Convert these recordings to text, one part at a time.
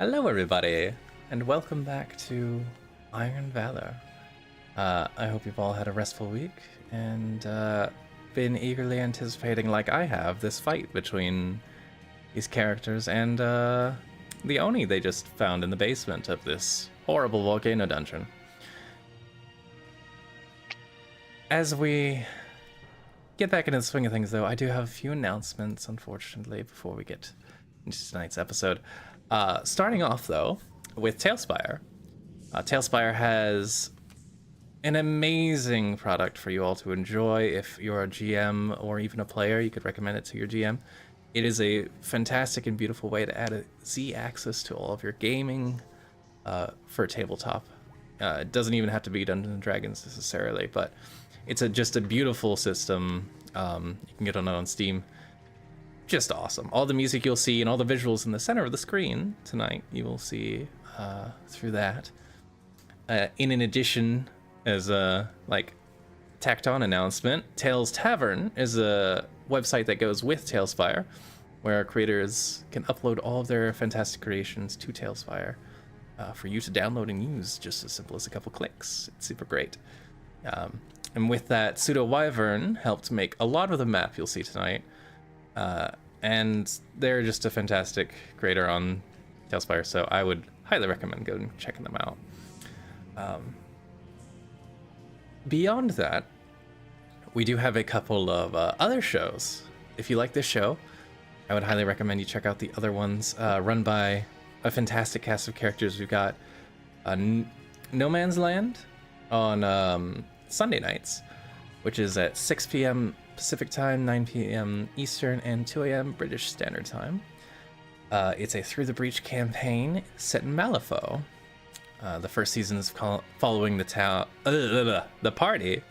Hello everybody, and welcome back to Iron Valor. I hope you've all had a restful week, and been eagerly anticipating, like I have, this fight between these characters and the Oni they just found in the basement of this horrible volcano dungeon. As we get back into the swing of things, though, I do have a few announcements, unfortunately, before we get into tonight's episode. Starting off, though, with Tailspire. Tailspire has an amazing product for you all to enjoy. If you're a GM or even a player, you could recommend it to your GM. It is a fantastic and beautiful way to add a Z-axis to all of your gaming for tabletop. It doesn't even have to be Dungeons & Dragons necessarily, but it's just a beautiful system. You can get it on Steam. Just awesome. All the music you'll see and all the visuals in the center of the screen tonight, you will see through that. In addition, as a tacked on announcement, Tales Tavern is a website that goes with Tailspire, where creators can upload all of their fantastic creations to Tailspire for you to download and use, just as simple as a couple clicks. It's super great. And with that, Pseudo Wyvern helped make a lot of the map you'll see tonight. And they're just a fantastic creator on Tailspire, so I would highly recommend going and checking them out. Beyond that, we do have a couple of other shows. If you like this show, I would highly recommend you check out the other ones run by a fantastic cast of characters. We've got No Man's Land on Sunday nights, which is at 6 p.m. Pacific Time, 9 p.m. Eastern, and 2 a.m. British Standard Time. It's a Through the Breach campaign set in Malifaux. The first season is following the party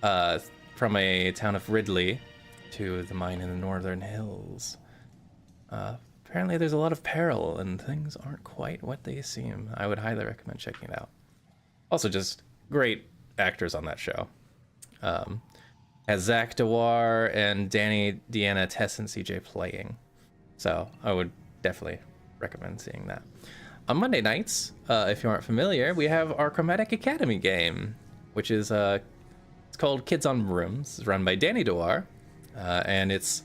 from a town of Ridley to the mine in the Northern Hills. Apparently there's a lot of peril and things aren't quite what they seem. I would highly recommend checking it out. Also, just great actors on that show. Has Zach Dewar and Danny, Deanna, Tess, and CJ playing. So I would definitely recommend seeing that. On Monday nights, if you aren't familiar, we have our Chromatic Academy game, which is it's called Kids on Brooms. It's run by Danny Dewar, and it's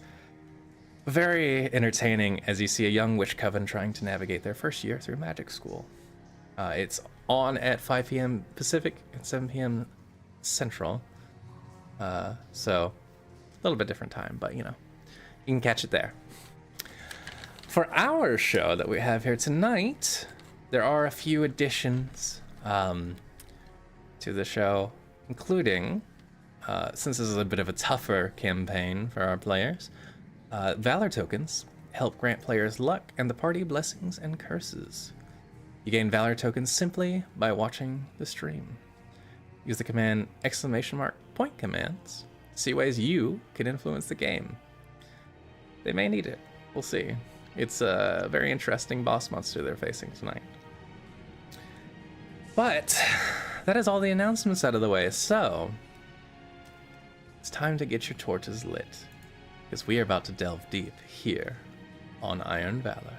very entertaining as you see a young witch coven trying to navigate their first year through magic school. It's on at 5 p.m. Pacific and 7 p.m. Central. So a little bit different time, but you can catch it there. For our show that we have here tonight, there are a few additions to the show, including, since this is a bit of a tougher campaign for our players, Valor tokens help grant players luck and the party blessings and curses. You gain Valor tokens simply by watching the stream. Use the command !point commands to see ways you can influence the game. They may need it. We'll see. It's a very interesting boss monster they're facing tonight. But that is all the announcements out of the way, so it's time to get your torches lit, because we are about to delve deep here on Iron Valor.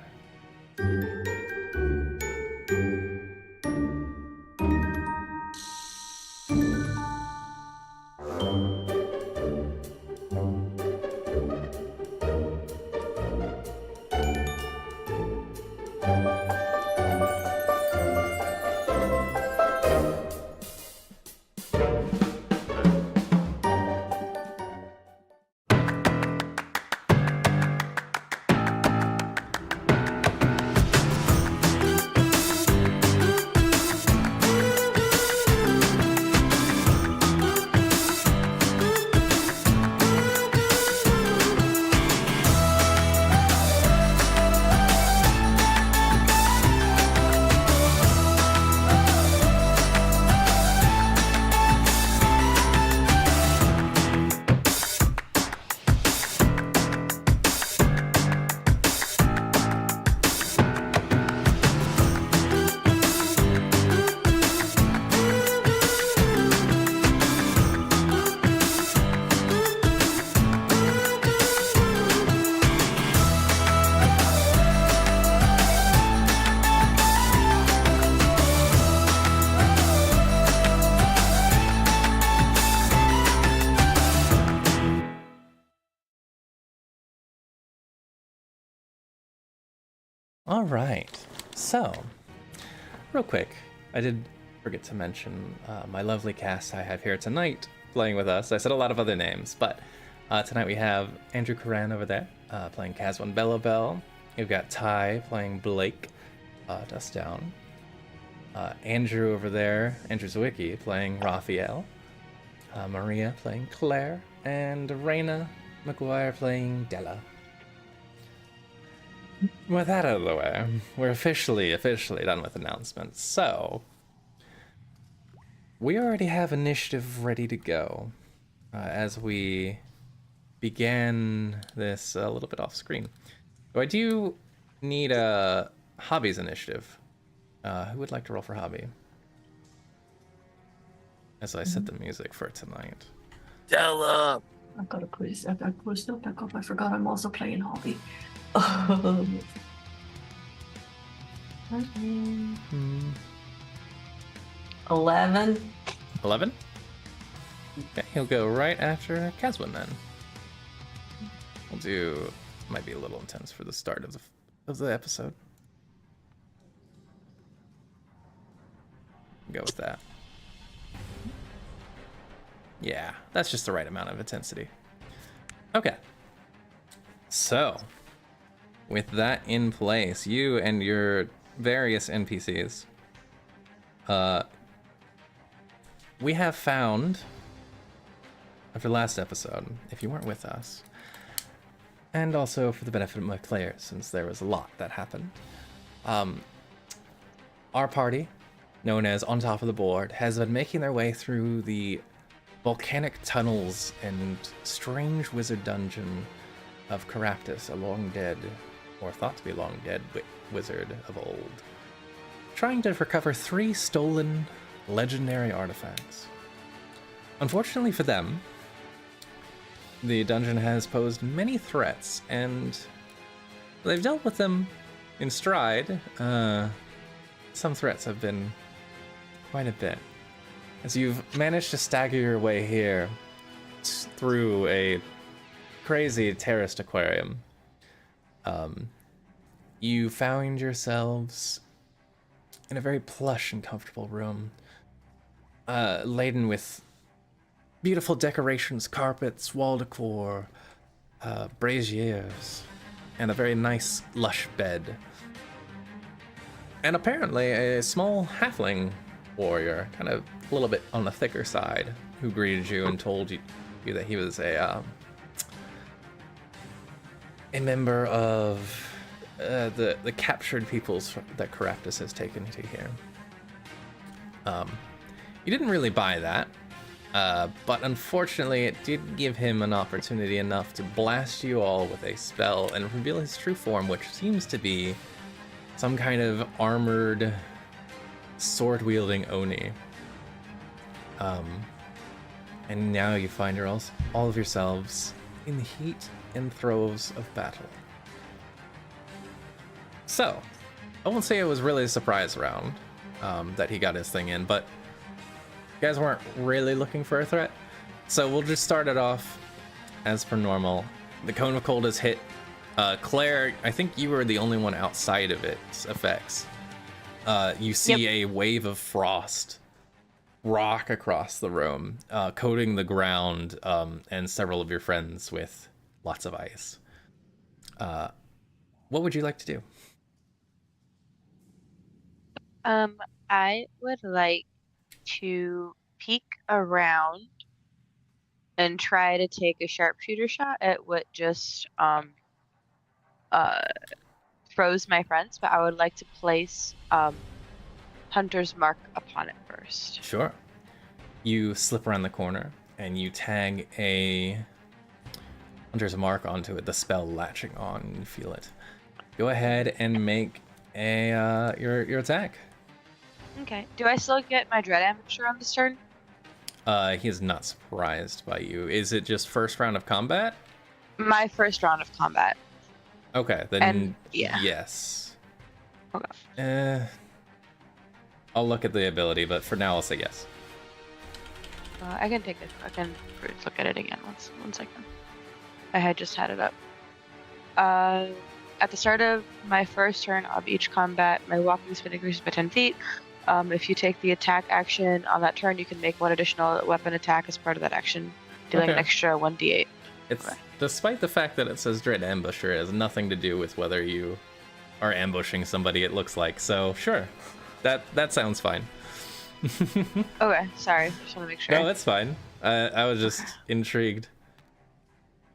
All right. So, real quick, I did forget to mention my lovely cast I have here tonight playing with us. I said a lot of other names, but tonight we have Andrew Karan over there playing Caswin Bellabell. We've got Ty playing Blake Dust Down. Andrew over there, Andrew Zawicki playing Raphael. Maria playing Claire. And Raina McGuire playing Della. With that out of the way, we're officially done with announcements. So, we already have initiative ready to go as we began this a little bit off screen. So I do need a hobbies initiative. Who would like to roll for hobby? As I set the music for tonight. Della! I gotta put stuff back up. I forgot I'm also playing hobby. 11. 11? Okay, he'll go right after Caswin then. We'll do... Might be a little intense for the start of the episode. Go with that. Yeah, that's just the right amount of intensity. Okay. So, with that in place, you and your various NPCs, we have found, after last episode, if you weren't with us, and also for the benefit of my players, since there was a lot that happened, our party, known as On Top of the Board, has been making their way through the volcanic tunnels and strange wizard dungeon of Caraptus, a long dead, or thought to be long dead, wizard of old, trying to recover 3 stolen legendary artifacts. Unfortunately for them, the dungeon has posed many threats, and they've dealt with them in stride. Some threats have been quite a bit. As you've managed to stagger your way here through a crazy terraced aquarium, you found yourselves in a very plush and comfortable room, laden with beautiful decorations, carpets, wall decor, braziers, and a very nice, lush bed. And apparently a small halfling warrior, kind of a little bit on the thicker side, who greeted you and told you that he was a member of the captured peoples that Caraptus has taken to here. You didn't really buy that, but unfortunately it did give him an opportunity enough to blast you all with a spell and reveal his true form, which seems to be some kind of armored, sword-wielding Oni. And now you find all of yourselves in the heat and throes of battle. So, I won't say it was really a surprise round that he got his thing in, but you guys weren't really looking for a threat. So we'll just start it off as per normal. The Cone of Cold is hit. Claire, I think you were the only one outside of its effects. You see a wave of frost rock across the room, coating the ground, and several of your friends with lots of ice. What would you like to do? I would like to peek around and try to take a sharpshooter shot at what just froze my friends, but I would like to place Hunter's Mark upon it first. Sure. You slip around the corner and you tag a Hunter's Mark onto it, the spell latching on, you feel it. Go ahead and make a your attack. Okay. Do I still get my dread amateur on this turn? He is not surprised by you. Is it just first round of combat? My first round of combat. Okay, then yes. Okay. I'll look at the ability, but for now I'll say yes. I can take it. I can look at it again. One second. I had just had it up. At the start of my first turn of each combat, my walking speed increases by 10 feet. If you take the attack action on that turn, you can make one additional weapon attack as part of that action, dealing an extra 1d8. It's despite the fact that it says Dread Ambusher, it has nothing to do with whether you are ambushing somebody. It looks like so. Sure, that sounds fine. Okay, sorry. Just want to make sure. No, it's fine. I was just intrigued.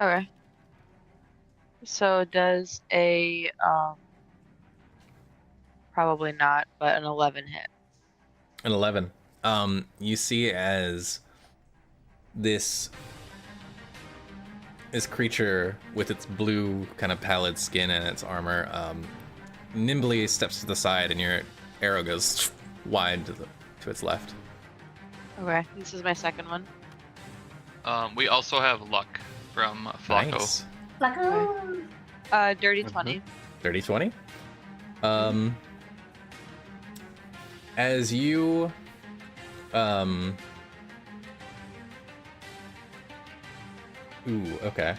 Okay. So does a probably not, but an 11 hit. An 11. You see as this creature with its blue kind of pallid skin and its armor nimbly steps to the side, and your arrow goes wide to its left. Okay, this is my second one. We also have luck from Flacco. Nice. Dirty 20. Dirty 20. As you ooh, okay.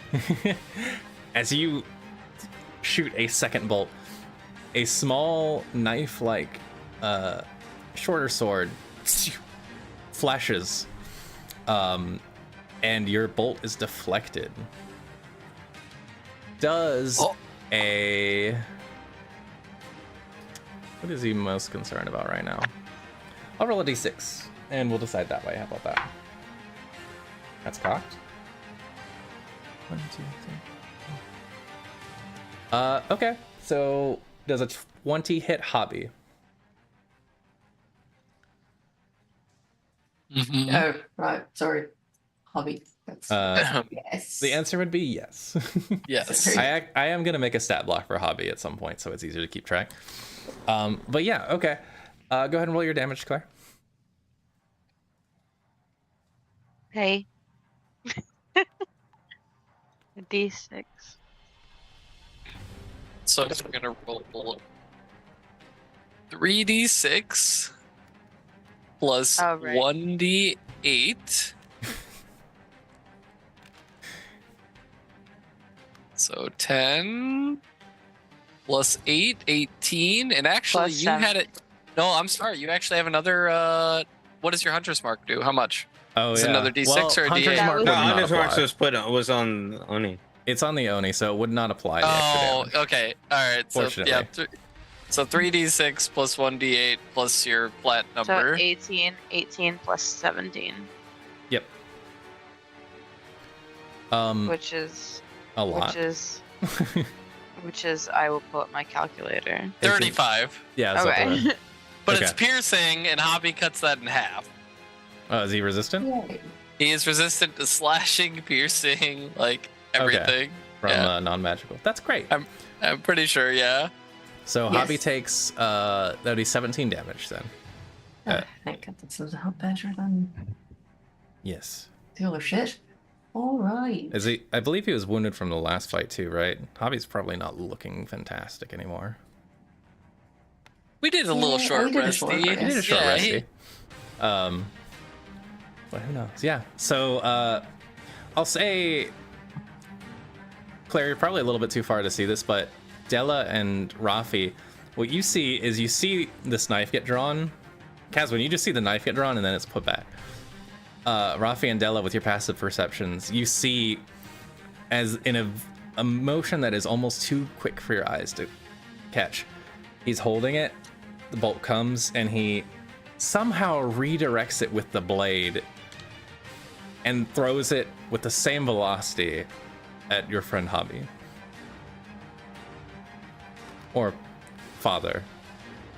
As you shoot a second bolt, a small knife-like shorter sword flashes, and your bolt is deflected. Does a... What is he most concerned about right now? I'll roll a d6, and we'll decide that way. How about that? That's cocked. 1, 2, 3. Okay. So does a 20 hit Hobby? Mm-hmm. Oh, right. Sorry. Hobby. That's yes. The answer would be yes. Yes. I am gonna make a stat block for Hobby at some point, so it's easier to keep track. But yeah, okay. Go ahead and roll your damage, Claire. Okay. A d6. So we're gonna roll 3d6 plus 1d8. So 10 plus 8, 18. And actually, Plus you 7. had it. No, I'm sorry. You actually have another. What does your Hunter's Mark do? How much? Oh, Is yeah. it another D6 or a Hunter's D8? Mark would No, not Hunter's Mark apply. was on Oni. It's on the Oni, so it would not apply the extra Oh, damage. okay. All right. So, Fortunately. yeah. So 3d6 plus 1d8 plus your flat number. So 18 plus 17, Yep. which is A lot. which is I will pull up my calculator. 35. Yeah. So Okay. But Okay. it's piercing, and Hobby cuts that in half. Oh, is he resistant Yay. He is resistant to slashing, piercing, like everything. from Yeah. non-magical? That's great. I'm pretty sure, yeah. So Yes. Hobby takes that'd be 17 damage then. I think that's a lot better than Yes. the other shit. All right. Is he? I believe he was wounded from the last fight too, right? Hobby's probably not looking fantastic anymore. We did a little Yeah, short we did a resty. short rest. He did a short Yeah, resty. But who knows? Yeah. So I'll say, Claire, you're probably a little bit too far to see this, but Della and Rafi, what you see is this knife get drawn. Caswin, you just see the knife get drawn and then it's put back. Rafi and Della, with your passive perceptions, you see as in a motion that is almost too quick for your eyes to catch. He's holding it, the bolt comes, and he somehow redirects it with the blade and throws it with the same velocity at your friend Hobby. Or father,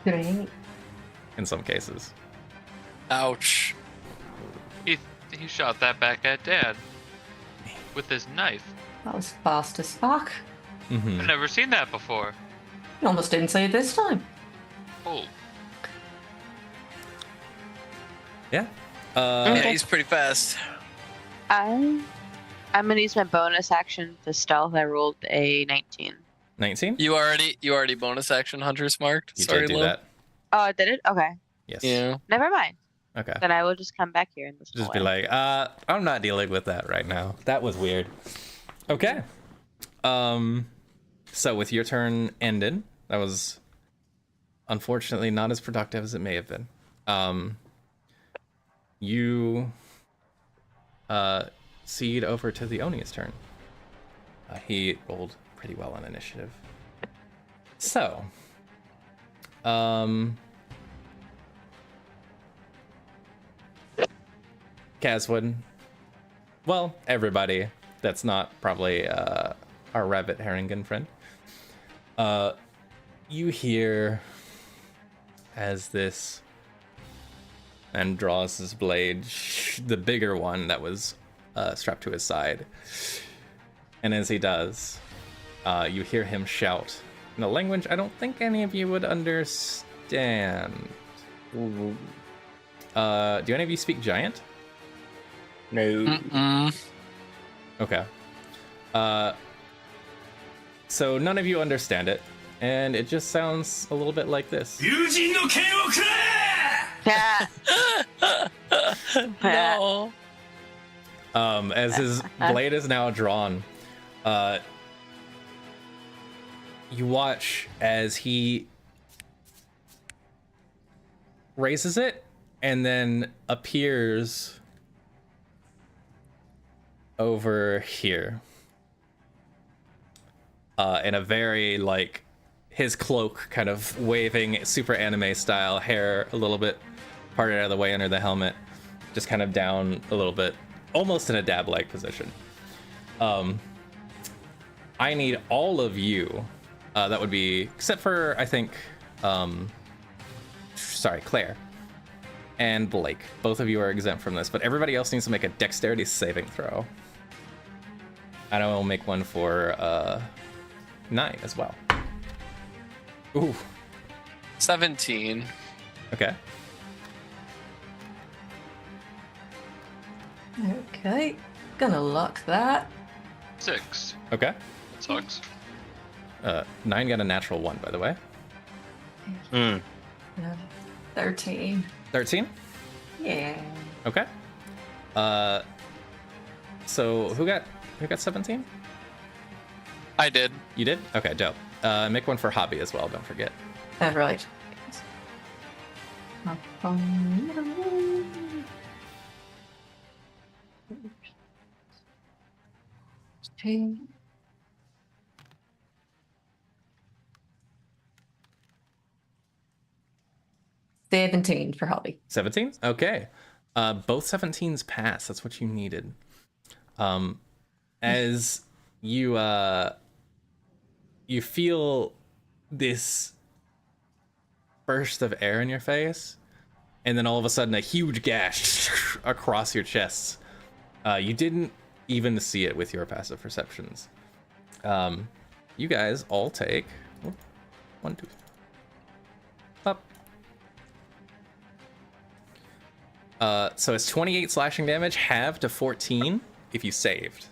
Great. in some cases. Ouch. He shot that back at Dad with his knife. That was fast as fuck. Mm-hmm. I've never seen that before. You almost didn't say it this time. Oh, Yeah. Yeah, he's pretty fast. I'm gonna use my bonus action to stealth. I rolled a 19. 19? You already bonus action Hunter's marked. You Sorry, did do Lo. that. Oh, I did it? Okay. Yes. Yeah. Never mind. Okay. Then I will just come back here and listen. Just be like, I'm not dealing with that right now. That was weird. Okay. So with your turn ended, that was unfortunately not as productive as it may have been. You cede over to the Oni's turn. He rolled pretty well on initiative. So, Caswood, well, everybody that's not probably our Rabbit Herringen friend, you hear as this and draws his blade, the bigger one that was strapped to his side. And as he does, you hear him shout in a language I don't think any of you would understand. Do any of you speak Giant? No. Mm-mm. Okay. So none of you understand it, and it just sounds a little bit like this. Yeah. No. As his blade is now drawn, you watch as he raises it and then appears over here in a very, like, his cloak kind of waving super anime style, hair a little bit parted out of the way under the helmet, just kind of down a little bit, almost in a dab-like position. I need all of you, that would be, except for, I think, sorry, Claire and Blake. Both of you are exempt from this, but everybody else needs to make a dexterity saving throw. And I will make one for Nye as well. Ooh. 17. Okay. Okay. Gonna lock that. 6. Okay. That sucks. 9 got a natural 1, by the way. Mm. 13. 13? Yeah. Okay. So who got 17? I did. You did? Okay, dope. Make one for Hobby as well, don't forget. Right. Okay. 17 for hobby. 17? Okay. Both 17s pass. That's what you needed. As you you feel this burst of air in your face, and then all of a sudden a huge gash across your chests. You didn't even see it with your passive perceptions. You guys all take 1, 2, up. So it's 28 slashing damage, halved to 14 if you saved.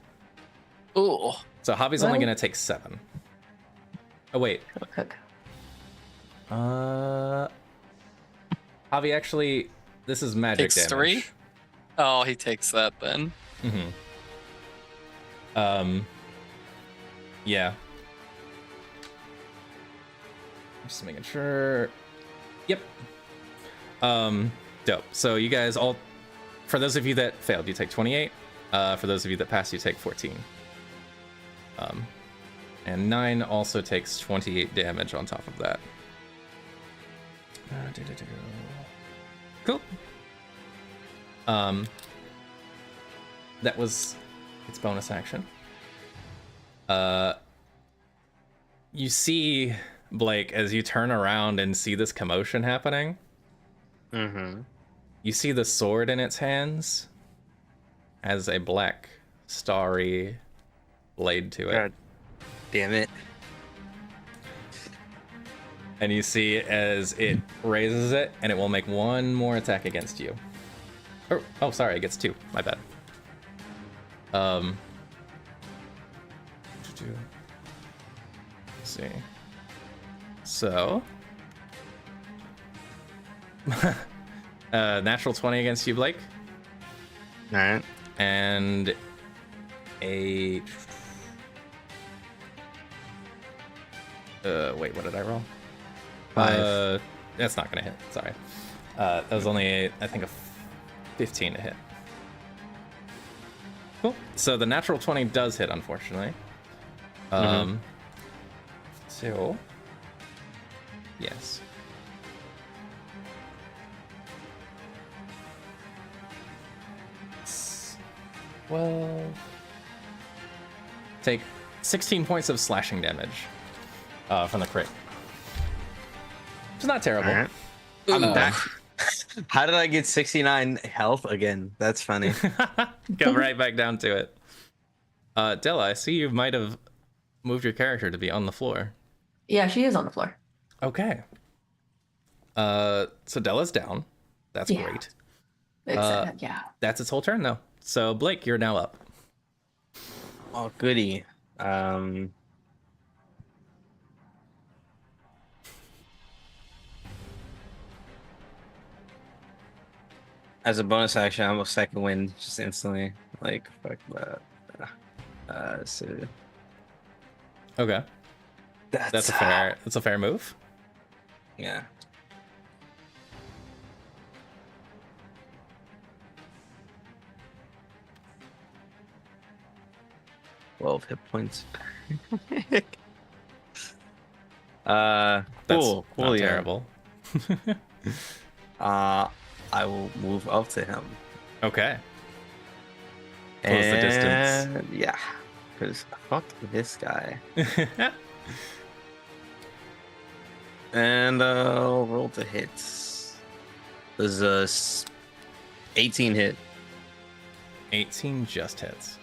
Ooh. So Hobby's only gonna take 7. Oh wait. Cook. Hobby, actually, this is magic Takes damage. 3? Oh, he takes that then. Mm-hmm. Yeah. Just making sure. Yep. Dope. So you guys all, for those of you that failed, you take 28. For those of you that passed, you take 14. And 9 also takes 28 damage on top of that. Cool. That was its bonus action. You see, Blake, as you turn around and see this commotion happening, Mm-hmm. you see the sword in its hands has a black, starry blade to it. God damn it. And you see as it raises it, and it will make one more attack against you. Oh, sorry, it gets 2. My bad. Let's see. So, natural 20 against you, Blake, Alright. and a Wait, what did I roll? 5. That's not gonna hit. Sorry. That was only, I think, a 15 to hit. Cool. So the natural 20 does hit, unfortunately. So, yes. Well, take 16 points of slashing damage from the crit. It's not terrible. All right. I'm back. How did I get 69 health again? That's funny. Go right back down to it. Della, I see you might have moved your character to be on the floor. Yeah, she is on the floor. Okay. So Della's down. That's Yeah. great. It's, yeah. That's its whole turn, though. So Blake, you're now up. Oh, goody. As a bonus action, I'm a second wind just instantly. Like, fuck that. So Okay. That's a fair move. Yeah. Twelve hit points. That's cool. not Yeah. terrible. I will move up to him. Okay. Close the distance. And yeah, because fuck this guy. And I'll roll the hits. There's a 18 hit. 18 just hits.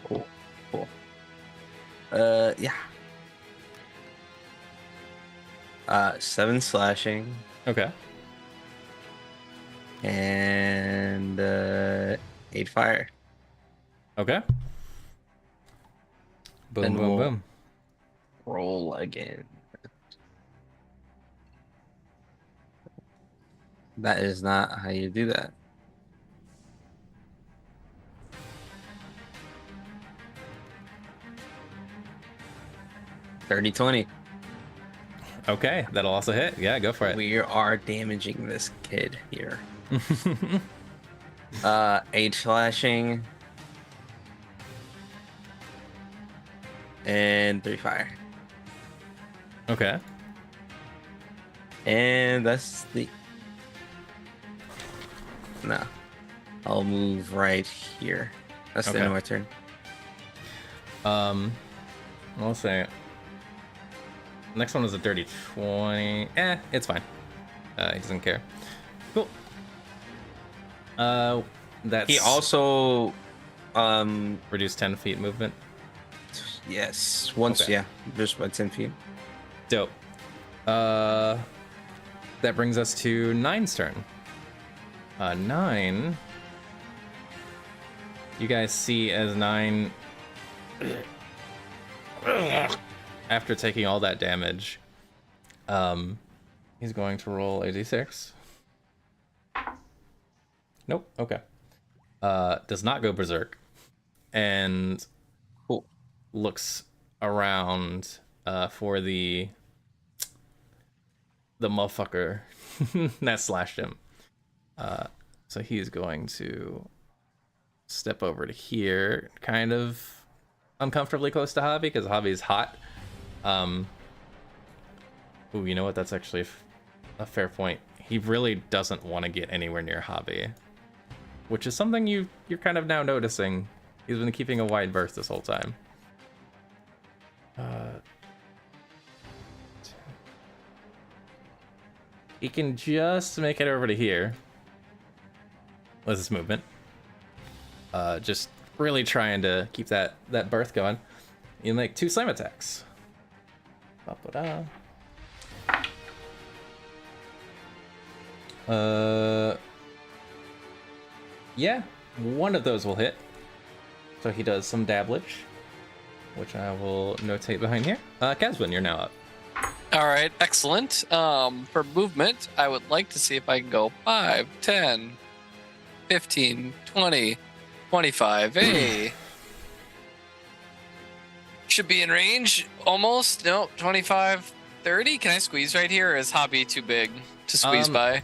Cool. Yeah. 7 slashing Okay. and 8 fire. Okay. Boom, Then boom, we'll- boom. Roll again. That is not how you do that. Thirty 20. Okay, that'll also hit. Yeah, go for it. We are damaging this kid here. 8 slashing and 3 fire. Okay. And that's the... No. I'll move right here. That's the end of my turn. I'll say next one is a dirty 20. It's fine. He doesn't care. Cool. That's He also... reduced 10 feet movement. Yes. Once, Okay. yeah. Just by 10 feet. Dope. That brings us to 9's turn. 9. You guys see as 9, after taking all that damage, he's going to roll a d6. Nope. Okay. Does not go berserk, and looks around for the motherfucker that slashed him. So he's going to step over to here, kind of uncomfortably close to Hobby, because Hobby's hot. Ooh, you know what? That's actually a fair point. He really doesn't want to get anywhere near Hobby, which is something you're kind of now noticing. He's been keeping a wide berth this whole time. He can just make it over to here with his movement. Just really trying to keep that berth going. You make 2 slam attacks. Ba-ba-da. Yeah, one of those will hit. So he does some dabblage, which I will notate behind here. Caswin, you're now up. All right, excellent. For movement, I would like to see if I can go 5, 10, 15, 20, 25. Hey. Should be in range. Almost. No, 25, 30. Can I squeeze right here, or is Hobby too big to squeeze by?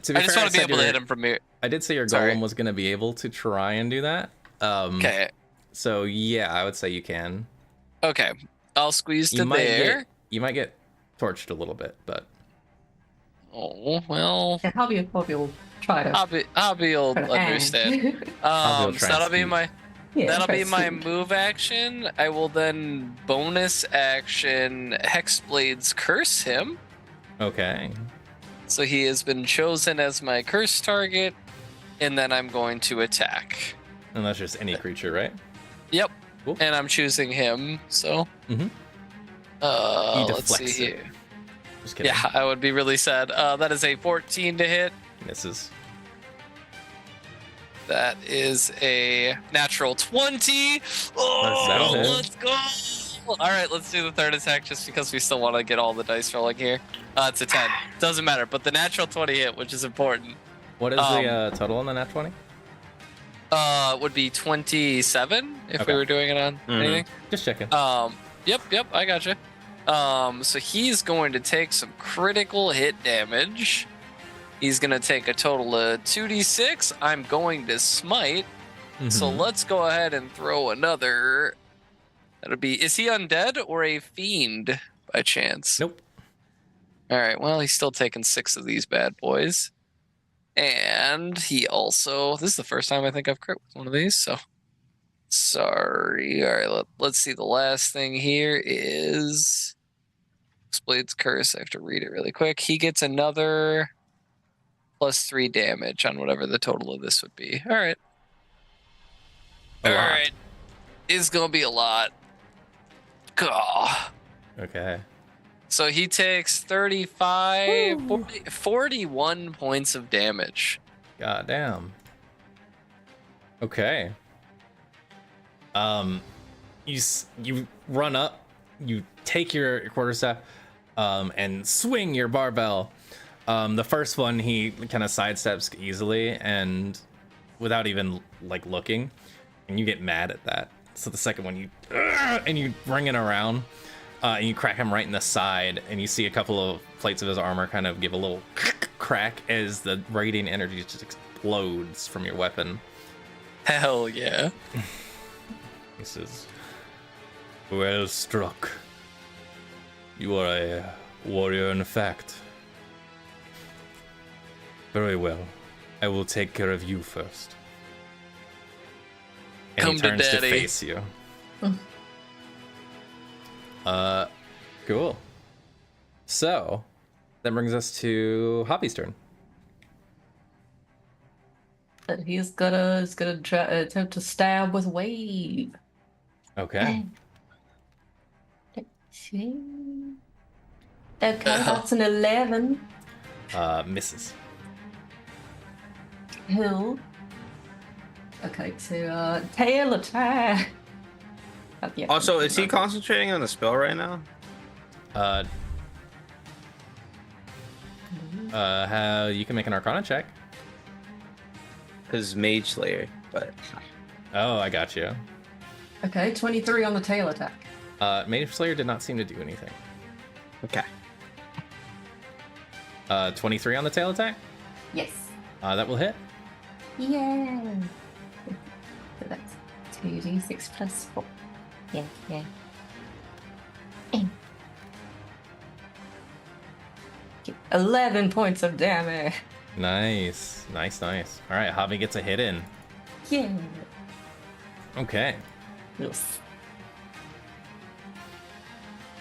To be I just fair, want to be said able to your- hit him from here. I did say your Sorry. golem was going to be able to try and do that. Okay. So yeah, I would say you can. Okay. I'll squeeze to You might there. you might get torched a little bit, but Oh, well. Yeah, Hobby will try to. Hobby will try to understand. Hobby will So try and that'll be speed. my Yeah, that'll try be to my speed. move action. I will then bonus action Hexblade's curse him. okay. So he has been chosen as my curse target, and then I'm going to attack. And that's just any creature, right? Yep. Cool. And I'm choosing him. So. Mhm. Let's see deflects it. here. Just kidding. Yeah, I would be really sad. That is a 14 to hit. Misses. That is a natural 20. That'll Oh, hit. let's go. All right, let's do the third attack just because we still want to get all the dice rolling here. It's a 10. Doesn't matter, but the natural 20 hit, which is important. What is the total on the nat 20? Would be 27 if Okay. we were doing it on anything. Just checking. Yep, I gotcha. So he's going to take some critical hit damage. He's going to take a total of 2d6. I'm going to smite. So Mhm. let's go ahead and throw another. That'll be. Is he undead or a fiend by chance? Nope. All right. Well, he's still taking 6 of these bad boys. And he also. This is the first time I think I've crit with one of these. So sorry. All right. Let's see. The last thing here is Blade's Curse. I have to read it really quick. He gets another +3 damage on whatever the total of this would be. All right. A All lot. right. It's going to be a lot. Gah. Okay. So he takes 35, 41 points of damage. God damn. Okay. You run up, you take your quarterstaff, and swing your barbell. The first one he kind of sidesteps easily and without even like looking, and you get mad at that. So the second one you bring it around, and you crack him right in the side, and you see a couple of plates of his armor kind of give a little crack as the radiant energy just explodes from your weapon. Hell yeah. He says, "Well struck. You are a warrior in fact. Very well. I will take care of you first." And Come he to turns to daddy. face you. Cool. So, that brings us to Hobby's turn. He's gonna attempt to stab with wave. Okay. Let's see. Okay, that's an 11. Misses. Hill. Okay, to tail attack. Yeah. Also, is he concentrating on the spell right now? How you can make an Arcana check. Because Mage Slayer, but Oh, I got you. Okay, 23 on the tail attack. Mage Slayer did not seem to do anything. okay. 23 on the tail attack. Yes. That will hit. Yeah. So that's 2d6 plus 4. Yeah. 11 points of damage. Nice. All right, Hobby gets a hit in. Yeah. Okay. Yes.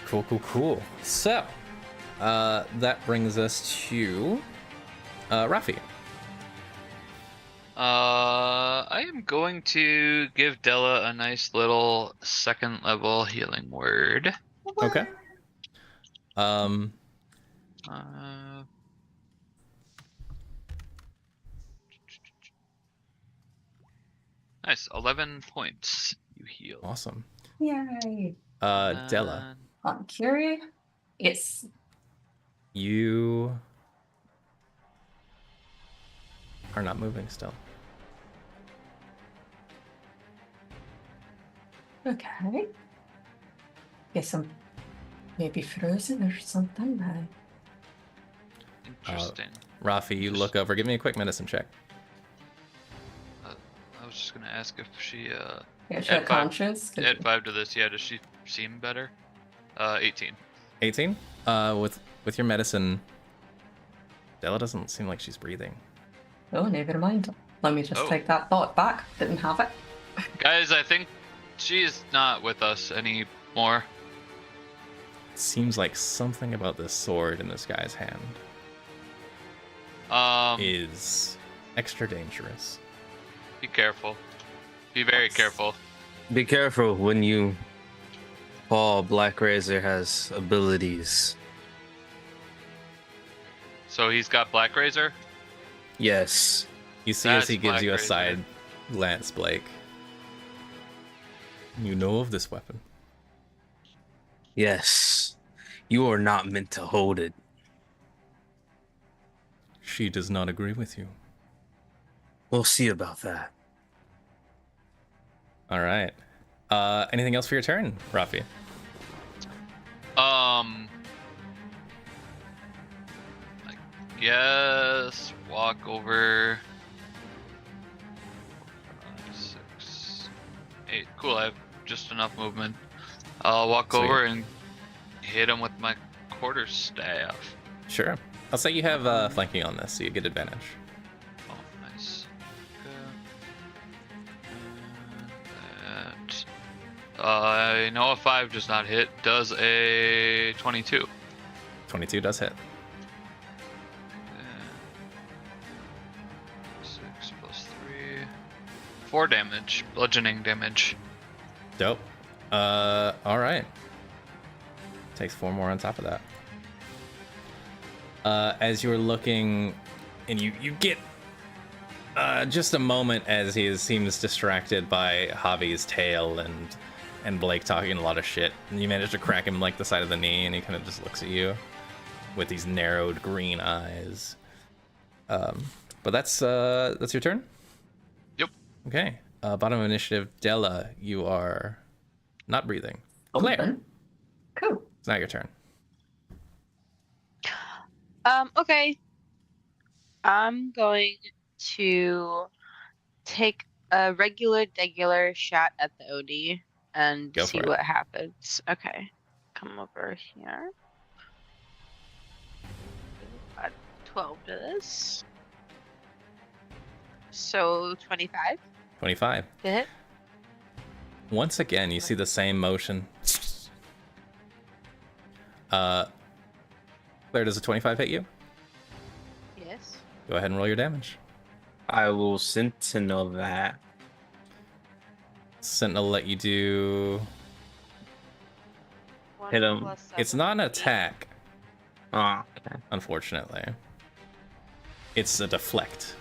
Cool. So, that brings us to Rafi. I am going to give Della a nice little second level healing word. Okay. Uh, nice, 11 points. You heal. Awesome. Yay. Della, I'm curious. Yes. you are not moving still. Okay. Guess I'm maybe frozen or something. Interesting. Rafi, you look over. Give me a quick medicine check. I was just gonna ask if she Yeah, she Add had five. conscience. Could add you- 5 to this. Yeah, does she seem better? 18. 18. With your medicine, Della doesn't seem like she's breathing. Oh, never mind. Let me just Oh. take that thought back. Didn't have it. Guys, I think she's not with us anymore. Seems like something about this sword in this guy's hand is extra dangerous. Be careful. Be very careful. Be careful when you fall. Black Razor has abilities. So he's got Black Razor. Yes. You see as That's he gives Black you a Razor. side glance, Blake. You know of this weapon. Yes. You are not meant to hold it. She does not agree with you. We'll see about that. All right. Anything else for your turn, Rafi? I guess walk over. 5, 6, 8. Cool. I have just enough movement. I'll walk Sweet. over and hit him with my quarterstaff. Sure. I'll say you have flanking on this, so you get advantage. Oh, nice. That. I know a 5 does not hit. Does a 22. 22 does hit. 6 plus 3. 4 damage. Bludgeoning damage. Dope. All right. Takes 4 more on top of that. As you're looking, and you get just a moment as he seems distracted by Javi's tail and Blake talking a lot of shit, and you manage to crack him like the side of the knee, and he kind of just looks at you with these narrowed green eyes. But that's your turn. Yep. Okay. Bottom of initiative, Della, you are not breathing. Claire, Open. Cool. it's not your turn. Okay. I'm going to take a regular shot at the OD and Go see for it. what happens. Okay. Come over here. Add 12 to this. So 25 25. to hit. Once again, you see the same motion. Claire, does a 25 hit you? Yes. Go ahead and roll your damage. I will sentinel that. Sentinel let you do... Hit 'em. It's not an attack, Oh, okay. unfortunately. It's a deflect.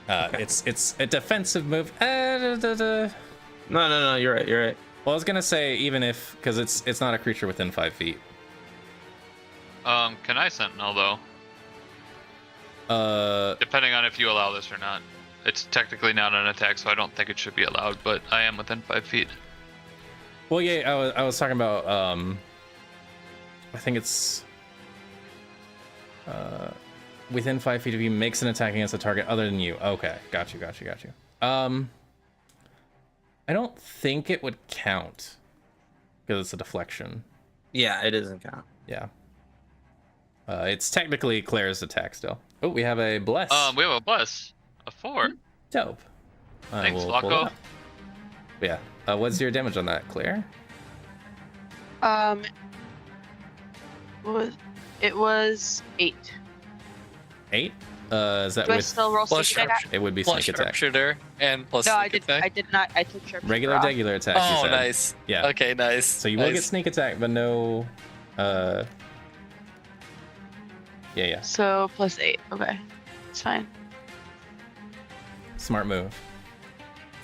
Okay. It's a defensive move. No, you're right. Well, I was gonna say even if, because it's not a creature within 5 feet. Can I sentinel though? Depending on if you allow this or not. It's technically not an attack, so I don't think it should be allowed, but I am within 5 feet. Well, yeah, I was talking about I think it's within 5 feet if he makes an attack against a target other than you. Okay, got you. I don't think it would count because it's a deflection. Yeah, it doesn't count. Yeah. It's technically Claire's attack still. Oh, we have a bless. We have a bless. A 4. Dope. Thanks, We'll pull it Flacco. up. Yeah. What's your damage on that, Claire? It was 8. 8? Is that Do I with still roll plus sneak attack? it would be Plus sneak attack. sharpshooter and plus No, I sneak did. attack. I did not. I took sharpshooter Regular off. attack, you Oh, said. nice. Yeah. Okay, nice. So you will get Nice. sneak attack, but no yeah. So plus 8. Okay, it's fine. Smart move.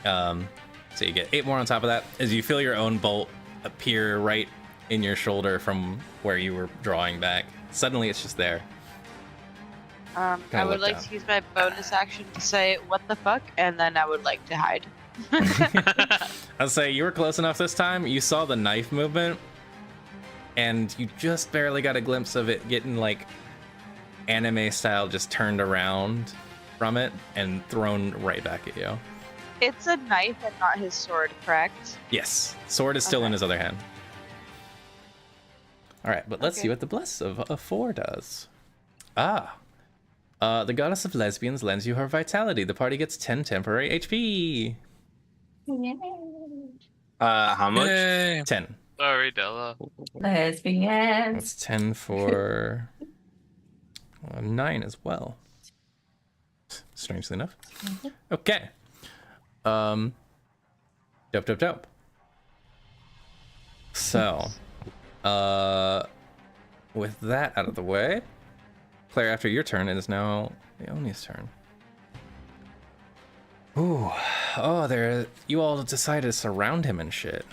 So you get 8 more on top of that as you feel your own bolt appear right in your shoulder from where you were drawing back. Suddenly it's just there. I Kinda would look like down. to use my bonus action to say "what the fuck," and then I would like to hide. I'll say you were close enough this time. You saw the knife movement, and you just barely got a glimpse of it getting like anime style, just turned around from it and thrown right back at you. It's a knife and not his sword, correct? Yes, sword is still in Okay. his other hand. All right, but let's see Okay. what the bless of a 4 does. The goddess of lesbians lends you her vitality. The party gets 10 temporary HP. How much? Yay. 10. Sorry, Della. Lesbians. That's 10 for 9 as well. Strangely enough. Okay. Dope. So, with that out of the way, Claire, after your turn, it is now Leonie's turn. Ooh, oh, you all decided to surround him and shit.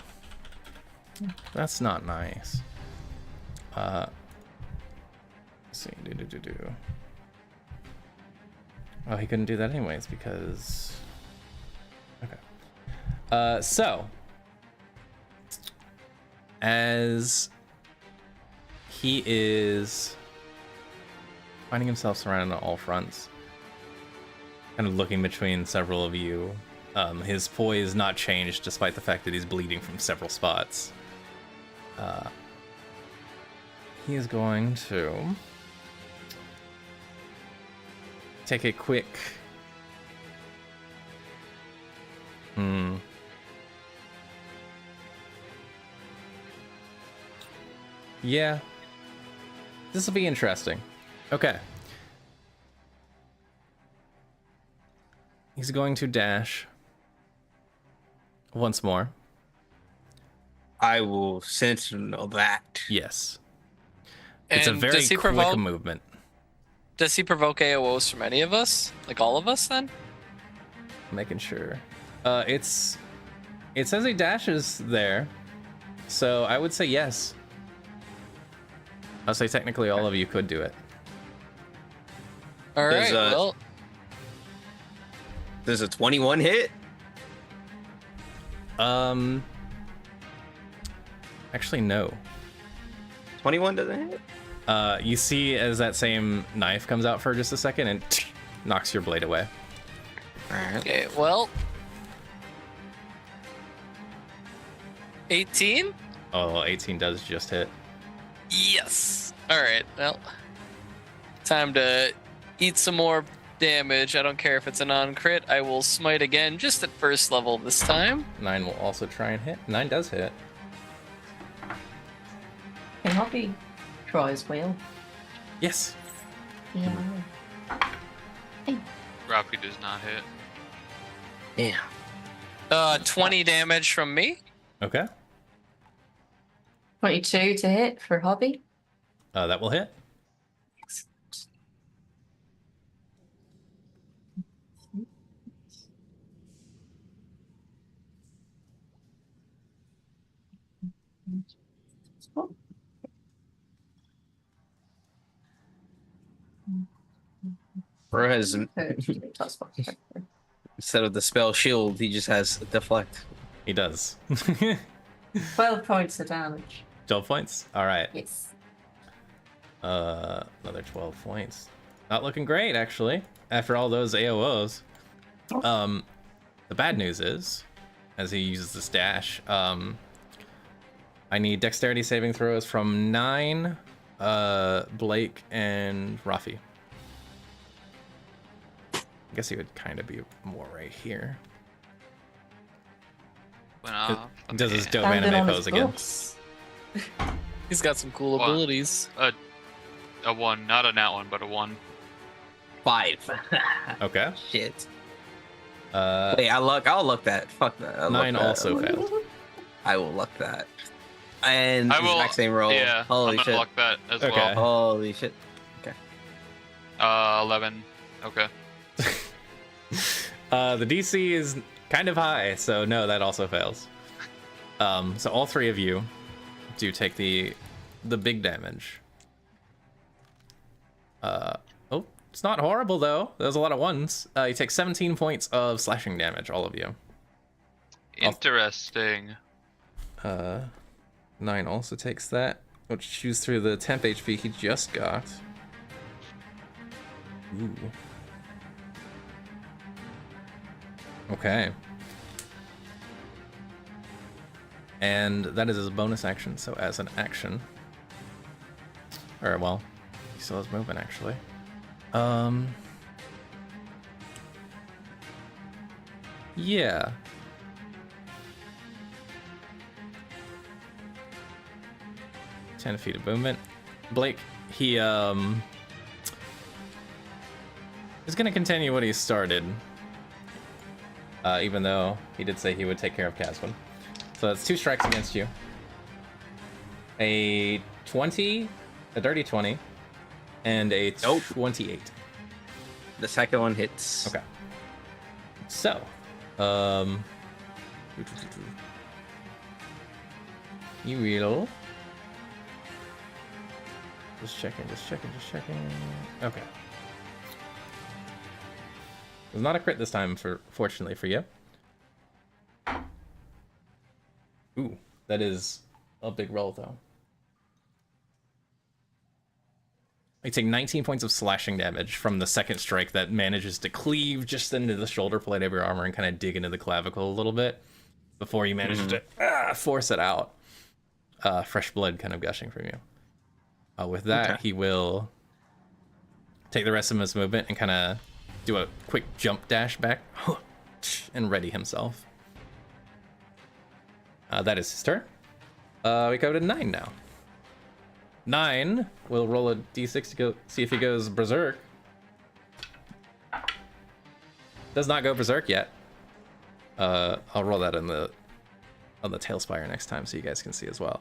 That's not nice. Let's see, Oh, he couldn't do that anyways because. Okay. So, as he is finding himself surrounded on all fronts, kind of looking between several of you, his poise not changed despite the fact that he's bleeding from several spots. He is going to take a quick yeah, this will be interesting. Okay, he's going to dash once more. I will sentinel that. Yes, it's a And very does he quick provoke? movement. Does he provoke AOs from any of us? Like all of us then? Making sure. It says he dashes there, so I would say yes. I'll say technically all of you could do it. All There's right. a- Well, There's a 21 hit. Actually no. 21 doesn't hit. You see as that same knife comes out for just a second and knocks your blade away. okay. Well, 18. Oh, 18 does just hit. Yes. All right. Well, time to eat some more damage. I don't care if it's a non-crit. I will smite again, just at first level this time. 9 will also try and hit. 9 does hit. Can Hoppy try as well? Yes. Yeah. Rocky does not hit. Yeah. 20 damage from me. Okay. 22 to hit for Hobby. That will hit. Bro has That's fine. instead of the spell shield, he just has deflect. He does. 12 points of damage. 12 points. All right. Yes. Another 12 points. Not looking great, actually, after all those AOs. The bad news is, as he uses this dash, I need dexterity saving throws from 9, Blake, and Rafi. I guess he would kind of be more right here. Went off. Does his Okay. dope Standing anime on his pose again. books. He's got some cool Wow. abilities. A 1, not a nat 1, but a 1. 5. Okay. Shit. Uh, Wait, I'll luck that. Fuck that. I'll luck 9 that. also failed. I will luck that. And I will. exact same roll. Yeah, Holy I'm gonna shit. lock that as Okay. well. Holy shit. 11. Okay. The DC is kind of high, so no, that also fails. So all 3 of you do take the big damage. Oh, it's not horrible though. There's a lot of ones. You take 17 points of slashing damage, all of you. Interesting. 9 also takes that, which chews through the temp HP he just got. Ooh. Okay. And that is his bonus action, so as an action. Or, well, he still has movement, actually. Yeah. Ten feet of movement. Blake, he is gonna continue what he started. Even though he did say he would take care of Caswin. So that's 2 strikes against you. A 20, a dirty 20, and a Nope. 28. The second one hits. Okay. So, you will. Just checking. Okay. It was not a crit this time, fortunately for you. Ooh, that is a big roll, though. You take 19 points of slashing damage from the second strike that manages to cleave just into the shoulder plate of your armor and kind of dig into the clavicle a little bit before you manage to force it out. Fresh blood kind of gushing from you. With that, he will take the rest of his movement and kind of do a quick jump dash back and ready himself. That is his turn. We go to 9 now. 9 will roll a d6 to go see if he goes berserk. Does not go berserk yet. I'll roll that on the tail spire next time so you guys can see as well.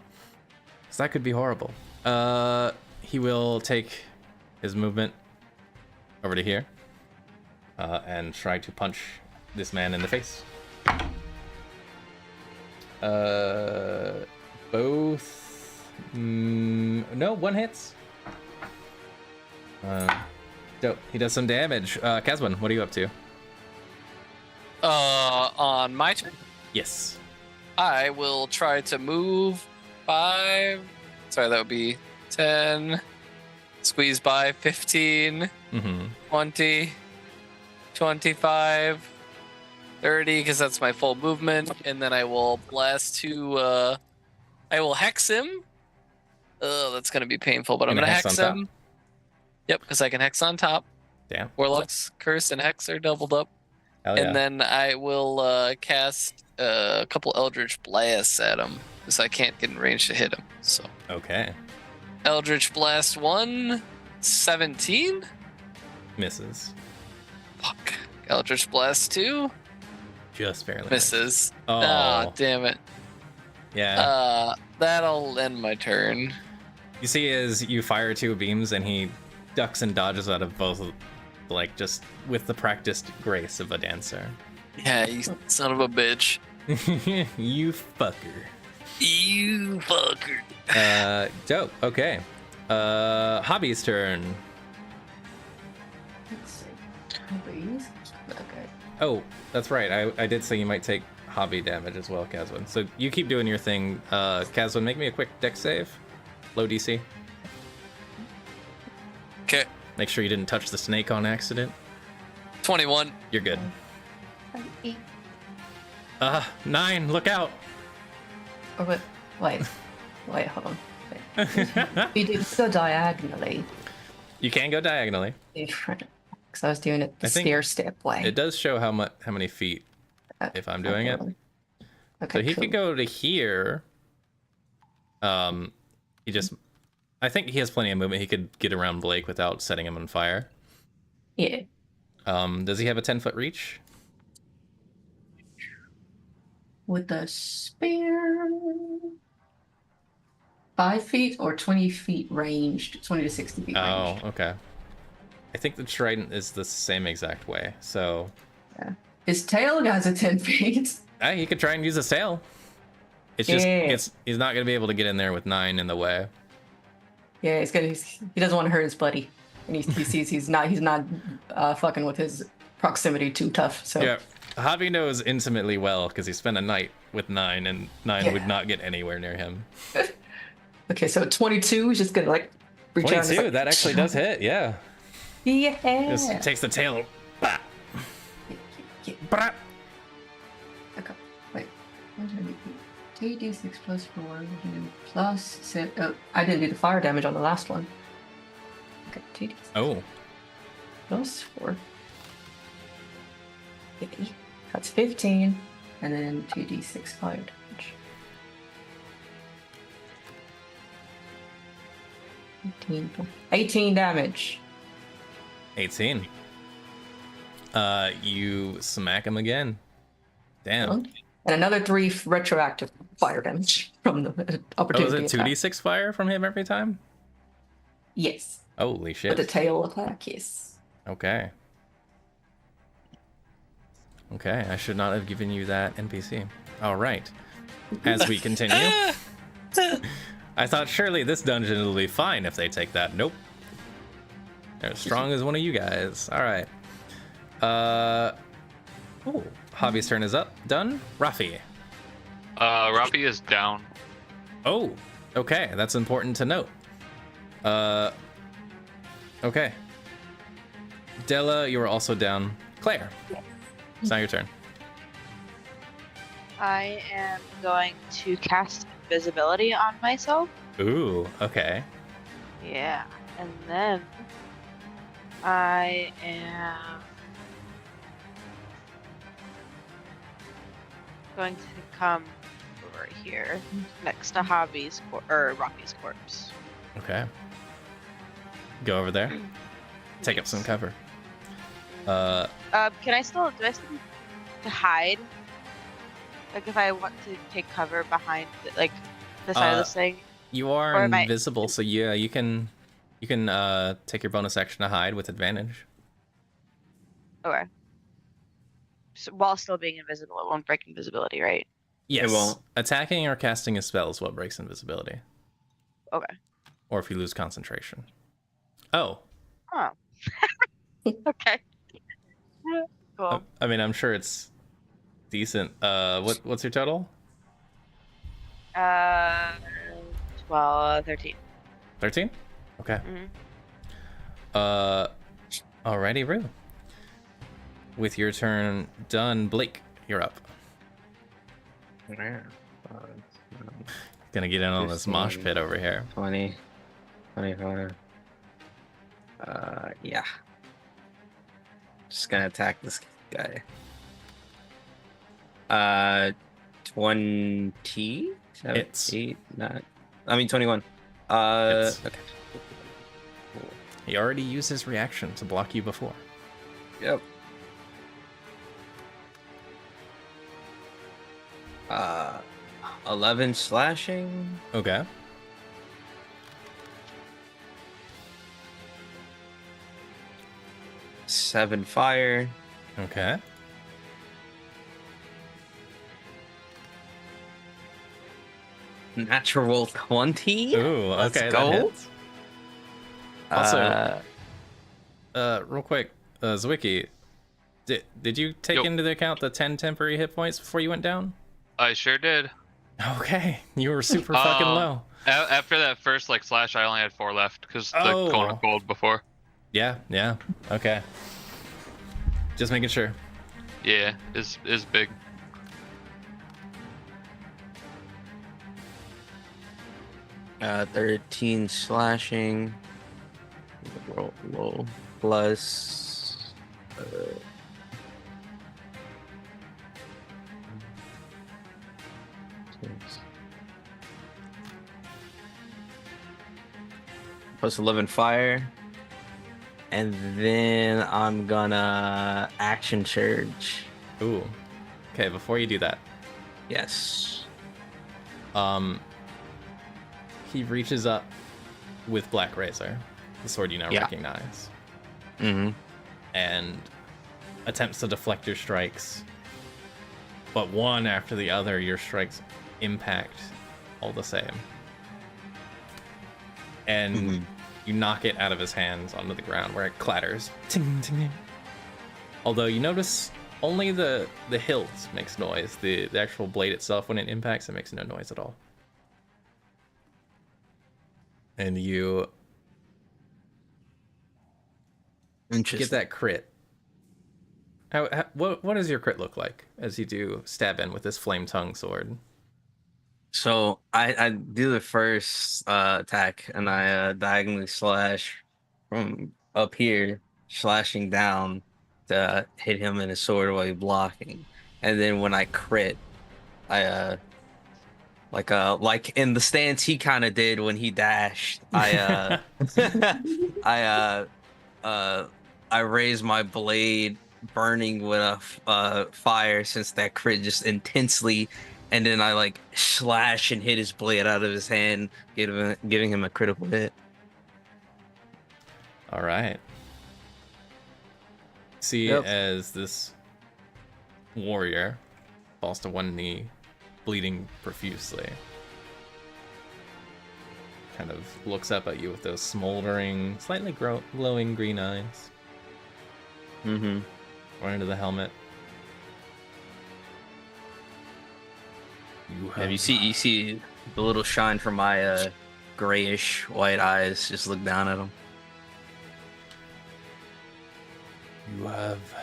So that could be horrible. He will take his movement over to here and try to punch this man in the face. Both. No, 1 hits. Dope. He does some damage. Caswin, what are you up to? On my turn, Yes. I will try to move 5. Sorry, that would be 10. Squeeze by 15, 20, 25, 30, because that's my full movement. And then I will blast to, I will hex him. Oh, that's going to be painful, but I'm going to hex him. Yep, because I can hex on top. Damn. Warlock's Curse and Hex are doubled up. Hell yeah. And then I will cast a couple Eldritch Blasts at him, because I can't get in range to hit him. So Okay. Eldritch Blast 1, 17. Misses. Fuck. Eldritch Blast 2, Just barely. misses. Oh. Ah, damn it. Yeah. That'll end my turn. You see as you fire 2 beams and he ducks and dodges out of both, like, just with the practiced grace of a dancer. Yeah, you son of a bitch. You fucker. You fucker. Dope. Okay. Hobby's turn. Let's see. Hobbies. Okay. Oh, that's right. I did say you might take hobby damage as well, Caswin. So you keep doing your thing. Caswin, make me a quick dex save. Low DC. Okay. Make sure you didn't touch the snake on accident. 21. You're good. 8. 9. Look out. Or wait, hold on. You do go diagonally. You can go diagonally. Different. Because I was doing it the I think stair step way. It does show how many feet if I'm doing it. Okay, So he cool. could go to here. I think he has plenty of movement. He could get around Blake without setting him on fire. Yeah. Does he have a 10-foot reach? With the spear. 5 feet or 20 feet ranged, 20 to 60 feet Oh, ranged. okay. I think the trident is the same exact way. So His tail has a 10 feet. he could try and use his tail. It's just he's not gonna be able to get in there with 9 in the way. Yeah, he doesn't want to hurt his buddy, and he sees he's not fucking with his proximity too tough. So Yeah, Javi knows intimately well because he spent a night with 9, and 9 would not get anywhere near him. okay, so 22 is just gonna like reach out. 22, Like, that actually does hit. Yeah, yeah. just takes the tail. Bah. Yeah. Bah. Okay. Wait. 3d6 plus 4 plus 6. Oh, I didn't do the fire damage on the last one. Okay, 2d6 Oh, plus 4. Okay. That's 15, and then 2d6 fire damage. 18 damage. 18. You smack him again. Damn. And another 3 retroactive fire damage from the Oh, opportunity is it attack. 2d6 fire from him every time? Yes. Holy shit. With the tail attack, yes. Okay. Okay, I should not have given you that NPC. All right. As we continue, I thought surely this dungeon will be fine if they take that. Nope. They're as strong as one of you guys. All right. Oh, Javi's turn is up. Done. Rafi. Rafi is down. Oh, okay. That's important to note. Okay. Della, you are also down. Claire, it's now your turn. I am going to cast invisibility on myself. Ooh, okay. Yeah, and then I am going to come over here next to Javi's or Rocky's corpse. Okay. Go over there. Take up some cover. Can I still do I still need to hide? Like if I want to take cover behind like the side of this thing? You Or are am I- invisible, so yeah, you can take your bonus action to hide with advantage. Okay. So, while still being invisible, it won't break invisibility, right? Yes. won't. Attacking or casting a spell is what breaks invisibility. Okay. Or if you lose concentration. Oh. Oh. Okay. Cool. I mean, I'm sure it's decent. What's your total? 12, 13. 13? Okay. Mhm. Alrighty, Rue. With your turn done, Blake, you're up. Gonna get in on this mosh 15. pit over here. 20, 25. Yeah. Just gonna attack this guy. 20. Hits. 8, 9. I mean 21. Hits. Okay. He already used his reaction to block you before. Yep. 11 slashing. Okay. Seven fire. Okay. Natural 20. Ooh, Let's okay, go. that hits. Also, Uh, real quick, Zwicky, did you take Yo. into account the 10 temporary hit points before you went down? I sure did. Okay, you were super fucking low. After that first like slash, I only had 4 left because the Oh. cone of gold before. Yeah, okay. Just making sure. Yeah, is big. uh, 13 slashing. Roll low. Plus. Plus 11 fire. And then I'm gonna action surge. Ooh. Okay, before you do that, Yes. he reaches up with Black Razor, the sword you now Yeah. recognize, Mm-hmm. and attempts to deflect your strikes. But one after the other, your strikes impact all the same. And you knock it out of his hands onto the ground where it clatters. Ting, ting, ting. Although you notice only the hilt makes noise. The actual blade itself, when it impacts, it makes no noise at all. And you Interesting. get that crit. What does your crit look like as you do stab in with this flame tongue sword? So I do the first attack, and I diagonally slash from up here, slashing down to hit him in his sword while he's blocking. And then when I crit, I like in the stance he kind of did when he dashed. I uh I raise my blade, burning with a fire since that crit just intensely, and then I like slash and hit his blade out of his hand, giving him a critical hit. All right. See, Yep. as this warrior falls to one knee, bleeding profusely, kind of looks up at you with those smoldering, slightly glowing green eyes. Mm-hmm. Right into the helmet. You see the little shine from my grayish white eyes. Just look down at him. You have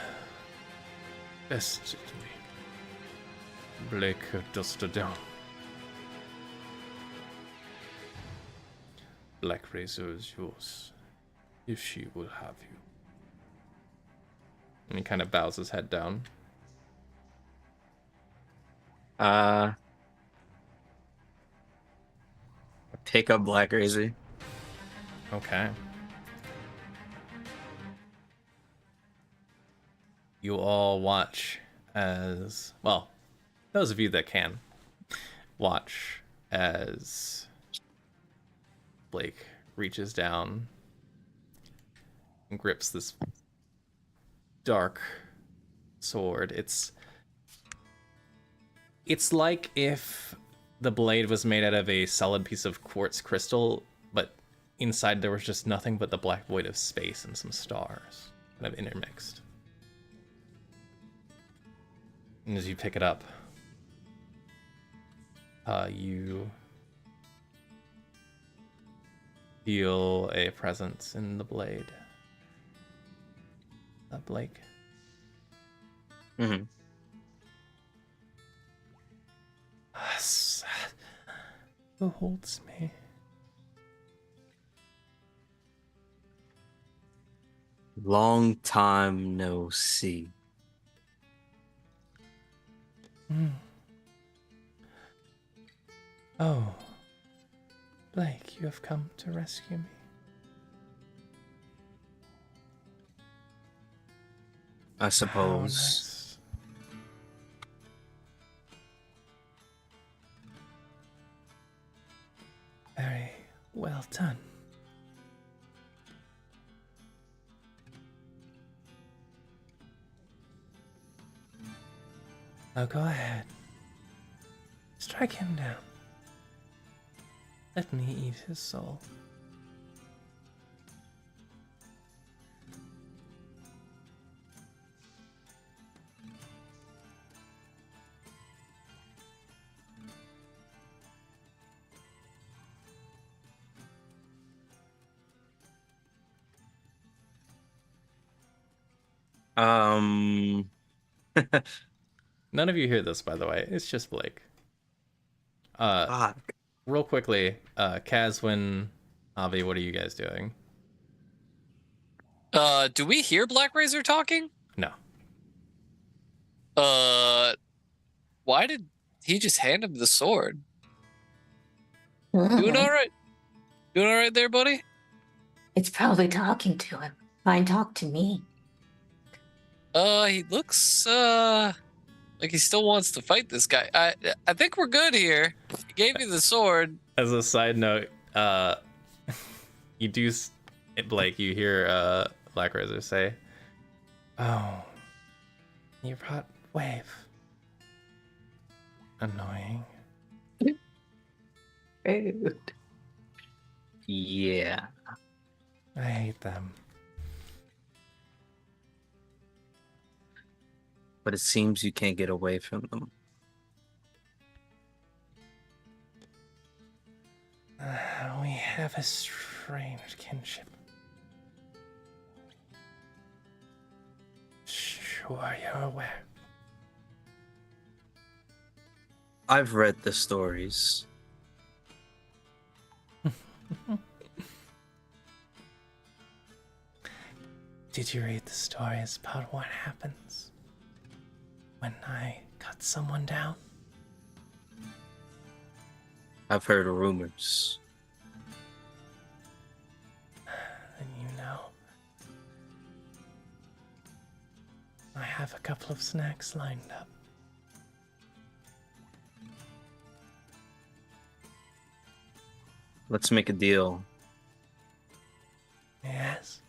bested me. Blake Duster down. Black Razor is yours, if she will have you. And he kind of bows his head down. Pick up Black Razor. Okay. You all watch as, well, those of you that can, watch as Blake reaches down and grips this dark sword. It's like if the blade was made out of a solid piece of quartz crystal, but inside there was just nothing but the black void of space and some stars kind of intermixed. And as you pick it up, you feel a presence in the blade. Blake. Mm-hmm. Who holds me? Long time no see. Oh, Blake, you have come to rescue me. I How suppose. nice. Very well done. Now go ahead. Strike him down. Let me eat his soul. Um. None of you hear this, by the way. It's just Blake. Fuck. Real quickly, Kazwin, Avi, what are you guys doing? Do we hear Black Razor talking? No. Why did he just hand him the sword? Mhm. Doing all right? Doing all right there, buddy? It's probably talking to him. Fine, talk to me. He looks like he still wants to fight this guy. I think we're good here. He gave you the sword. As a side note, you do, Blake, you hear Black Razor say, "Oh, you brought Wave. Annoying." Rude. Yeah. I hate them. but it seems you can't get away from them. We have a strange kinship. Sure, you're aware. I've read the stories. Did you read the stories about what happens when I cut someone down? I've heard rumors. Then you know. I have a couple of snacks lined up. Let's make a deal. Yes?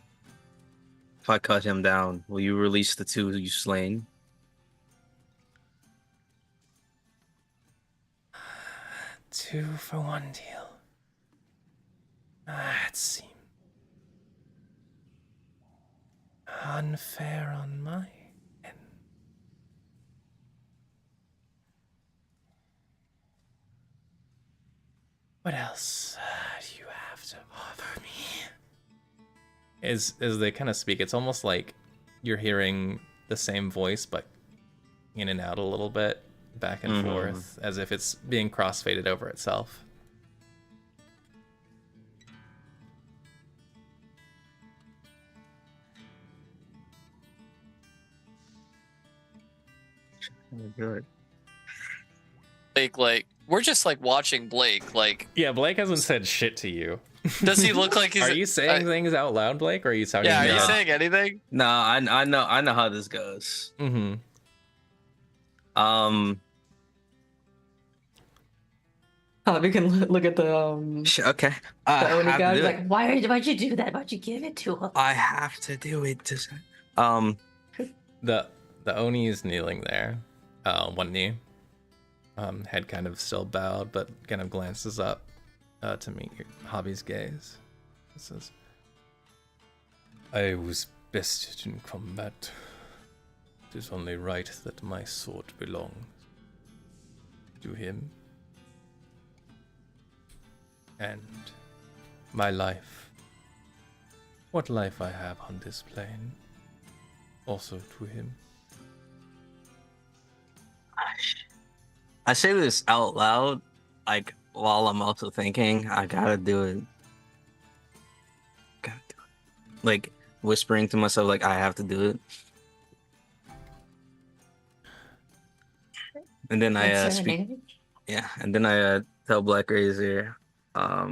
If I cut him down, will you release the 2 you slain? Two for one deal. That seems unfair on my end. What else do you have to offer me? As they kind of speak, it's almost like you're hearing the same voice, but in and out a little bit, back and forth, as if it's being crossfaded over itself. Good. Blake, like, we're just like watching Blake. Like, Yeah, Blake hasn't said shit to you. does he look like he's? Are you saying things out loud, Blake, or are you talking? Yeah, are you No. saying anything? No, I know how this goes. Mm-hmm. We can look at the Okay. the I Oni have guy. to He's do like, it. why'd you do that? Why'd you give it to him? I have to do it. The Oni is kneeling there, one knee, head kind of still bowed, but kind of glances up to meet your Hobby's gaze. It says, "I was bested in combat. It is only right that my sword belongs to him. And my life, what life I have on this plane, also to him." I say this out loud, like while I'm also thinking, I gotta do it. Gotta do it. Like whispering to myself, like I have to do it. And then I speak. Yeah, and then I tell Black Razor, I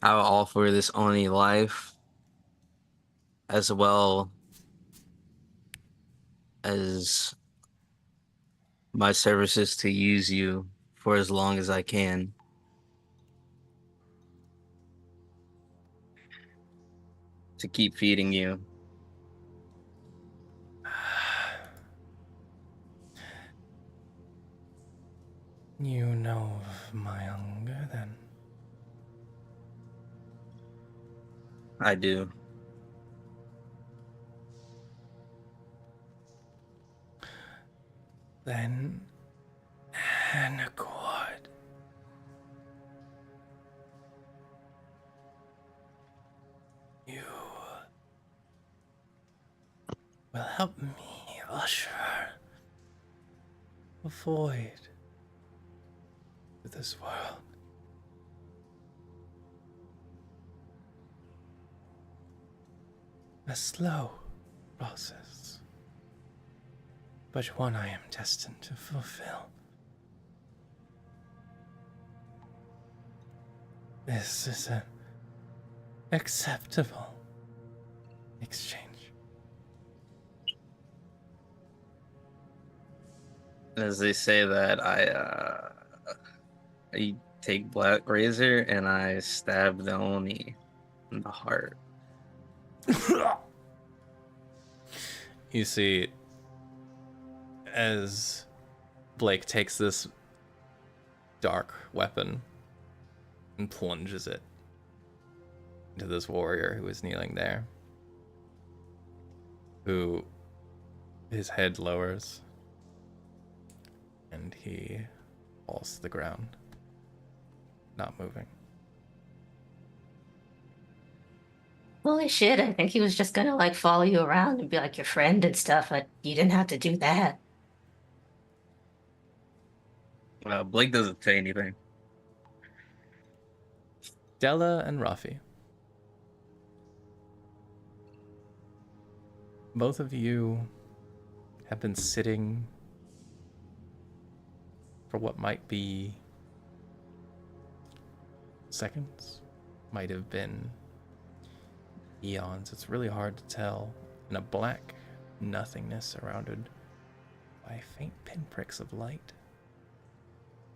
will offer this Oni life as well as my services to use you for as long as I can. To keep feeding you. You know of my hunger, then? I do. Then, an accord. You will help me usher a void to this world. A slow process, but one I am destined to fulfill. This is an acceptable exchange. As they say that, I take Black Razor and I stab the Oni in the heart. You see, as Blake takes this dark weapon and plunges it into this warrior who is kneeling there, who His head lowers, and he falls to the ground, not moving. Holy shit, I think he was just gonna like follow you around and be like your friend and stuff, but you didn't have to do that. Blake doesn't say anything. Della and Rafi. Both of you have been sitting for what might be seconds, might have been eons. It's really hard to tell in a black nothingness surrounded by faint pinpricks of light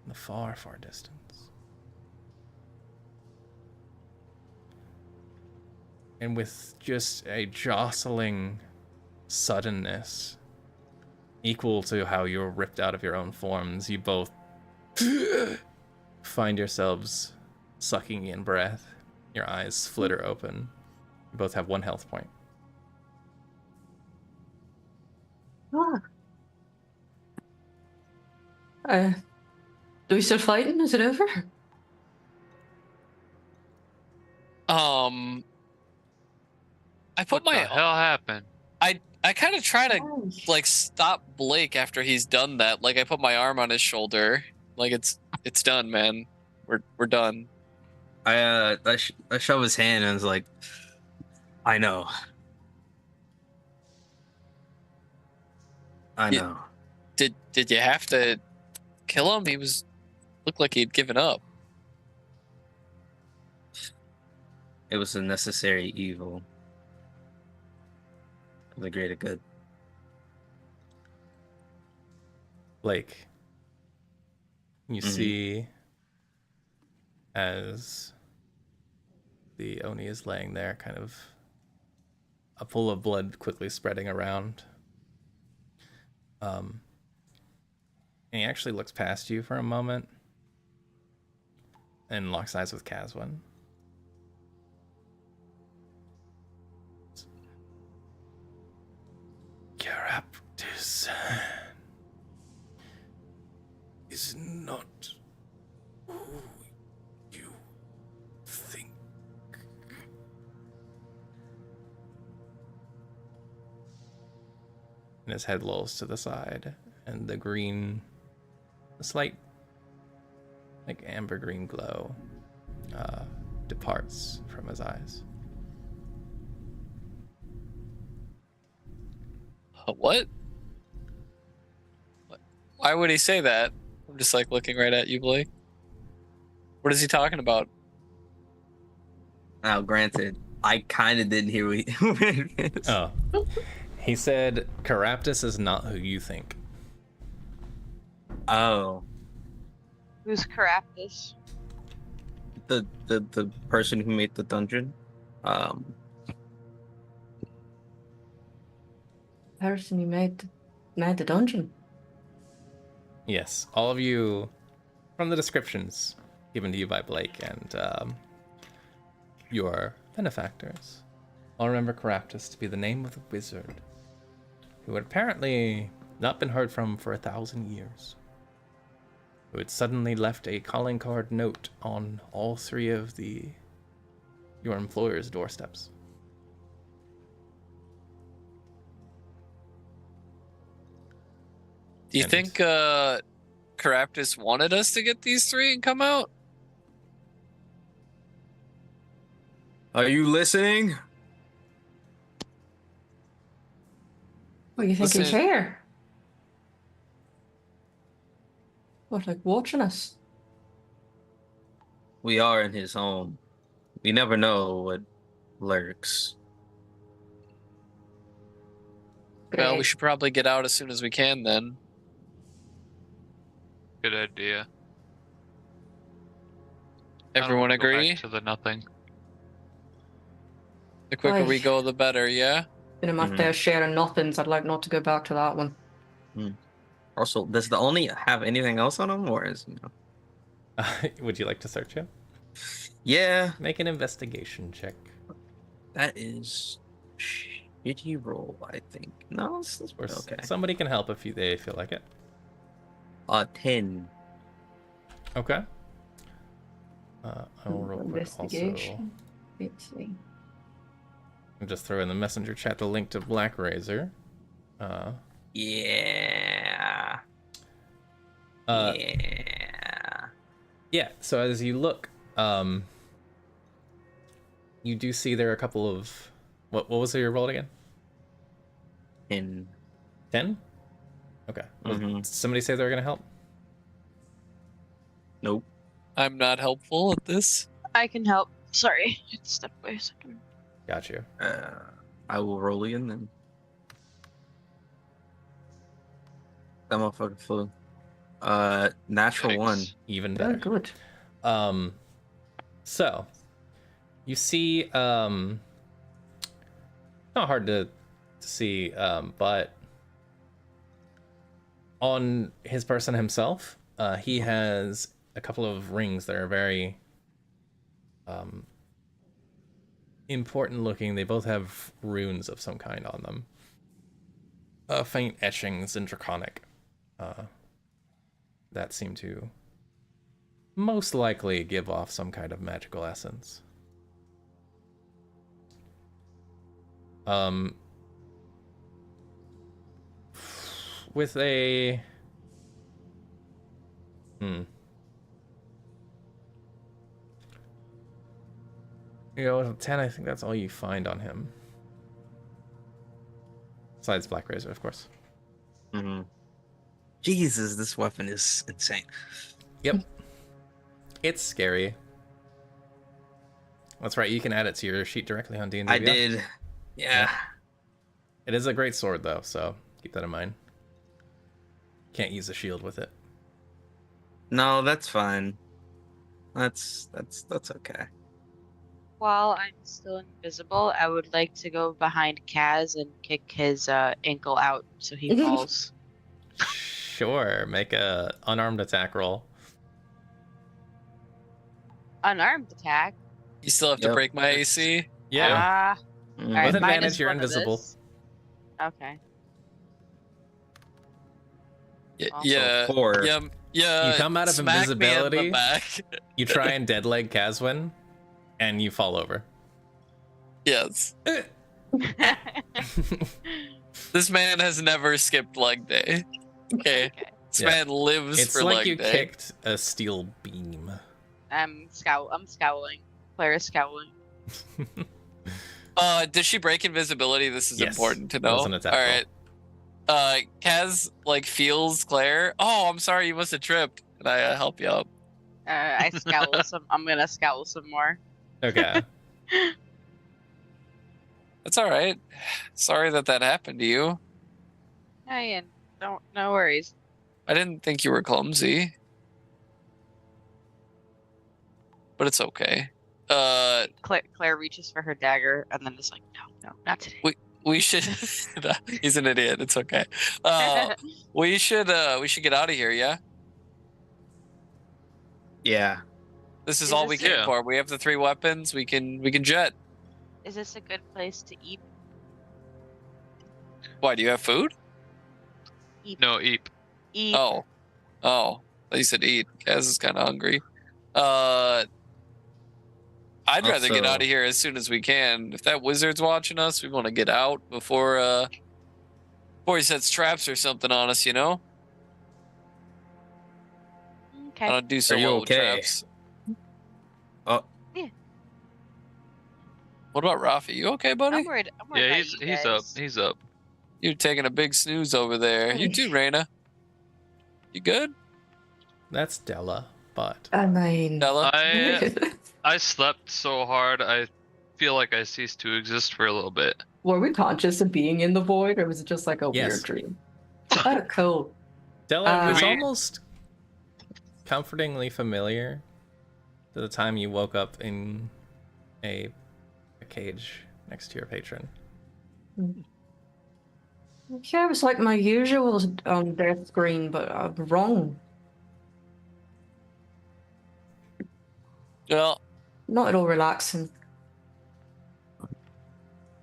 in the far, far distance. And with just a jostling suddenness equal to how you're ripped out of your own forms, you both find yourselves sucking in breath. Your eyes flitter open. You both have 1 health point. Ah. Do we still fighting? Is it over? I put What the hell happened? I kind of try to like stop Blake after he's done that. Like I put my arm on his shoulder. Like it's done, man. We're done. I shove his hand and was like, I know. I Yeah. know. Did you have to kill him? He looked like he'd given up. It was a necessary evil for the greater good. Blake, you see as the Oni is laying there, kind of a pool of blood quickly spreading around. And he actually looks past you for a moment and locks eyes with Caswin. Caraptis is not who you think. And his head lolls to the side, and the green, a slight, like amber green glow, departs from his eyes. What? Why would he say that? I'm just like looking right at you, Blake. What is he talking about? Now, granted, I kind of didn't hear what he Oh. He said Caraptis is not who you think. Oh, Who's Caraptis? the person who made the dungeon. Person you made the dungeon. Yes, all of you, from the descriptions given to you by Blake and your benefactors, all remember Caraptis to be the name of the wizard who had apparently not been heard from for 1,000 years, who had suddenly left a calling card note on all 3 of your employer's doorsteps. Do you And- think Caraptis wanted us to get these 3 and come out? Are you listening? What do you think he's Listen- here? What, like watching us? We are in his home. We never know what lurks. Well, we Great. should probably get out as soon as we can then. Good idea. Everyone I don't wanna go agree? back to the nothing. The quicker we Aye. go, the better, yeah? Been a my fair share of nothings. I'd like not to go back to that one. Also, does the Oni have anything else on him, or is Would you like to search him? Yeah, Make an investigation check. that is Did he roll? I think no. This is Or okay. somebody can help if they feel like it. 10. Okay. I will real quick also. Investigation. Let's see. I'll just throw in the messenger chat the link to Black Razor. Yeah. Yeah. Yeah. So as you look, you do see there are a couple of what was your roll again? 10. 10? Okay. Mhm. Somebody say they're gonna help? Nope. I'm not helpful at this. I can help. Sorry, just step away a second. Got you. I will roll again then. That motherfucker flew. Natural Yikes. 1. Even Very better. good. So you see, not hard to see, but on his person himself, he has a couple of rings that are very important looking. They both have runes of some kind on them. Faint etchings and draconic. That seem to most likely give off some kind of magical essence. With a you know, with a 10, I think that's all you find on him. Besides Black Razor, of course. Mm-hmm. Jesus, this weapon is insane. Yep. It's scary. That's right, you can add it to your sheet directly on D&D. I did. Yeah. It is a great sword, though, so keep that in mind. Can't use a shield with it. No, that's fine. That's okay. While I'm still invisible, I would like to go behind Kaz and kick his ankle out so he falls. Sure, make a unarmed attack roll. Unarmed attack. You still have to Yep. break my AC. Yeah. All Mm. right, With advantage, minus you're one of invisible. this. Okay. Yeah. Also 4. Yeah. You come out of smack me in the invisibility. back. You try and deadleg Caswin, and you fall over. Yes. This man has never skipped leg day. Okay. This Yeah. man lives It's for like leg you day. kicked a steel beam. I'm scowling. Claire is scowling. Did she break invisibility? This is Yes, important to that know. was an attack All roll. right. Kaz like feels Claire. Oh, I'm sorry, you must have tripped. Can I help you up? I scowl some. I'm gonna scowl some more. Okay. That's all right. Sorry that happened to you. Hey, no worries. I didn't think you were clumsy, but it's okay. Claire reaches for her dagger and then is like, no, not today. We should. He's an idiot. It's okay. We should get out of here. Yeah. Yeah. This is Is all we this- came Yeah. for. We have the 3 weapons. We can jet. Is this a good place to eat? Why, do you have food? No, Eep. Eat. Oh. You said eat. Kaz is kind of hungry. I'd rather get Also- out of here as soon as we can. If that wizard's watching us, we want to get out before he sets traps or something on us, you know? I Okay. don't do so Are you well with okay? traps. Oh. Yeah. What about Rafi? You okay, buddy? I'm worried. Yeah, about he's you up. guys. He's up. You're taking a big snooze over there. You too, Raina. You good? That's Della, but I mean, Della? I slept so hard. I feel like I ceased to exist for a little bit. were we conscious of being in the void, or was it just like a Yes. weird dream? Oh, cool. Della was We- almost comfortingly familiar to the time you woke up in a cage next to your patron. Yeah, it was like my usual death screen, but I'm wrong. Well, Not at all relaxing.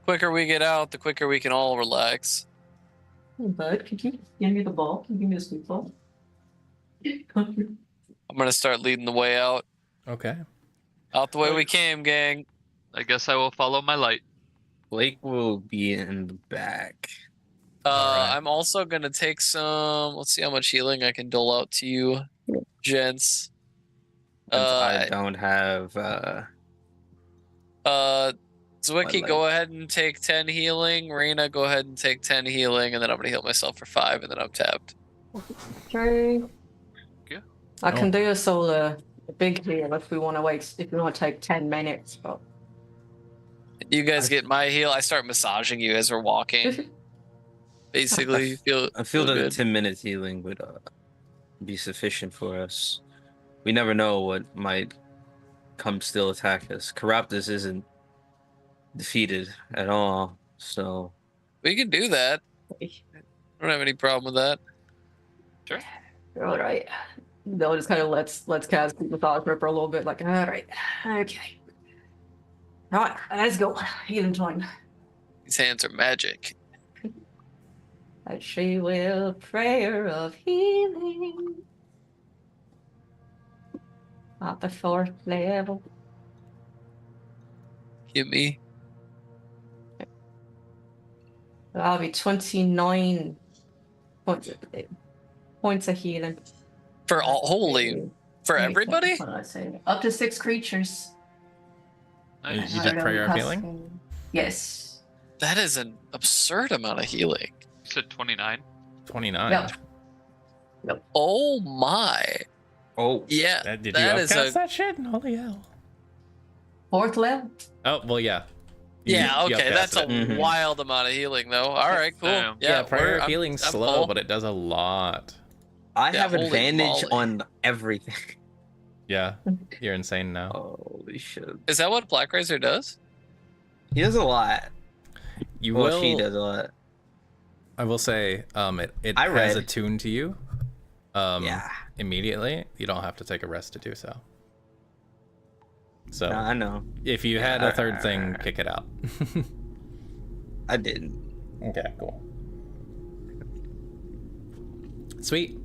quicker we get out, the quicker we can all relax. Hey, bud, could you give me the ball? Can you give me the sweet ball? I'm gonna start leading the way out. Okay. Out the way we came, gang. I guess I will follow my light. Blake will be in the back. Alright. I'm also gonna take some. Let's see how much healing I can dole out to you, gents. Since I Uh, don't have Zwicky, My go leg. ahead and take 10 healing. Reina, go ahead and take 10 healing, and then I'm gonna heal myself for 5, and then I'm tapped. Okay. Yeah. I can Oh. do a solo, a big heal if we want to wait. If we want to take 10 minutes, but You guys get my heal. I start massaging you as we're walking. Basically, feel I feel that good. 10 minutes healing would be sufficient for us. We never know what might come still attack us. Corruptus isn't defeated at all, so We can do that. I don't have any problem with that. all right. They'll just kind of let's cast Massage for a little bit. Like, all right, okay, all right, let's go. Healing time. These hands are magic. And she will prayer of healing at the 4th level. Give me. That'll be 29 points of healing. For all, holy, for everybody? What did I say? Up to 6 creatures. You Nice. did prayer of healing? Yes. That is an absurd amount of healing. You said 29. 29. Yep. Oh my. oh, Yeah. Did you that is upcast a. that shit? Holy hell. 4th level. Oh, well, yeah. Yeah, You okay. That's a upcasted it. Mhm. wild amount of healing, though. All right, cool. Damn. Yeah, prayer we're- of healing's I'm slow, full. but it does a lot. I Yeah, have holy advantage moly. on everything. Yeah, you're insane now. Holy shit. Is that what Black Razor does? He does a lot. You Well, will. she does a lot. I will say, it I has read. attuned to you. Yeah. Immediately. You don't have to take a rest to do so. So No, I know. if you had a third thing, kick it out. I didn't. Okay, cool. Sweet.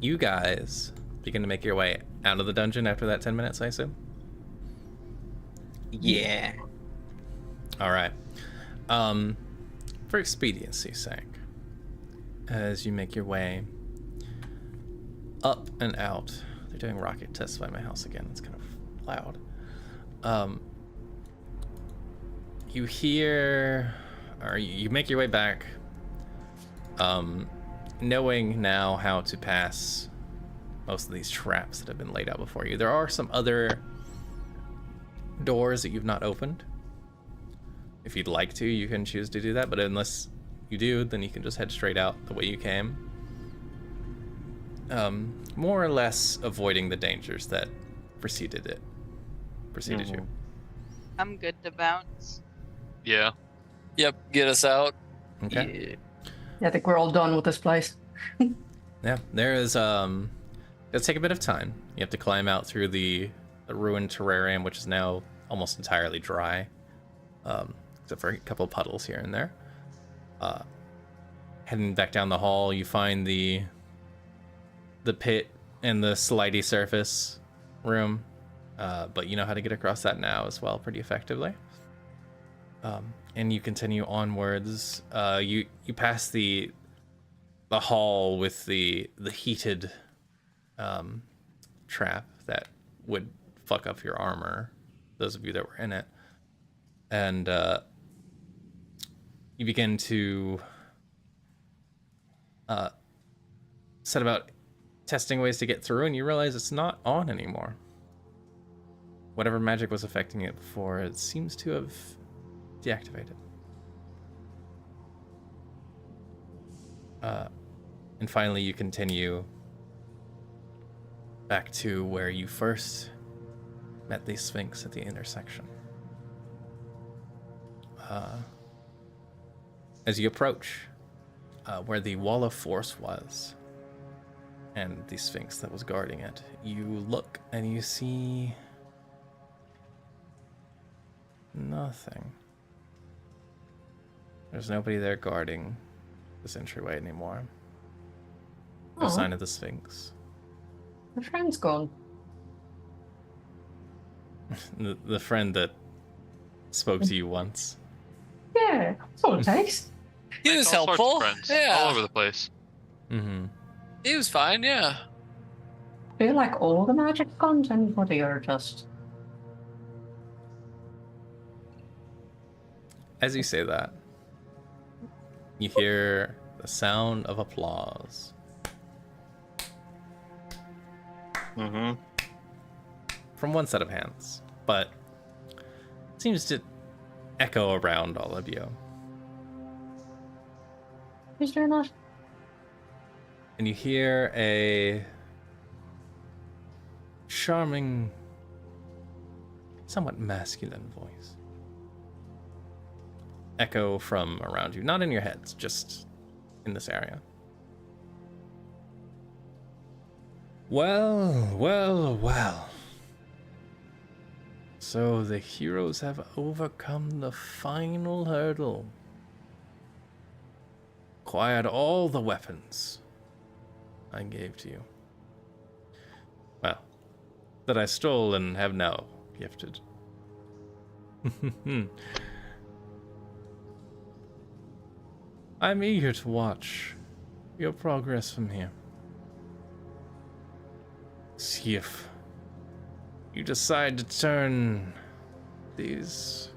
You guys begin to make your way out of the dungeon after that 10 minutes, I assume? Yeah. All right. For expediency's sake, as you make your way up and out, they're doing rocket tests by my house again. It's kind of loud. You hear, or you make your way back, knowing now how to pass most of these traps that have been laid out before you. There are some other doors that you've not opened. If you'd like to, you can choose to do that, but unless you do, then you can just head straight out the way you came. More or less avoiding the dangers that preceded you. I'm good to bounce. Yeah. Yep, get us out. Okay. Yeah, I think we're all done with this place. Yeah, there is it'll take a bit of time. You have to climb out through the ruined terrarium, which is now almost entirely dry, except for a couple puddles here and there. Heading back down the hall, you find the pit and the slidey surface room, but you know how to get across that now as well pretty effectively. And you continue onwards. You pass the hall with the heated trap that would fuck up your armor, those of you that were in it, and you begin to set about testing ways to get through, and you realize it's not on anymore. Whatever magic was affecting it before, it seems to have deactivated. And finally, you continue back to where you first met the Sphinx at the intersection. As you approach where the wall of force was and the Sphinx that was guarding it, you look and you see Nothing. There's nobody there guarding this entryway anymore. No Oh. sign of the Sphinx. My friend's gone. The friend that spoke to you once. Yeah, that's all it takes. He Like was all sorts of helpful. friends, Yeah. all over the place. Mm-hmm. He was fine, yeah. I feel like all the magic gone, anybody, or just. As you say that, you hear the sound of applause. Mm-hmm. From one set of hands, but it seems to echo around all of you. Who's doing that? And you hear a charming, somewhat masculine voice echo from around you. Not in your heads, just in this area. Well, well, well. So the heroes have overcome the final hurdle. Acquired all the weapons I gave to you. Well, that I stole and have now gifted. I'm eager to watch your progress from here. See if you decide to turn these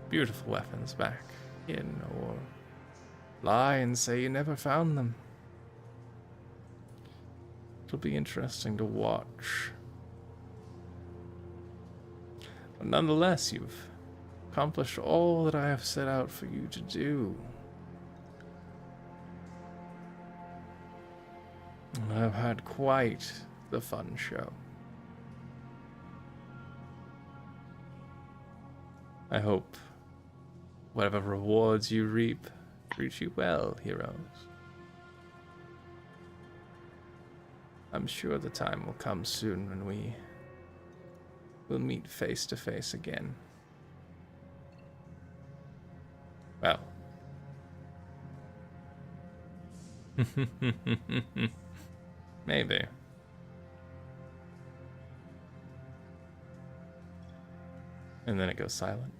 beautiful weapons back in, or lie and say you never found them. It'll be interesting to watch. But nonetheless, you've accomplished all that I have set out for you to do. And I've had quite the fun show. I hope whatever rewards you reap treat you well, heroes. I'm sure the time will come soon when we will meet face to face again. Well. Maybe. And then it goes silent.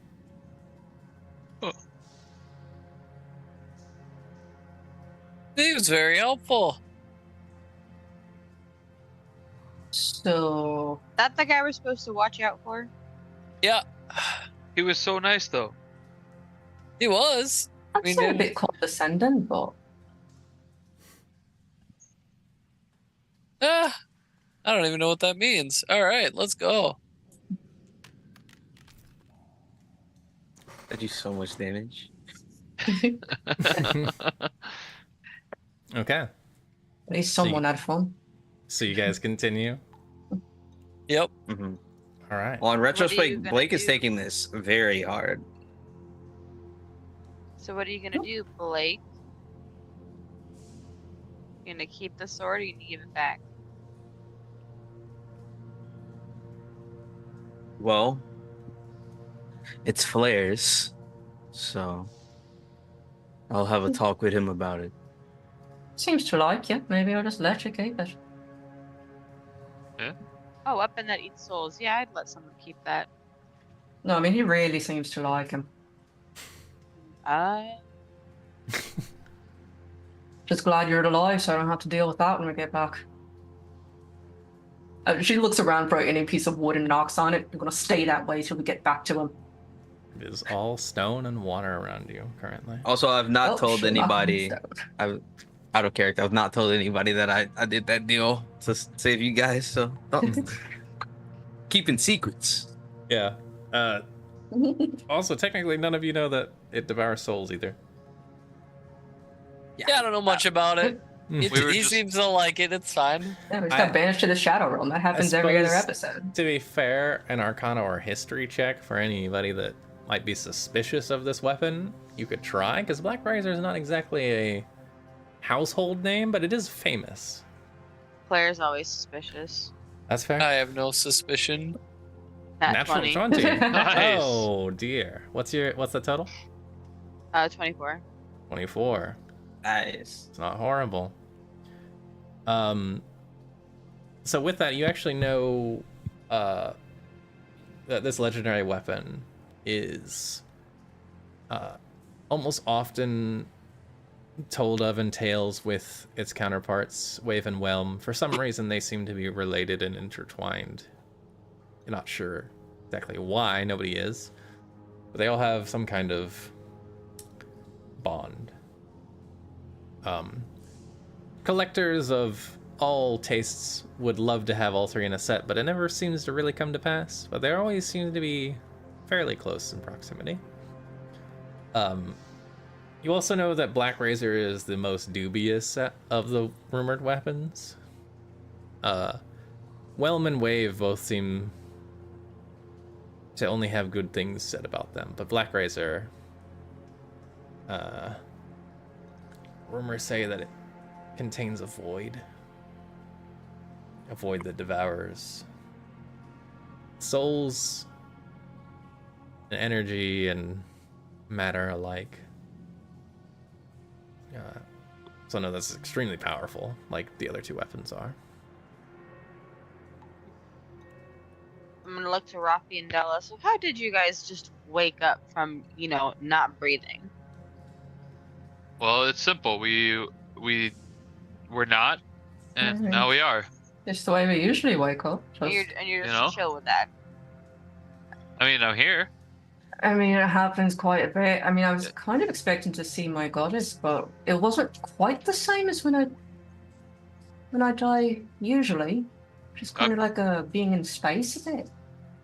He was very helpful. So. That the guy we're supposed to watch out for? Yeah, He was so nice, though. he was. I'd We say a didn't- bit condescending, but. I don't even know what that means. All right, let's go. That do so much damage. Okay. At least someone had fun. So you guys continue? Yep. Mm-hmm. All right. Well, in you retrospect, gonna Blake is do? taking this very hard. So what are you gonna do, Blake? You gonna keep the sword or you gonna give it back? Well, it's Flair's, so I'll have a talk with him about it. Seems to like you. Maybe I'll just let you keep it. Oh, weapon that eats souls. Yeah, I'd let someone keep that. No, I mean, he really seems to like him. Just glad you're alive, so I don't have to deal with that when we get back. She looks around for any piece of wood and knocks on it. We're gonna stay that way till we get back to him. It is all stone and water around you currently. Also, I've not Oh, told shit, anybody. knock him I've out of character. I've not told anybody that I did that deal to save you guys. So keeping secrets. Yeah. down. Also, technically, none of you know that it devours souls either. Yeah, I don't know much about it. We were He just- seems to like it. It's fine. Yeah, we just got banished to the Shadow Realm. That happens every other suppose- episode. To be fair, an Arcana or history check for anybody that might be suspicious of this weapon, you could try, because Black Razor is not exactly a household name, but it is famous. Claire's always suspicious. That's fair. I have no suspicion. Nat Natural 20. 20. Nice. Oh dear. What's the total? 24. 24. Nice. It's not horrible. So with that, you actually know that this legendary weapon is almost often told of in tales with its counterparts, Wave and Whelm. For some reason, they seem to be related and intertwined. You're not sure exactly why, nobody is. But they all have some kind of bond. Collectors of all tastes would love to have all three in a set, but it never seems to really come to pass. But they always seem to be fairly close in proximity. You also know that Black Razor is the most dubious set of the rumored weapons. Whelm and Wave both seem to only have good things said about them, but Black Razor, rumors say that it contains a void that devours souls and energy and matter alike. So no, that's extremely powerful, like the other two weapons are. I'm gonna look to Rafi and Della. So how did you guys just wake up from, not breathing? Well, it's simple. We were not, and now we are. It's the way we usually wake up. And you're You just know? chill with that. I mean, I'm here. I mean, it happens quite a bit. I mean, I was kind of expecting to see my goddess, but it wasn't quite the same as when I die usually. Just kind of like being in space, isn't it?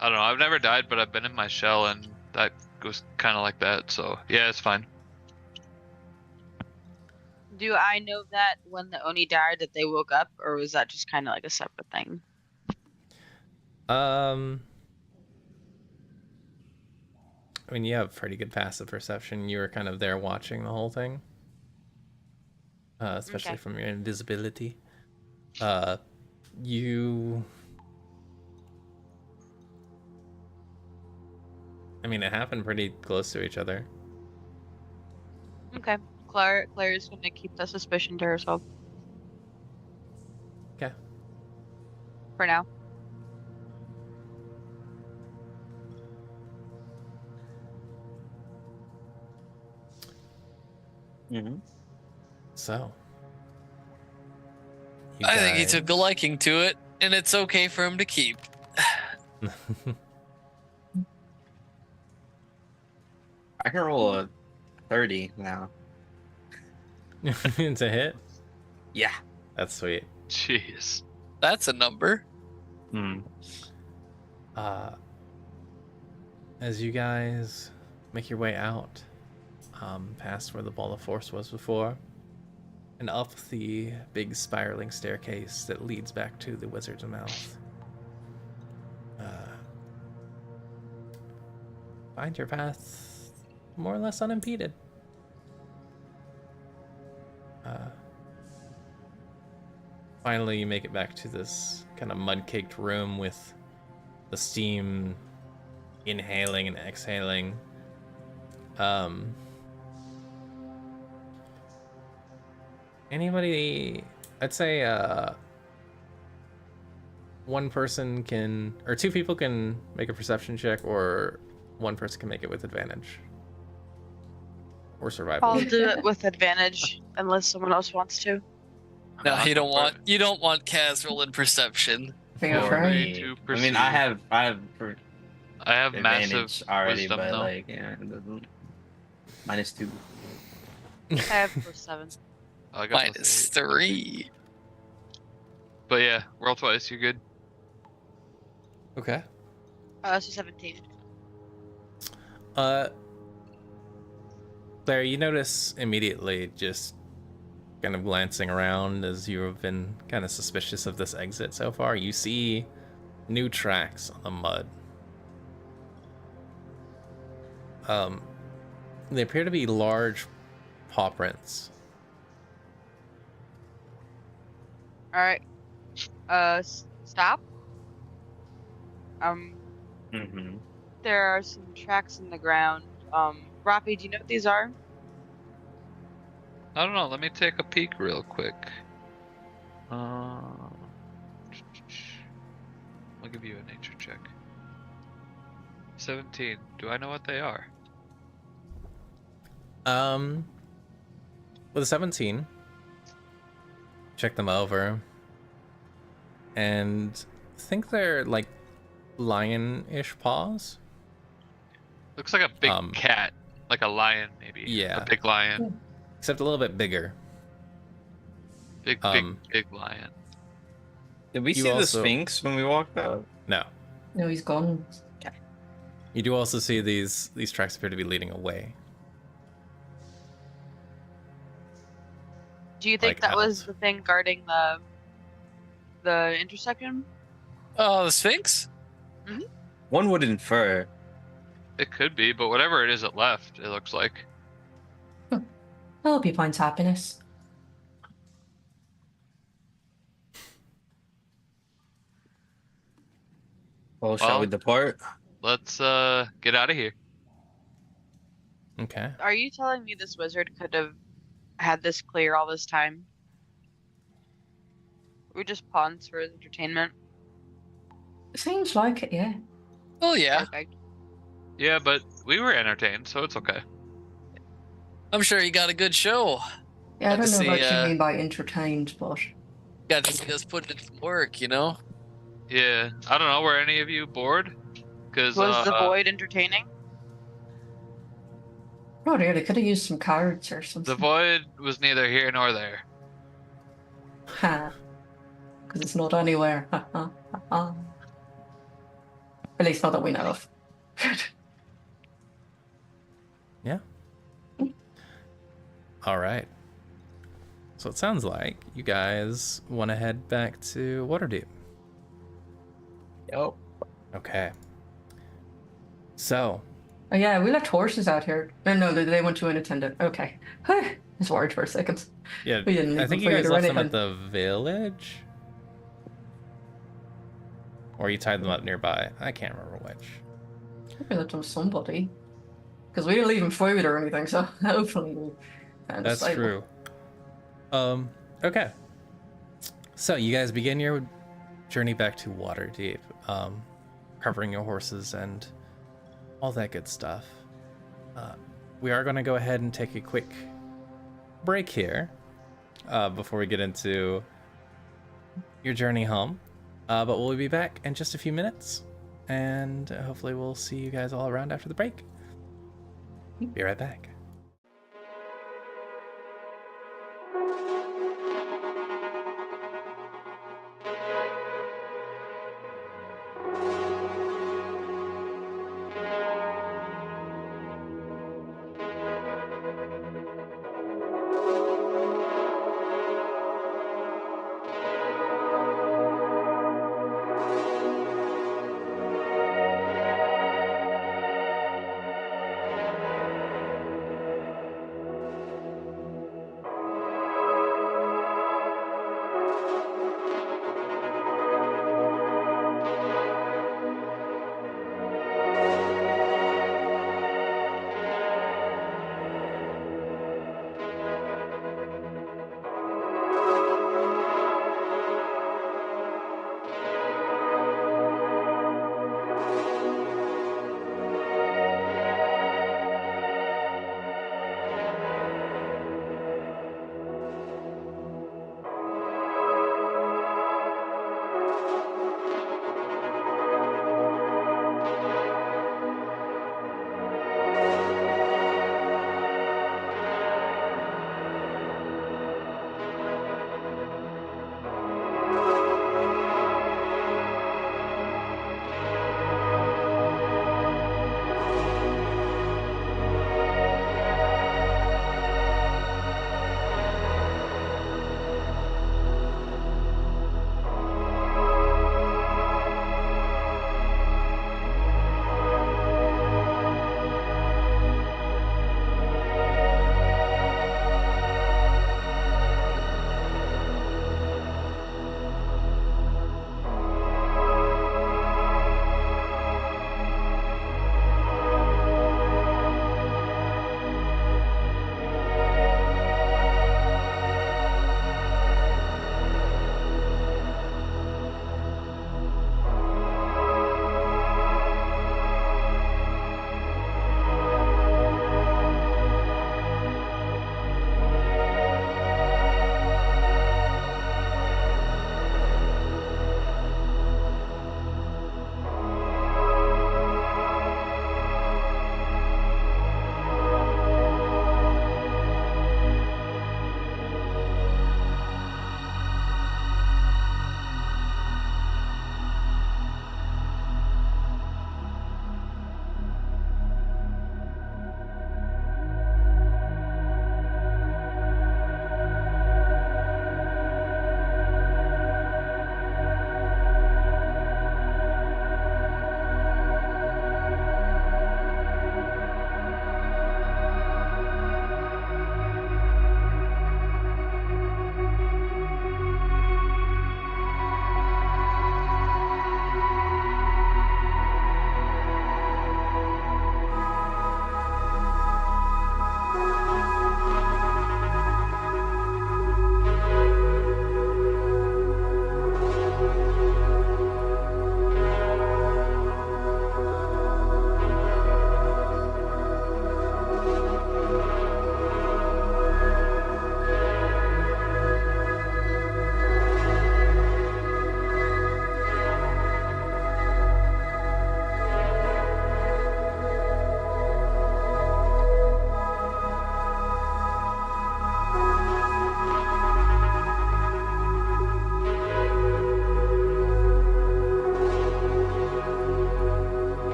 I don't know. I've never died, but I've been in my shell, and that goes kind of like that. So yeah, it's fine. Do I know that when the Oni died that they woke up, or was that just kind of like a separate thing? I mean, you have pretty good passive perception. You were kind of there watching the whole thing, especially Okay. from your invisibility. You. I mean, it happened pretty close to each other. Okay. Claire's gonna keep the suspicion to herself. Okay. For now. Mm-hmm. So. I think he took a liking to it, and it's okay for him to keep. I can roll a 30 now. It's a hit? Yeah. That's sweet. Jeez. That's a number. Hmm. As you guys make your way out, past where the ball of force was before, and up the big spiraling staircase that leads back to the wizard's mouth, find your path more or less unimpeded. Finally, you make it back to this kind of mud-caked room with the steam inhaling and exhaling. Anybody, I'd say one person can, or two people can make a perception check, or one person can make it with advantage. Or survival. I'll do it with advantage unless someone else wants to. No, you don't want Kaz rolling perception. Feel Or free. me. To I mean, I have I have advantage massive already, wisdom, but though. like, yeah, it doesn't. -2. I have +7. I got -3. But yeah, roll twice. You're good. Okay. So 17. Claire, you notice immediately, just kind of glancing around as you have been kind of suspicious of this exit so far, you see new tracks on the mud. They appear to be large paw prints. All right. Stop. Mm-hmm. There are some tracks in the ground. Rafi, do you know what these are? I don't know. Let me take a peek real quick. I'll give you a nature check. 17. Do I know what they are? With a 17, check them over, and think they're like lion-ish paws. Looks like a big Um, cat, like a lion, maybe. Yeah. A big lion. Except a little bit bigger. Big lion. Did we You see the also- Sphinx when we walked out? No. No, he's gone. You do also see these tracks appear to be leading away. Do you think Like that was out. the thing guarding the intersection? Oh, the Sphinx? One would infer. It could be, but whatever it is, it left. It looks like. I hope he finds happiness. Well, shall we Well- depart? Let's get out of here. Okay. Are you telling me this wizard could have had this clear all this time? We're just pawns for his entertainment. Seems like it, yeah. Oh yeah. Perfect. Yeah, but we were entertained, so it's okay. I'm sure you got a good show. Yeah, I Got to don't know what see, you mean by entertained, but Got to see us put in some work, you know? Yeah, I don't know. Were any of you bored? Because Was the void entertaining? not really. Could have used some cards or something. the void was neither here nor there. Ha. Because it's not anywhere. Ha, ha, ha, ha. At least not that we know of. Yeah. All right. So it sounds like you guys want to head back to Waterdeep. Yep. Okay. So, Oh yeah, we left horses out here. No, they went to an attendant. Okay. I was worried for a second. yeah, We didn't I leave think them you for guys to left them anything. at the village? Or you tied them up nearby. I can't remember which. We left them with somebody. Because we didn't leave them food or anything, so hopefully we found a That's stable. true. Okay. So you guys begin your journey back to Waterdeep, covering your horses and all that good stuff. We are going to go ahead and take a quick break here before we get into your journey home. But we'll be back in just a few minutes, and hopefully we'll see you guys all around after the break. Be right back.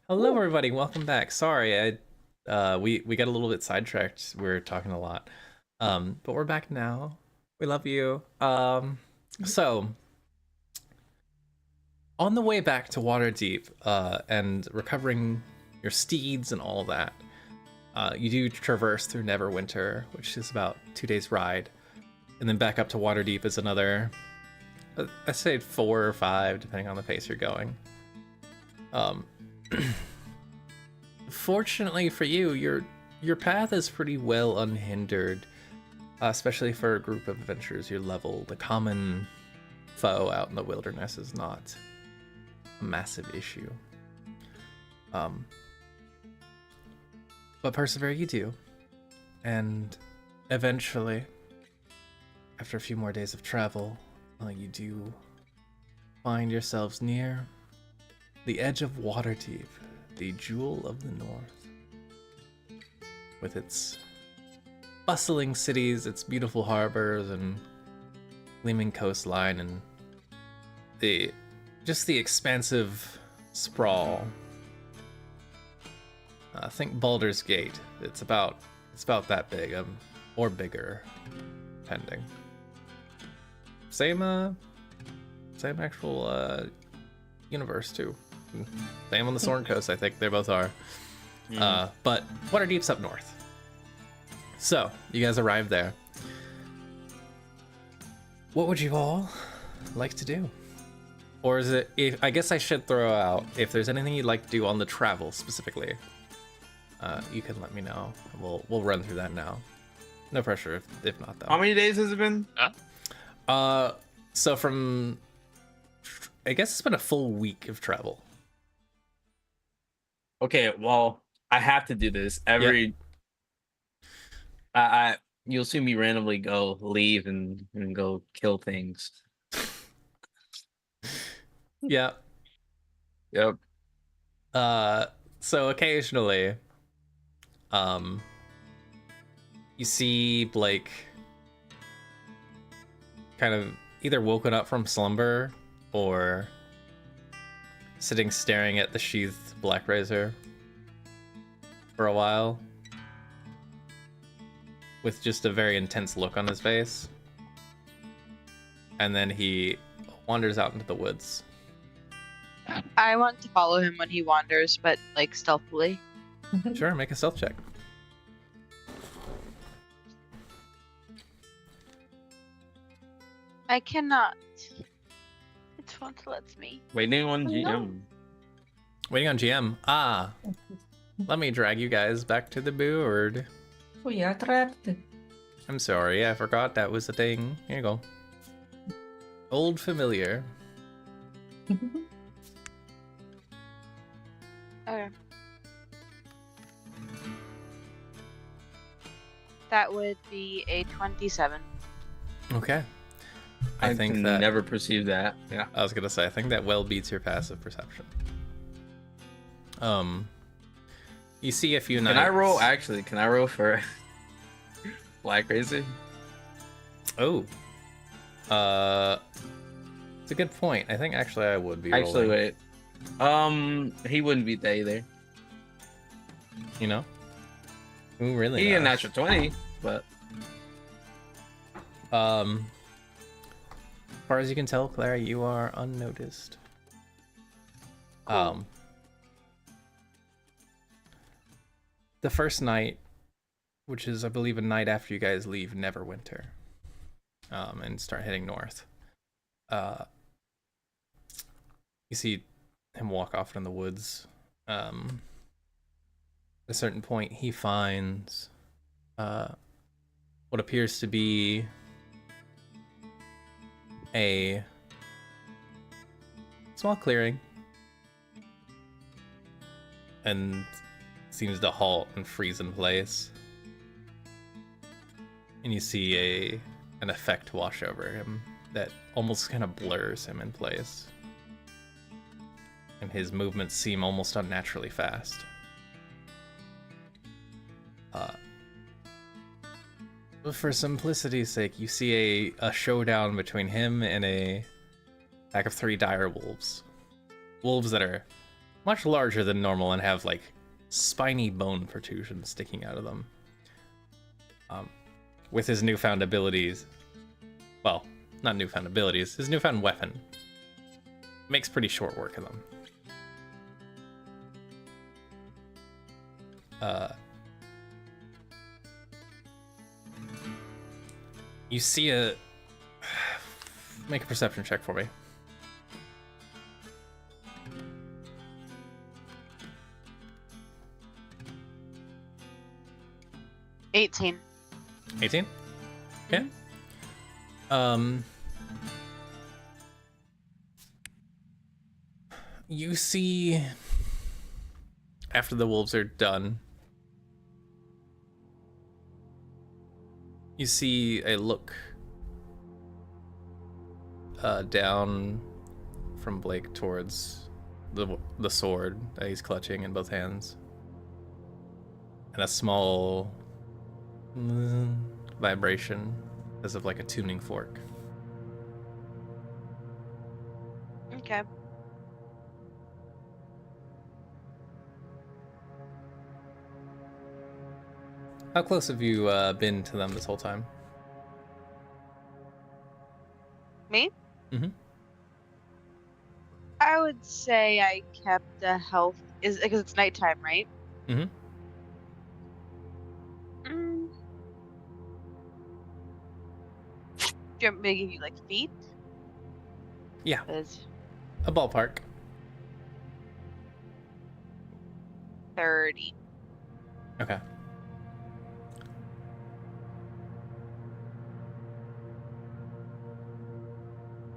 Hello, everybody. Welcome back. Sorry, we got a little bit sidetracked. We were talking a lot, but we're back now. We love you. So on the way back to Waterdeep, and recovering your steeds and all that, you do traverse through Neverwinter, which is about 2 days ride, and then back up to Waterdeep is another, I say 4 or 5, depending on the pace you're going. Fortunately for you, your path is pretty well unhindered, especially for a group of adventurers your level. The common foe out in the wilderness is not a massive issue. But persevere you do, and eventually, after a few more days of travel, you do find yourselves near the edge of Waterdeep, the jewel of the north, with its bustling cities, its beautiful harbors and gleaming coastline, and the expansive sprawl. Think Baldur's Gate. It's about that big, or bigger, depending. Same actual universe too. Same on the Sorn Coast, I think they both are. But Waterdeep's up north. So, you guys arrived there. What would you all like to do? Or is it, I guess I should throw out, if there's anything you'd like to do on the travel specifically, you can let me know. We'll run through that now. No pressure if not though. How many days has it been? So from, I guess it's been a full week of travel. Okay, well, I have to do this you'll see me randomly leave and go kill things. Yeah. Yep. So occasionally, you see Blake kind of either woken up from slumber or sitting staring at the sheathed black razor for a while with just a very intense look on his face. And then he wanders out into the woods. I want to follow him when he wanders, but like stealthily. Sure, make a stealth check. I cannot. It won't let me. Waiting on Oh, GM. no. Waiting on GM. Let me drag you guys back to the board. We are trapped. I'm sorry, I forgot that was a thing. Here you go. Old familiar. Okay. That would be a 27. Okay. I think can that never perceive that. Yeah. I was gonna say, I think that well beats your passive perception. You see a few nights. Can I roll for Black Razor? Oh. It's a good point. I think actually I would be Actually, rolling. wait. He wouldn't beat that either. You know? Who really He a knows? natural 20, but As far as you can tell, Clara, you are unnoticed. The first night, which is I believe a night after you guys leave Neverwinter, and start heading north, you see him walk off in the woods. At a certain point, he finds what appears to be a small clearing, and seems to halt and freeze in place. And you see an effect wash over him that almost kind of blurs him in place. And his movements seem almost unnaturally fast. For simplicity's sake, you see a showdown between him and a pack of 3 dire wolves. Wolves that are much larger than normal and have like spiny bone protrusions sticking out of them. With his newfound abilities, well, not newfound abilities, his newfound weapon makes pretty short work of them. You see make a perception check for me. $18. 18? Okay. You see, after the wolves are done, you see a look down from Blake towards the sword that he's clutching in both hands, and a small vibration as of like a tuning fork. Okay. How close have you been to them this whole time? Me? Mm-hmm. I would say I kept a health because it's nighttime, right? Mm-hmm. Do you want me to give you like feet? Yeah, 'Cause a ballpark. 30. Okay.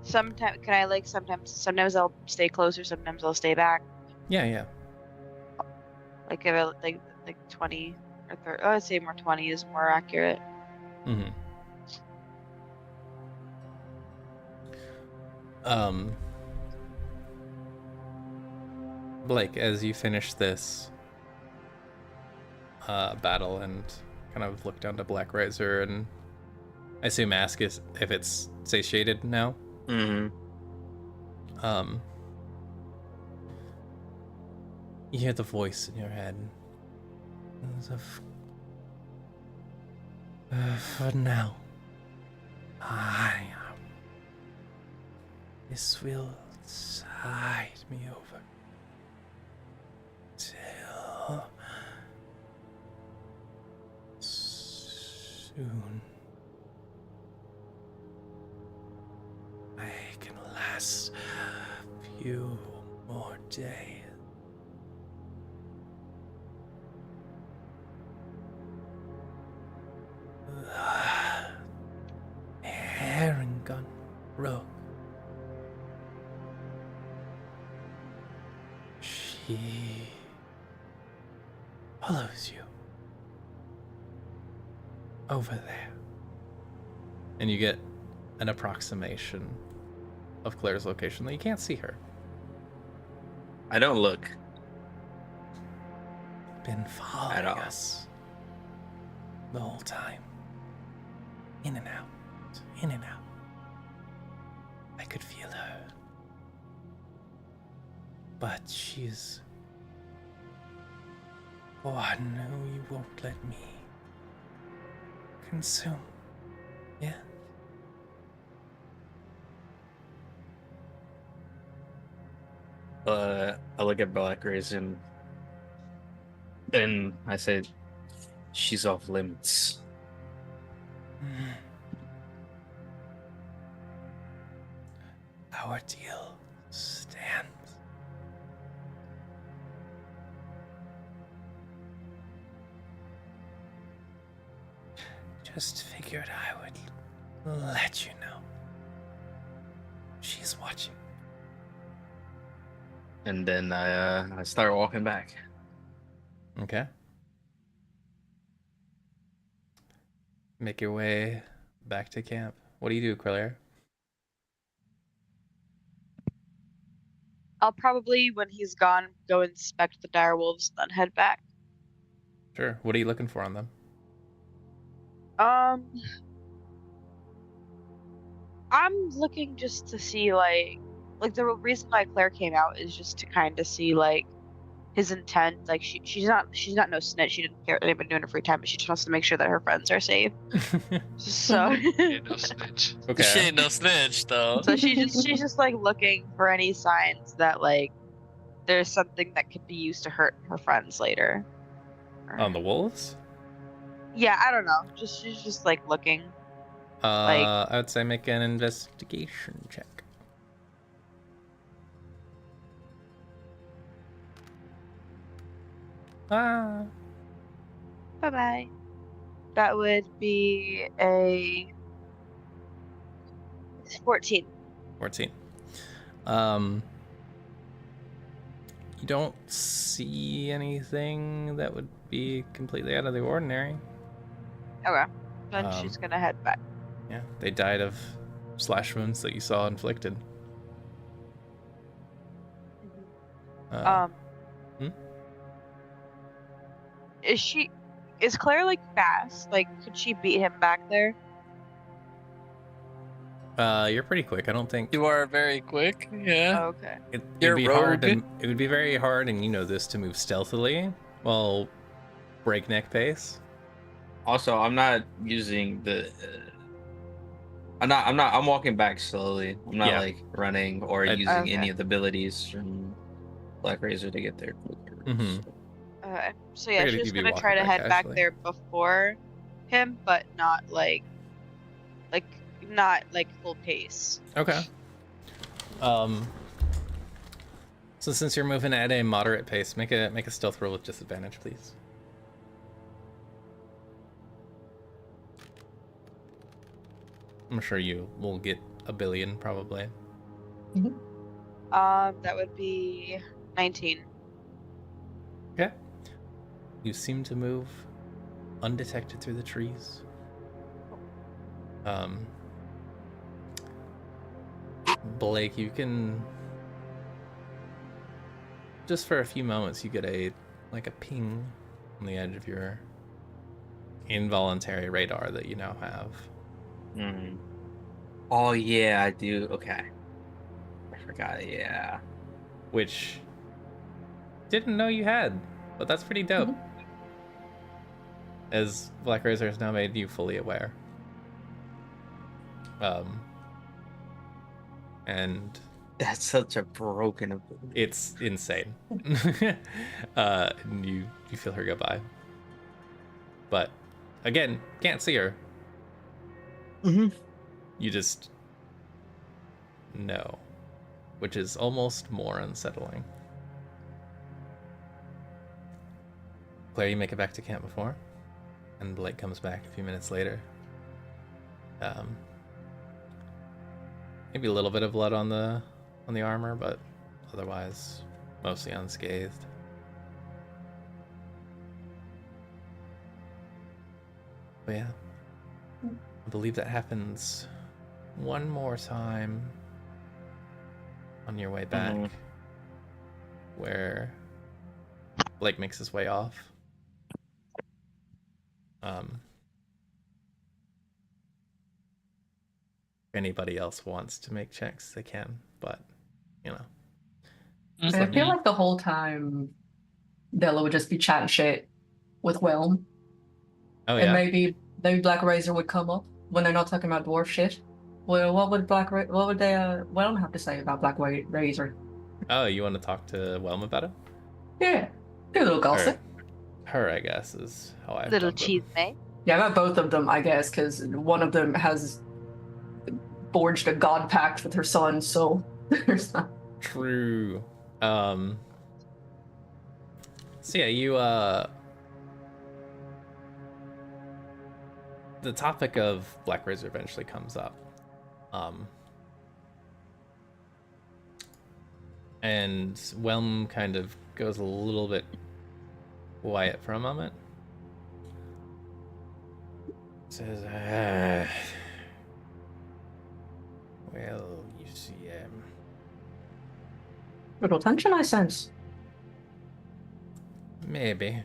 Sometimes can I like sometimes I'll stay closer, sometimes I'll stay back. Yeah. Like if I like 20 or 30. I'd say more 20 is more accurate. Mm-hmm. Blake, as you finish this battle and kind of look down to Black Razor, and I assume ask if it's satiated now. Mm-hmm. You hear the voice in your head. For now, I am. This will tide me over till soon. I can last a few more days. Herringun Rook. She follows you over there. And you get an approximation of Claire's location that you can't see her. I don't look. Been following At all. us the whole time. In and out. In and out. I could feel her. But she's one who you won't let me consume. Yeah? I look at Black Raisin and I say, she's off limits. Our deal stands. Just figured I would let you know. She's watching. And then I start walking back. Okay. Make your way back to camp. What do you do, Queller? I'll probably, when he's gone, go inspect the dire wolves, then head back. Sure. What are you looking for on them? I'm looking just to see like the reason why Claire came out is just to kind of see like his intent. Like she's not no snitch. She didn't care what anybody do in her free time, but she just wants to make sure that her friends are safe. So Ain't no snitch. She Okay. ain't no snitch though. so she's just like looking for any signs that like there's something that could be used to hurt her friends later. On the wolves? Yeah, I don't know. She's just like looking. Like I would say make an investigation check. Ah. bye bye. That would be a 14. 14. You don't see anything that would be completely out of the ordinary. Okay. Then Um, she's gonna head back. Yeah, they died of slash wounds that you saw inflicted. Uh, hmm? Is Claire like fast? Like could she beat him back there? You're pretty quick. I don't think You are very quick. Yeah. Oh, okay. it'd You're be hard. rogue. It would be very hard, and you know this, to move stealthily while breakneck pace. Also, I'm not using the. I'm walking back slowly. I'm not Yeah. like running or using Okay. any of the abilities from Black Razor to get there quicker. Mhm. So yeah, Figured she's you'd be gonna try walking to back head back casually. there before him, but not not like full pace. Okay. So since you're moving at a moderate pace, make a stealth roll with disadvantage, please. I'm sure you will get a billion, probably. That would be 19. Okay. You seem to move undetected through the trees. Blake, you can, just for a few moments, you get a ping on the edge of your involuntary radar that you now have. Mm. Oh yeah, I do. Okay, I forgot. Yeah. Which didn't know you had, but that's pretty dope. As Black Razor has now made you fully aware. And That's such a broken ability. it's insane. And you feel her go by. But again, can't see her. Mm-hmm. You just know, which is almost more unsettling. Claire, you make it back to camp before, and Blake comes back a few minutes later. Maybe a little bit of blood on the armor, but otherwise mostly unscathed. But yeah, I believe that happens one more time on your way back, where Blake makes his way off. If anybody else wants to make checks, they can, but you know. So I feel like the whole time Della would just be chatting shit with Whelm. Oh And yeah. maybe Black Razor would come up when they're not talking about dwarf shit. Well, what would Whelm have to say about Black Razor? Oh, you want to talk to Whelm about it? Yeah, do a little gossip. Her, I guess, is how I Little cheese, mate. Yeah, about both of them, I guess, because one of them has forged a god pact with her son, so there's not. True. So yeah, you the topic of Black Razor eventually comes up. And Whelm kind of goes a little bit quiet for a moment. Says, well, you see, Little tension, I sense. maybe.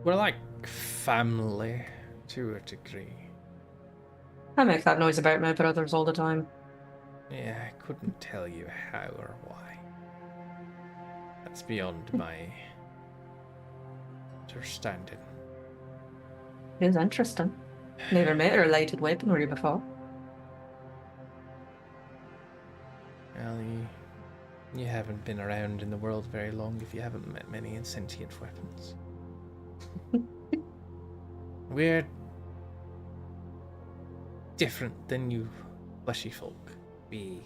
We're like family to a degree. I make that noise about my brothers all the time. Yeah, I couldn't tell you how or why. That's beyond my understanding. It is interesting. Never met a related weaponry before. Well, you haven't been around in the world very long if you haven't met many insentient weapons. We're different than you fleshy folk. We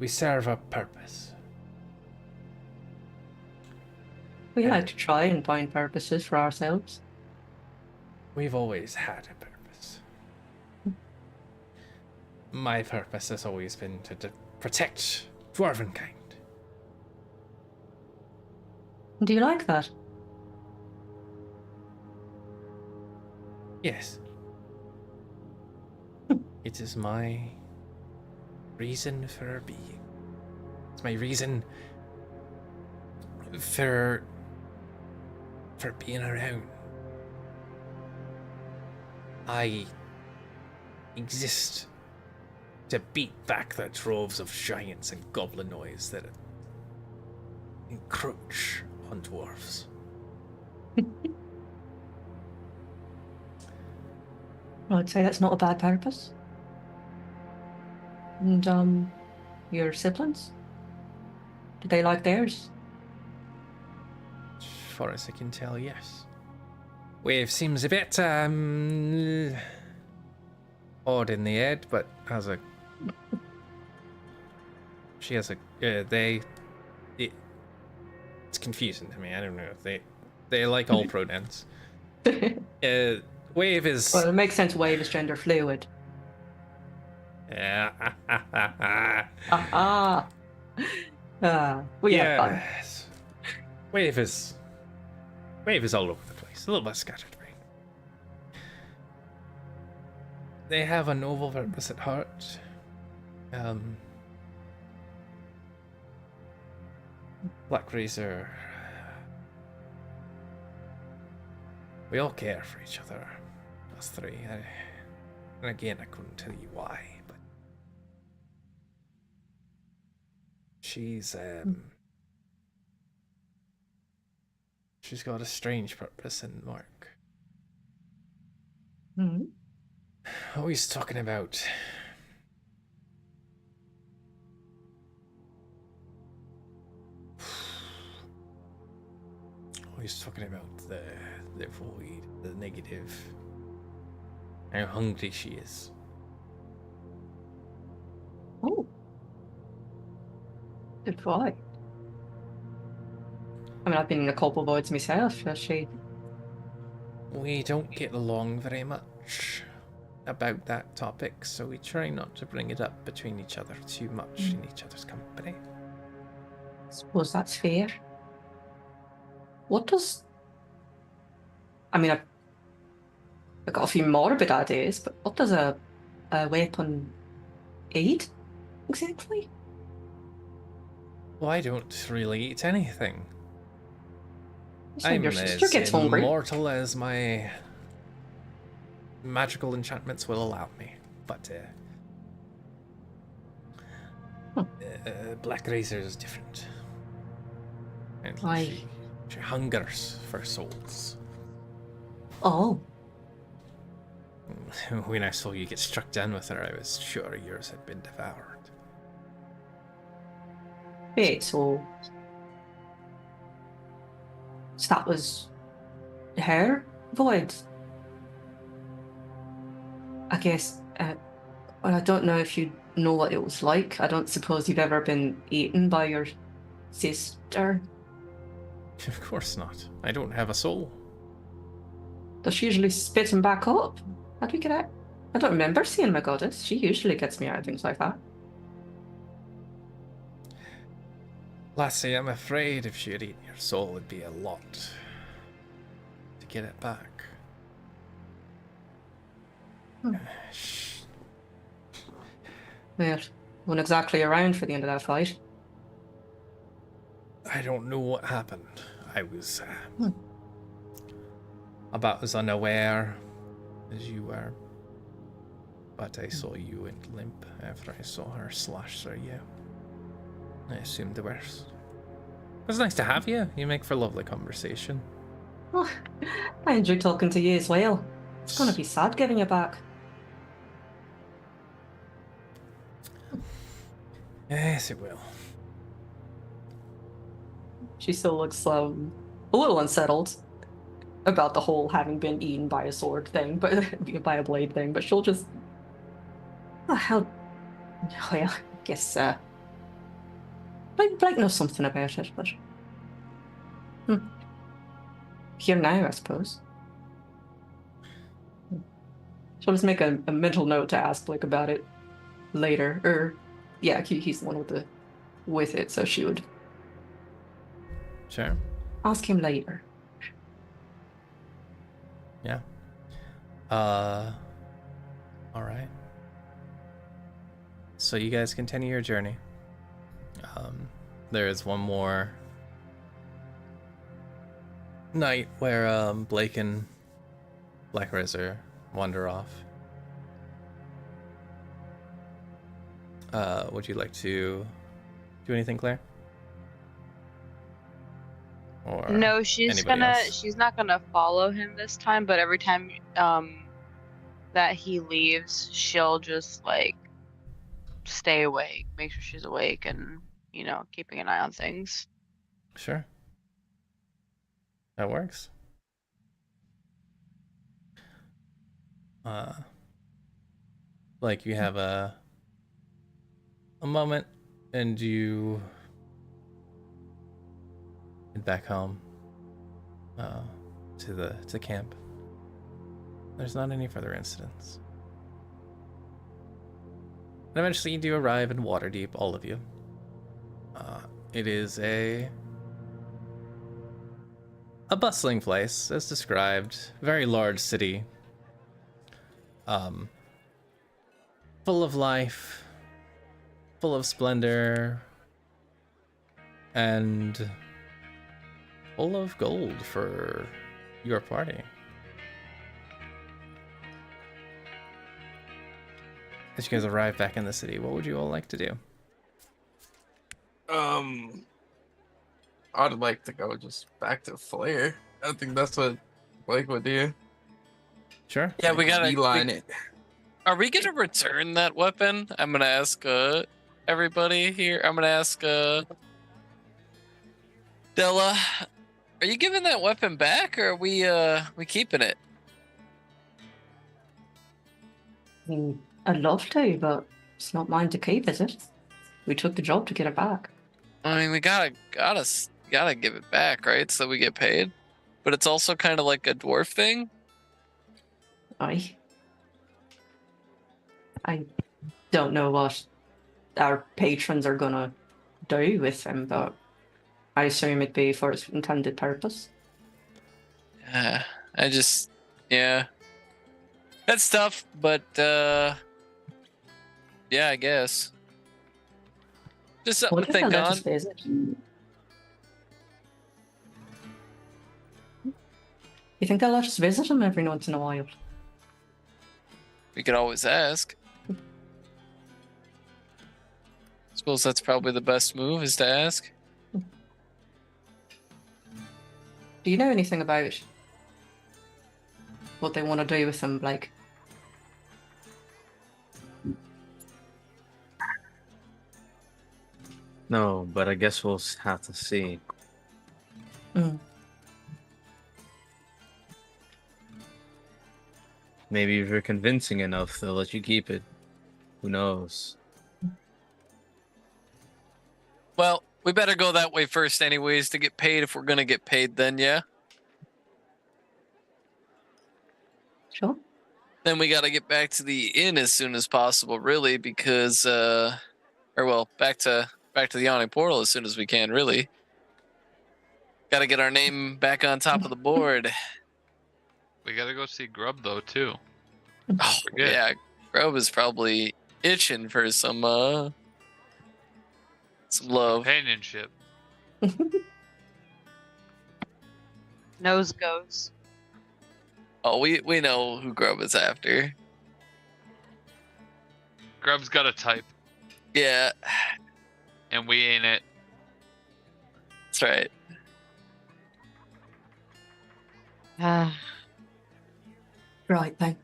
serve a purpose. We like to try and find purposes for ourselves. We've always had a purpose. My purpose has always been to protect dwarven kind. Do you like that? Yes. It is my reason for being. It's my reason for being around. I exist to beat back the droves of giants and goblinoids that encroach on dwarves. I'd say that's not a bad purpose. And, your siblings? Do they like theirs? As far as I can tell, yes. Wave seems a bit, odd in the head, but has a... She has a... it's confusing to me, I don't know. They like all pronouns. Wave is... Well, it makes sense Wave is gender fluid. Yeah. Ah. We have fun. Yes. Wave is all over the place, a little bit scattered brain. They have a noble purpose at heart. Black Razor. We all care for each other, us three. And again, I couldn't tell you why, but she's got a strange purpose in LURK. Hmm. Always talking about the void, the negative, how hungry she is. Oh. Good boy. I mean, I've been in a couple voids myself, has she? We don't get along very much about that topic, so we try not to bring it up between each other too much in each other's company. Suppose that's fair. What does... I mean, I've got a few morbid ideas, but what does a weapon aid, exactly? Well, I don't really eat anything. I'm your sister as gets hungry. immortal as my magical enchantments will allow me, but Black Razor is different. And Aye. she hungers for souls. Oh. When I saw you get struck down with her, I was sure yours had been devoured. Wait, so that was her void? I guess, well, I don't know if you know what it was like. I don't suppose you've ever been eaten by your sister. Of course not. I don't have a soul. Does she usually spit him back up? How do we get out? I don't remember seeing my goddess. She usually gets me out of things like that. Lassie, I'm afraid if she had eaten your soul, it'd be a lot to get it back. Shh. Well, wasn't exactly around for the end of that fight. I don't know what happened. I was about as unaware as you were. But I saw you went limp after I saw her slash through you. I assumed the worst. It was nice to have you. You make for lovely conversation. Oh, I enjoy talking to you as well. It's gonna be sad giving you back. Yes, it will. She still looks a little unsettled about the whole having been eaten by a sword thing, but by a blade thing. But she'll just, well, I guess Blake knows something about it, but here now, I suppose. She'll just make a mental note to ask Blake about it later, or yeah, he's the one with it, so she would Sure. ask him later. Yeah. All right. So you guys continue your journey. There is one more night where Blake and Black Razor wander off. Would you like to do anything, Claire? Or No, she's anybody else? she's not gonna follow him this time, but every time that he leaves, she'll just like stay awake, make sure she's awake and, you know, keeping an eye on things. Sure. That works. Like you have a moment and you head back home to camp. There's not any further incidents. And eventually you do arrive in Waterdeep, all of you. It is a bustling place, as described. Very large city. Full of life, full of splendor, and full of gold for your party. As you guys arrive back in the city, what would you all like to do? I'd like to go just back to Flare. I think that's what Blake would do. Sure. Yeah, we gotta beeline it. Are we gonna return that weapon? I'm gonna ask everybody here. I'm gonna ask Della. Are you giving that weapon back, or are we keeping it? I mean, I'd love to, but it's not mine to keep, is it? We took the job to get it back. I mean, we gotta give it back, right? So we get paid. But it's also kind of like a dwarf thing. I don't know what our patrons are gonna do with them, but I assume it'd be for its intended purpose. Yeah, yeah. That's tough, but yeah, I guess. Just something to think on. You think they'll let us visit him every once in a while? We could always ask. Suppose that's probably the best move, is to ask. Do you know anything about what they want to do with him, Blake? No, but I guess we'll have to see. Maybe if you're convincing enough, they'll let you keep it. Who knows? Well, we better go that way first anyways to get paid if we're gonna get paid then, yeah? Sure. Then we got to get back to the inn as soon as possible, really, because back to the yawning portal as soon as we can, really. Got to get our name back on top of the board. We gotta go see Grub though too. Oh Forget. yeah, Grove is probably itching for some love. Companionship. Nose goes. Oh, we know who Grove is after. Grub's got a type, Yeah, and we ain't it. that's right. Ah, Right then.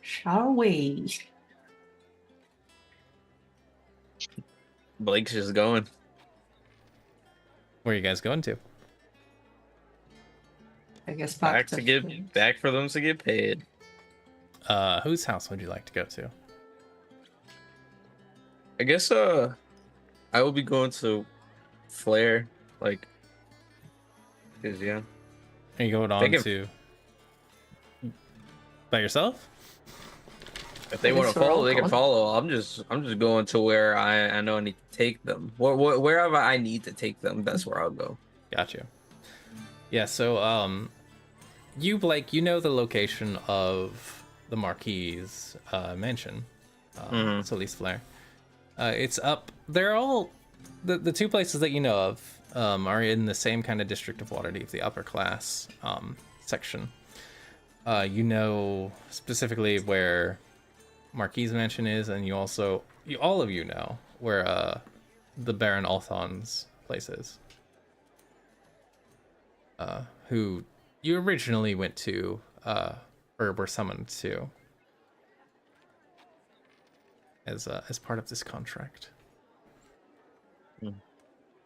Shall we? Blake's just going. Where are you guys going to? I guess Back for them to get paid. Whose house would you like to go to? I guess I will be going to Flair, like, cause yeah. Are you going on to by yourself? If they want to follow, they can follow. I'm just going to where I know I need to take them. Wherever I need to take them, that's where I'll go. Gotcha. Yeah, so you Blake, you know the location of the Marquis's mansion. So at least Flair. It's up. They're all the two places that you know of are in the same kind of district of Waterdeep, the upper class section. You know specifically where Marquis's mansion is, and all of you know where the Baron Althon's place is. Who you originally went to, or were summoned to, as part of this contract.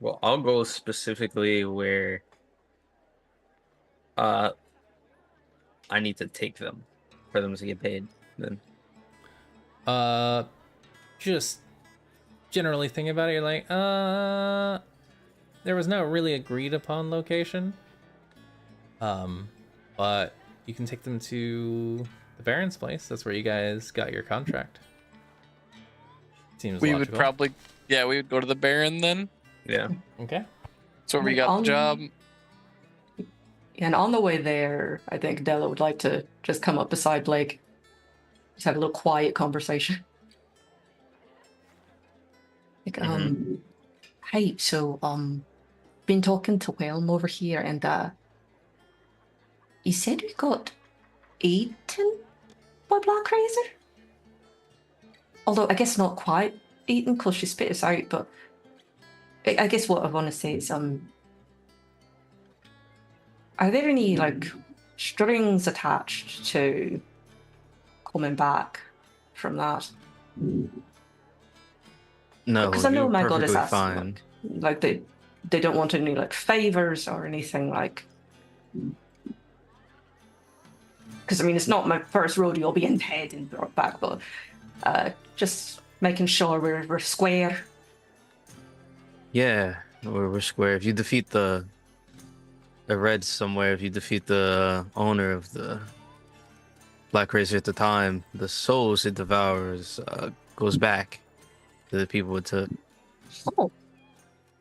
Well, I'll go specifically where I need to take them for them to get paid. Then Just generally thinking about it, you're like, there was no really agreed upon location. But you can take them to the Baron's place. That's where you guys got your contract. Seems We logical. would probably, we would go to the Baron then. yeah. Okay. That's where we got the job. And on the way there, I think Della would like to just come up beside Blake. Just have a little quiet conversation. Like, hey, so, been talking to Whelm over here, and, he said we got eaten by Black Razor? Although, I guess not quite eaten, because she spit us out, but I guess what I want to say is, are there any, like, strings attached to coming back from that? No, Because I know you're my goddess perfectly asked, fine. like they don't want any, like, favors or anything, like... Because, I mean, it's not my first rodeo being paid and brought back, but just making sure we're square. Yeah, we're square. If you defeat the Reds somewhere, if you defeat the owner of the Black Razor at the time, the souls it devours goes back to the people it took. Oh.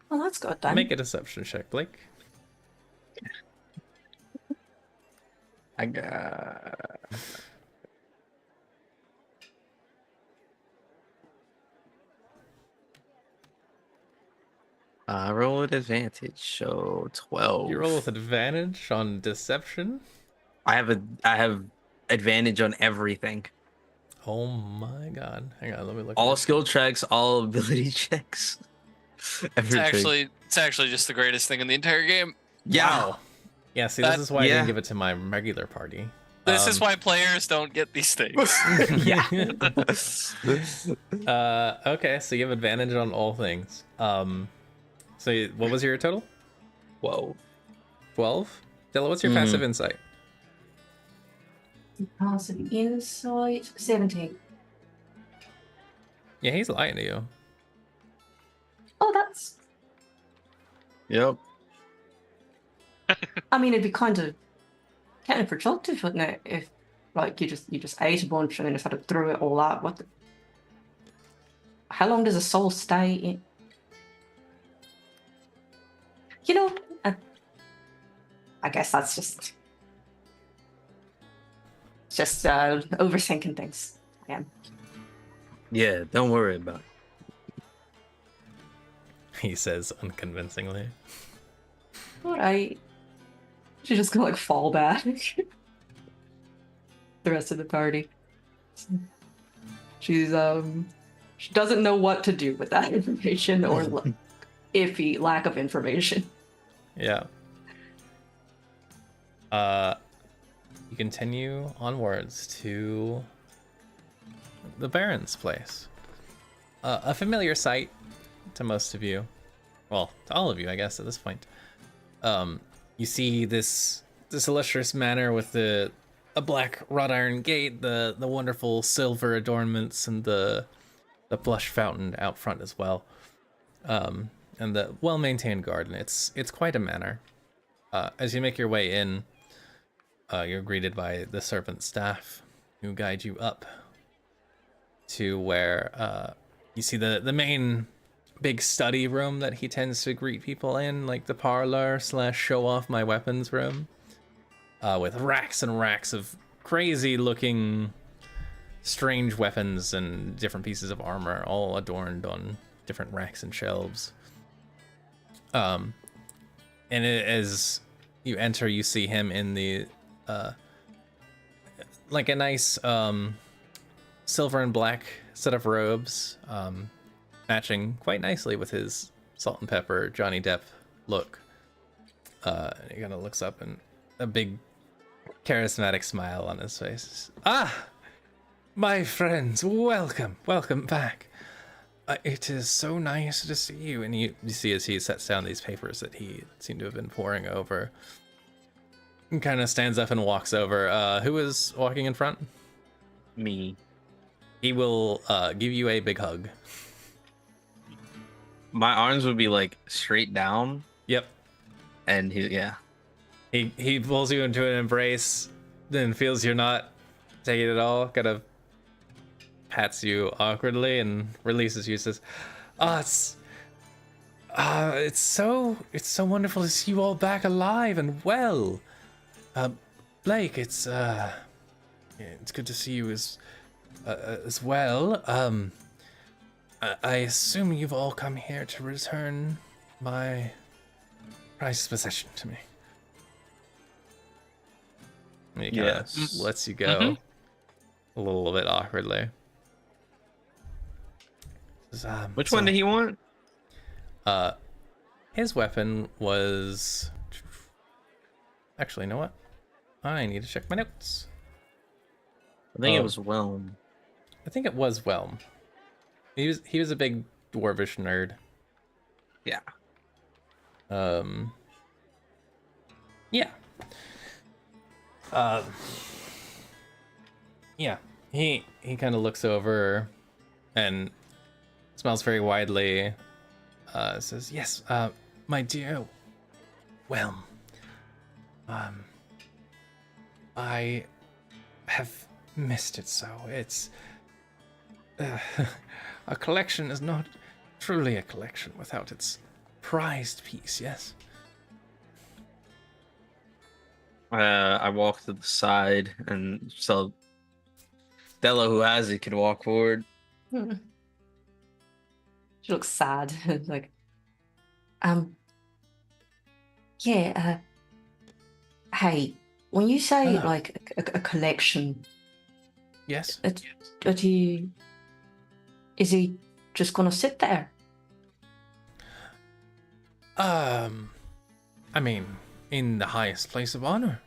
Well, that's good then. Make a deception check, Blake. I got... I roll with advantage, so 12. You roll with advantage on deception. I have advantage on everything. Oh my god! Hang on, let me look. All skill checks, all ability checks. Everything. It's actually just the greatest thing in the entire game. Yeah. Wow. Yeah. See, this is why I didn't give it to my regular party. This is why players don't get these things. Yeah. Okay, so you have advantage on all things. So what was your total? 12. Della, what's your passive insight? Passive insight 17. Yeah, he's lying to you. Oh, that's... Yep. I mean, it'd be kind of counterproductive, wouldn't it? If like you just ate a bunch and then just had to throw it all out. How long does a soul stay in? You know, I guess that's just overthinking things. I am. Yeah, don't worry about it. He says unconvincingly. All right. She's just gonna like fall back. The rest of the party. She's she doesn't know what to do with that information or iffy lack of information. Yeah. You continue onwards to the Baron's place. A familiar sight to most of you. Well, to all of you, I guess, at this point. You see this illustrious manor with a black wrought iron gate, the wonderful silver adornments, and the plush fountain out front as well. And the well-maintained garden. It's quite a manor. As you make your way in, you're greeted by the servant staff who guide you up to where you see the main big study room that he tends to greet people in, like the parlor / show off my weapons room, with racks and racks of crazy looking strange weapons and different pieces of armor all adorned on different racks and shelves. And as you enter, you see him in the like a nice silver and black set of robes, matching quite nicely with his salt and pepper Johnny Depp look. He kind of looks up and a big charismatic smile on his face. Ah, my friends, welcome back. It is so nice to see you. And you see as he sets down these papers that he seemed to have been poring over, and kind of stands up and walks over. Who is walking in front? Me. He will give you a big hug. My arms would be like straight down. Yep. And He pulls you into an embrace, then feels you're not taking it all, kind of pats you awkwardly and releases you. Says, it's so wonderful to see you all back alive and well. Blake, it's good to see you as well. I assume you've all come here to return my prized possession to me. He kinda lets you go a little bit awkwardly. Which one did he want? His weapon was... Actually, you know what? I need to check my notes. I think it was Whelm. I think it was Whelm. He was a big dwarvish nerd. Yeah. Yeah. Yeah. He kind of looks over and smiles very widely. Says, "Yes, my dear Whelm. I have missed it so. It's a collection is not truly a collection without its prized piece, yes?" I walk to the side, and so Della, who has it, can walk forward. She looks sad. Like, yeah, hey, when you say like a collection, Yes. Is he just gonna sit there? I mean, in the highest place of honor.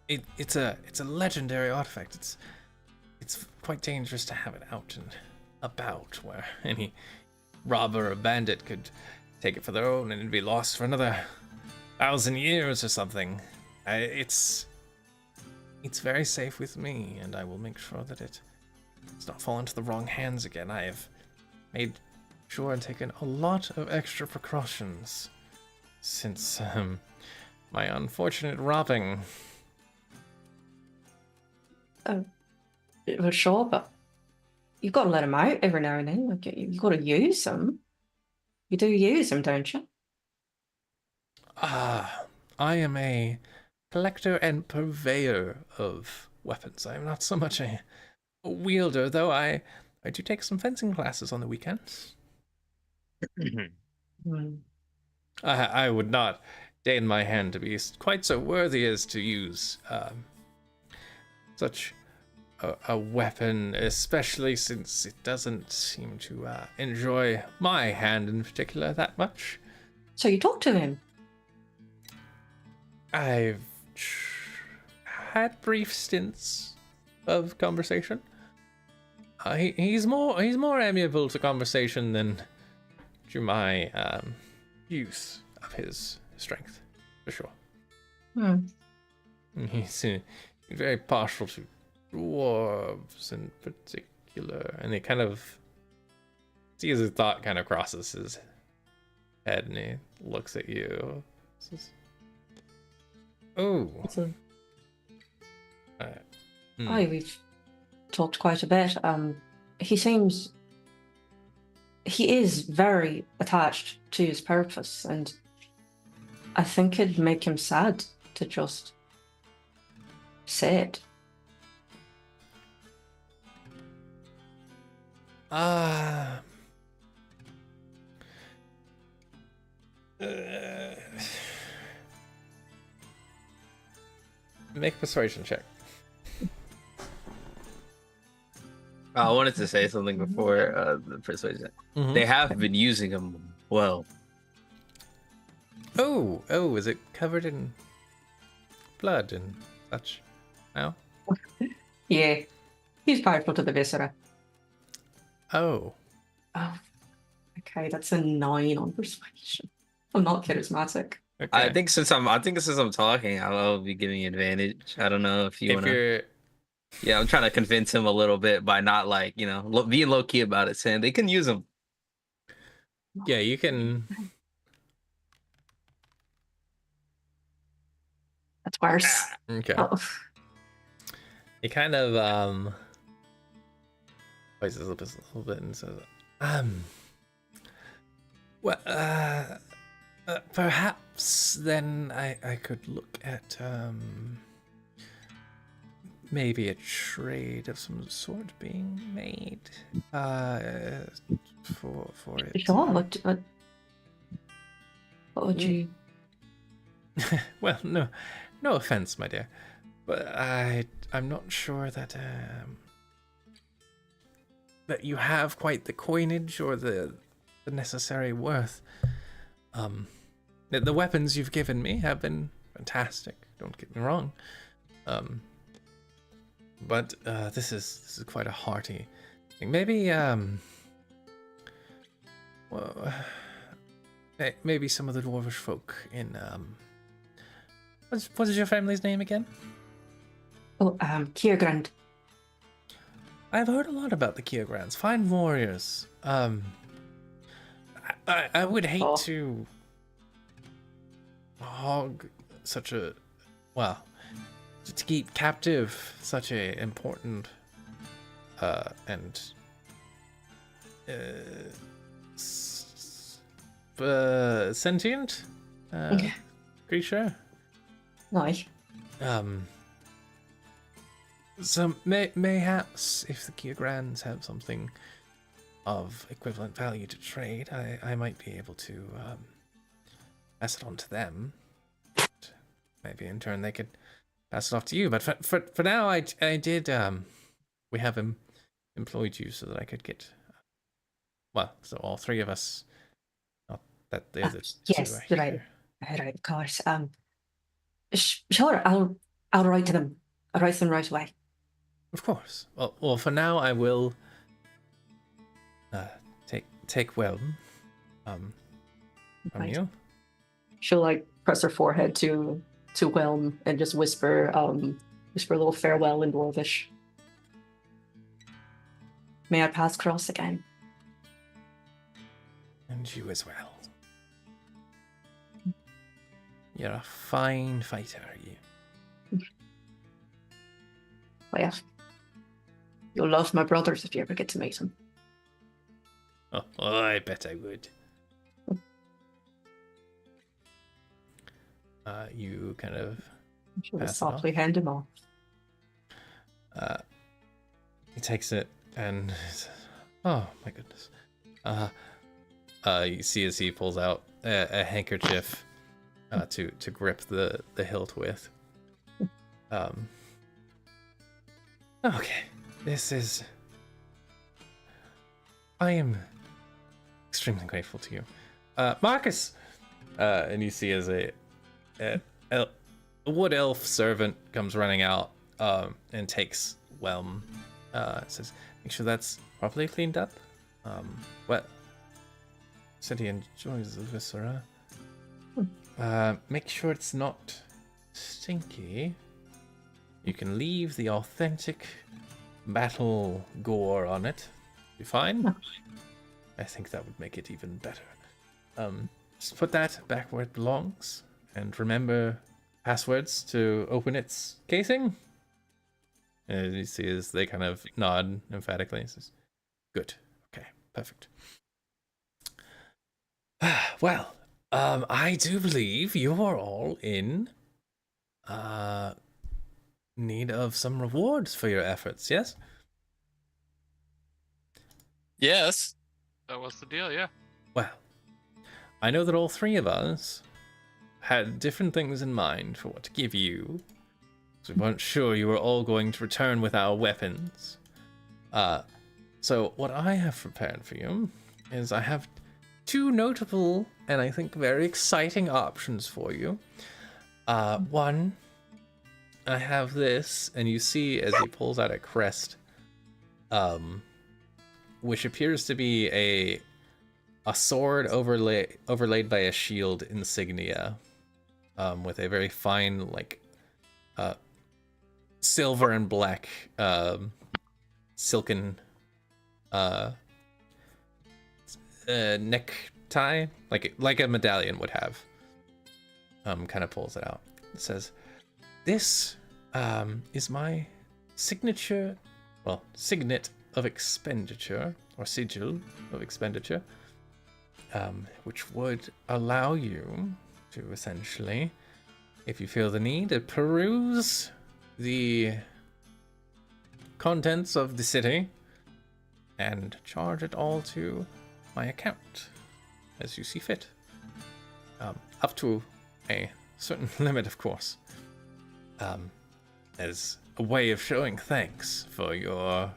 It's a legendary artifact. It's quite dangerous to have it out and about where any robber or bandit could take it for their own and it'd be lost for another 1,000 years or something. It's very safe with me, and I will make sure that it does not fall into the wrong hands again. I have made sure and taken a lot of extra precautions since my unfortunate robbing. Well, sure, but you've got to let them out every now and then. Like, you've got to use them. You do use them, don't you? Ah, I am a collector and purveyor of weapons. I am not so much a wielder, though I do take some fencing classes on the weekends. Hmm. I would not deign my hand to be quite so worthy as to use such a weapon, especially since it doesn't seem to enjoy my hand in particular that much. So you talk to him. I've had brief stints of conversation. He's more amiable to conversation than to my use of his strength, for sure. Hmm. He's very partial to dwarves in particular, and he kind of sees a thought kind of crosses his head, and he looks at you. Says, "Oh, So, hmm. aye, we've talked quite a bit. He is very attached to his purpose, and I think it'd make him sad to just say it. Make a persuasion check." I wanted to say something before the persuasion. Mhm. They have been using them well. Oh, is it covered in blood and such now? Yeah, he's powerful to the viscera. Oh, Oh, okay, that's a 9 on persuasion. I'm not charismatic. okay. I think since I'm talking, I'll be giving you advantage. I don't know if you if want to. you're Yeah, I'm trying to convince him a little bit by not like being low key about it, saying they can use them. yeah, you can. That's worse. Okay. Oh. He kind of places his lips a little bit and says, well, perhaps then I could look at maybe a trade of some sort being made for it. Sure, what would you... Well, no offense, my dear, but I'm not sure that that you have quite the coinage or the necessary worth. The weapons you've given me have been fantastic. Don't get me wrong. But this is quite a hearty thing. Maybe well, maybe some of the dwarvish folk in what is your family's name again? Oh, Kiergrand. I've heard a lot about the Kiograns. Fine warriors. I would hate Oh. to hog such a, well, to keep captive such a important and sentient creature. Aye. So mayhaps if the Kiograns have something of equivalent value to trade, I might be able to pass it on to them. Maybe in turn they could pass it off to you. But for now, I did we have employed you so that I could get so all three of us. Not that the other yes, two are right. here. Right, of course. Sure, I'll write to them. I'll write them right away. Of course. Well, for now I will take Welm from Right. you. She'll like press her forehead to Whelm and just whisper a little farewell in Dwarvish. May I pass cross again? And you as well. You're a fine fighter, you. Well, you'll love my brothers if you ever get to meet them. Oh, I bet I would. You kind of She'll pass it softly hand him off. he takes it and oh my goodness. You see as he pulls out a handkerchief to grip the hilt with. Okay, this is. I am extremely grateful to you, Marcus. And you see as a wood elf servant comes running out and takes Whelm. Says, make sure that's properly cleaned up. What? Said he enjoys the viscera. Make sure it's not stinky. You can leave the authentic battle gore on it. Be fine. I think that would make it even better. Just put that back where it belongs, and remember passwords to open its casing. And you see as they kind of nod emphatically. He says, good. Okay, perfect. Well, I do believe you are all in need of some rewards for your efforts, yes? Yes. That was the deal, yeah. Well, I know that all three of us had different things in mind for what to give you, so we weren't sure you were all going to return with our weapons. So what I have prepared for you is I have two notable and I think very exciting options for you. One, I have this, and you see as he pulls out a crest, which appears to be a sword overlaid by a shield insignia, with a very fine, like, silver and black, silken, necktie, like a medallion would have. Kind of pulls it out. It says, "This is my signature, signet of expenditure, or sigil of expenditure, which would allow you to essentially, if you feel the need, to peruse the contents of the city and charge it all to my account as you see fit. Up to a certain limit, of course, as a way of showing thanks for your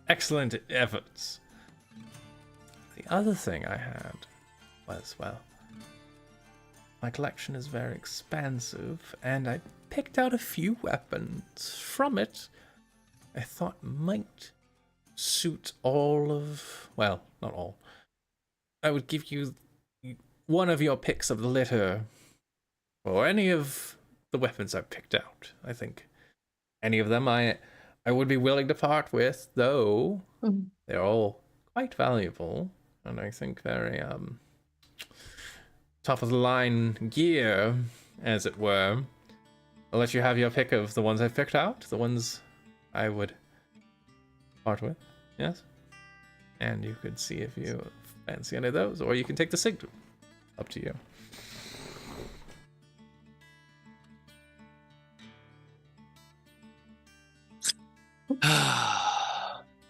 excellent efforts. The other thing I had was, well, my collection is very expansive, and I picked out a few weapons from it I thought might suit all of, well, not all. I would give you one of your picks of the litter, or any of the weapons I picked out. I think any of them I would be willing to part with, though they're all quite valuable, and I think very top of the line gear, as it were. I'll let you have your pick of the ones I've picked out, the ones I would part with, yes? And you could see if you fancy any of those, or you can take the signal. Up to you.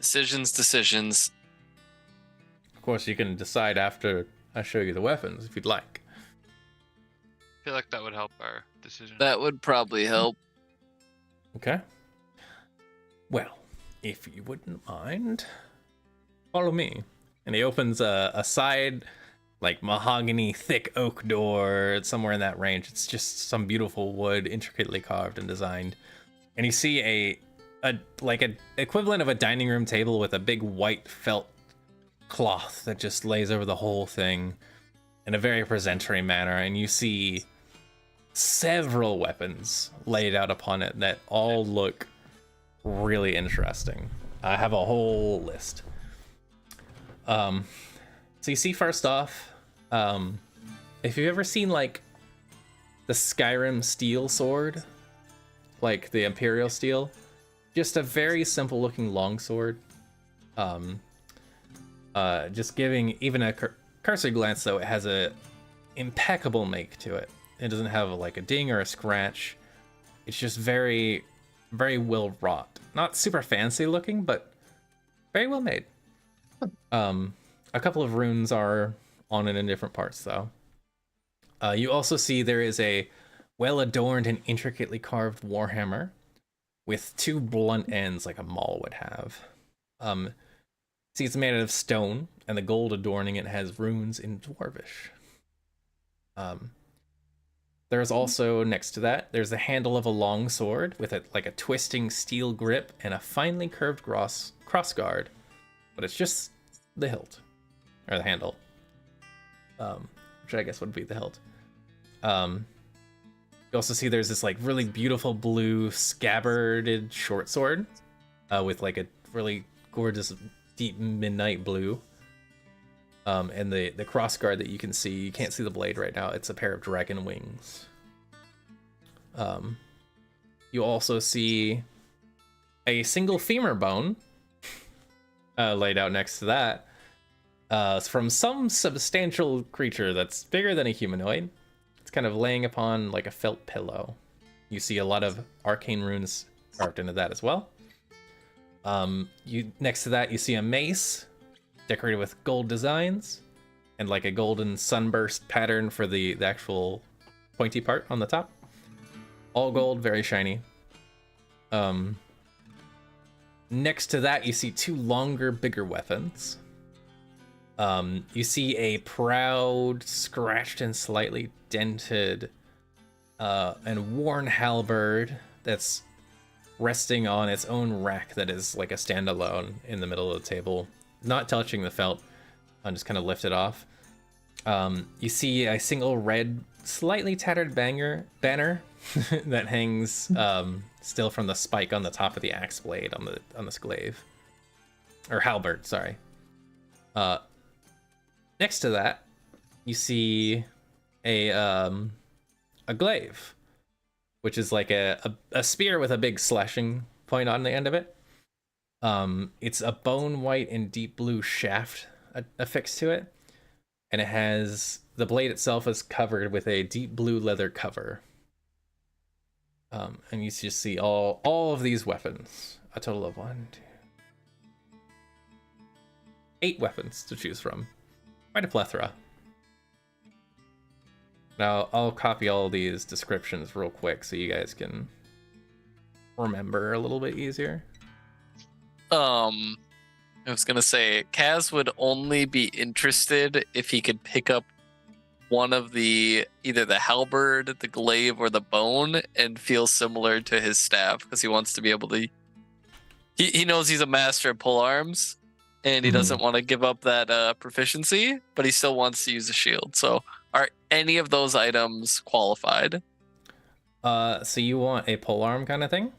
Decisions. Of course, you can decide after I show you the weapons, if you'd like. I feel like that would help our decision. That would probably help. Okay. Well, if you wouldn't mind, follow me. And he opens a side, like, mahogany, thick oak door, somewhere in that range. It's just some beautiful wood, intricately carved and designed. And you see a equivalent of a dining room table with a big white felt cloth that just lays over the whole thing in a very presentary manner. And you see several weapons laid out upon it that all look really interesting. I have a whole list. So you see, first off, if you've ever seen, like, the Skyrim steel sword, like the Imperial steel. Just a very simple looking longsword. Just giving even a cursory glance though, it has a impeccable make to it. It doesn't have like a ding or a scratch. It's just very, very well wrought. Not super fancy looking, but very well made. A couple of runes are on it in different parts though. You also see there is a well-adorned and intricately carved warhammer with 2 blunt ends like a maul would have. See, it's made out of stone, and the gold adorning it has runes in Dwarvish. There's also, next to that, there's the handle of a long sword with like a twisting steel grip and a finely curved crossguard, but it's just the hilt, or the handle, which I guess would be the hilt. You also see there's this like really beautiful blue scabbarded short sword with like a really gorgeous deep midnight blue. And the crossguard that you can see, you can't see the blade right now, it's a pair of dragon wings. You also see a single femur bone laid out next to that. It's from some substantial creature that's bigger than a humanoid. It's kind of laying upon like a felt pillow. You see a lot of arcane runes carved into that as well. Next to that, you see a mace decorated with gold designs and like a golden sunburst pattern for the actual pointy part on the top. All gold, very shiny. Next to that, you see 2 longer, bigger weapons. You see a proud, scratched and slightly dented and worn halberd that's resting on its own rack that is like a standalone in the middle of the table, not touching the felt. I'm just kind of lifted off. You see a single red, slightly tattered banner that hangs still from the spike on the top of the axe blade on the glaive, or halberd. Sorry. Next to that, you see a glaive, which is like a spear with a big slashing point on the end of it. It's a bone white and deep blue shaft affixed to it, and it has the blade itself is covered with a deep blue leather cover. And you just see all of these weapons, a total of 8 weapons to choose from. Quite a plethora. Now, I'll copy all these descriptions real quick so you guys can remember a little bit easier. I was gonna say, Kaz would only be interested if he could pick up one of either the halberd, the glaive, or the bone and feel similar to his staff, because he wants to be able to... He knows he's a master at pole arms, and he doesn't want to give up that proficiency, but he still wants to use a shield. So are any of those items qualified? So you want a polearm kind of thing?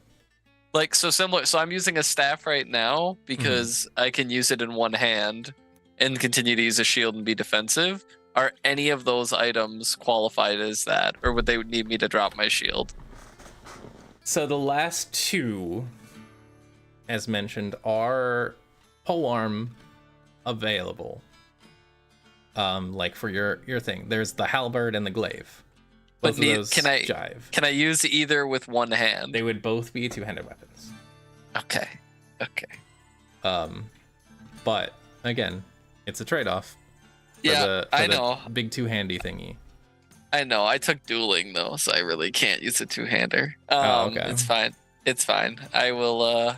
Like, so similar. So I'm using a staff right now because I can use it in one hand and continue to use a shield and be defensive. Are any of those items qualified as that, or would they need me to drop my shield? So the last 2, as mentioned, are polearm available. Like for your thing, there's the halberd and the glaive. Both of those jive. Can I use either with one hand? They would both be 2-handed weapons. Okay. But again, it's a trade-off. Yeah, I know. Big 2-handy thingy. I know. I took dueling though, so I really can't use a 2-hander. Okay. It's fine. I will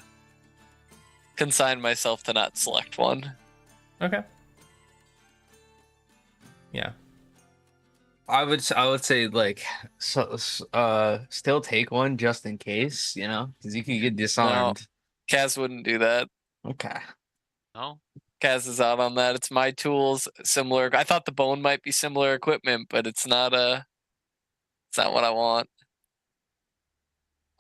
consign myself to not select one. Okay. Yeah. I would say like still take one just in case, you know, because you can get disarmed. No, Kaz wouldn't do that. Okay. No. Kaz is out on that. It's my tools, similar. I thought the bone might be similar equipment, but it's not what I want.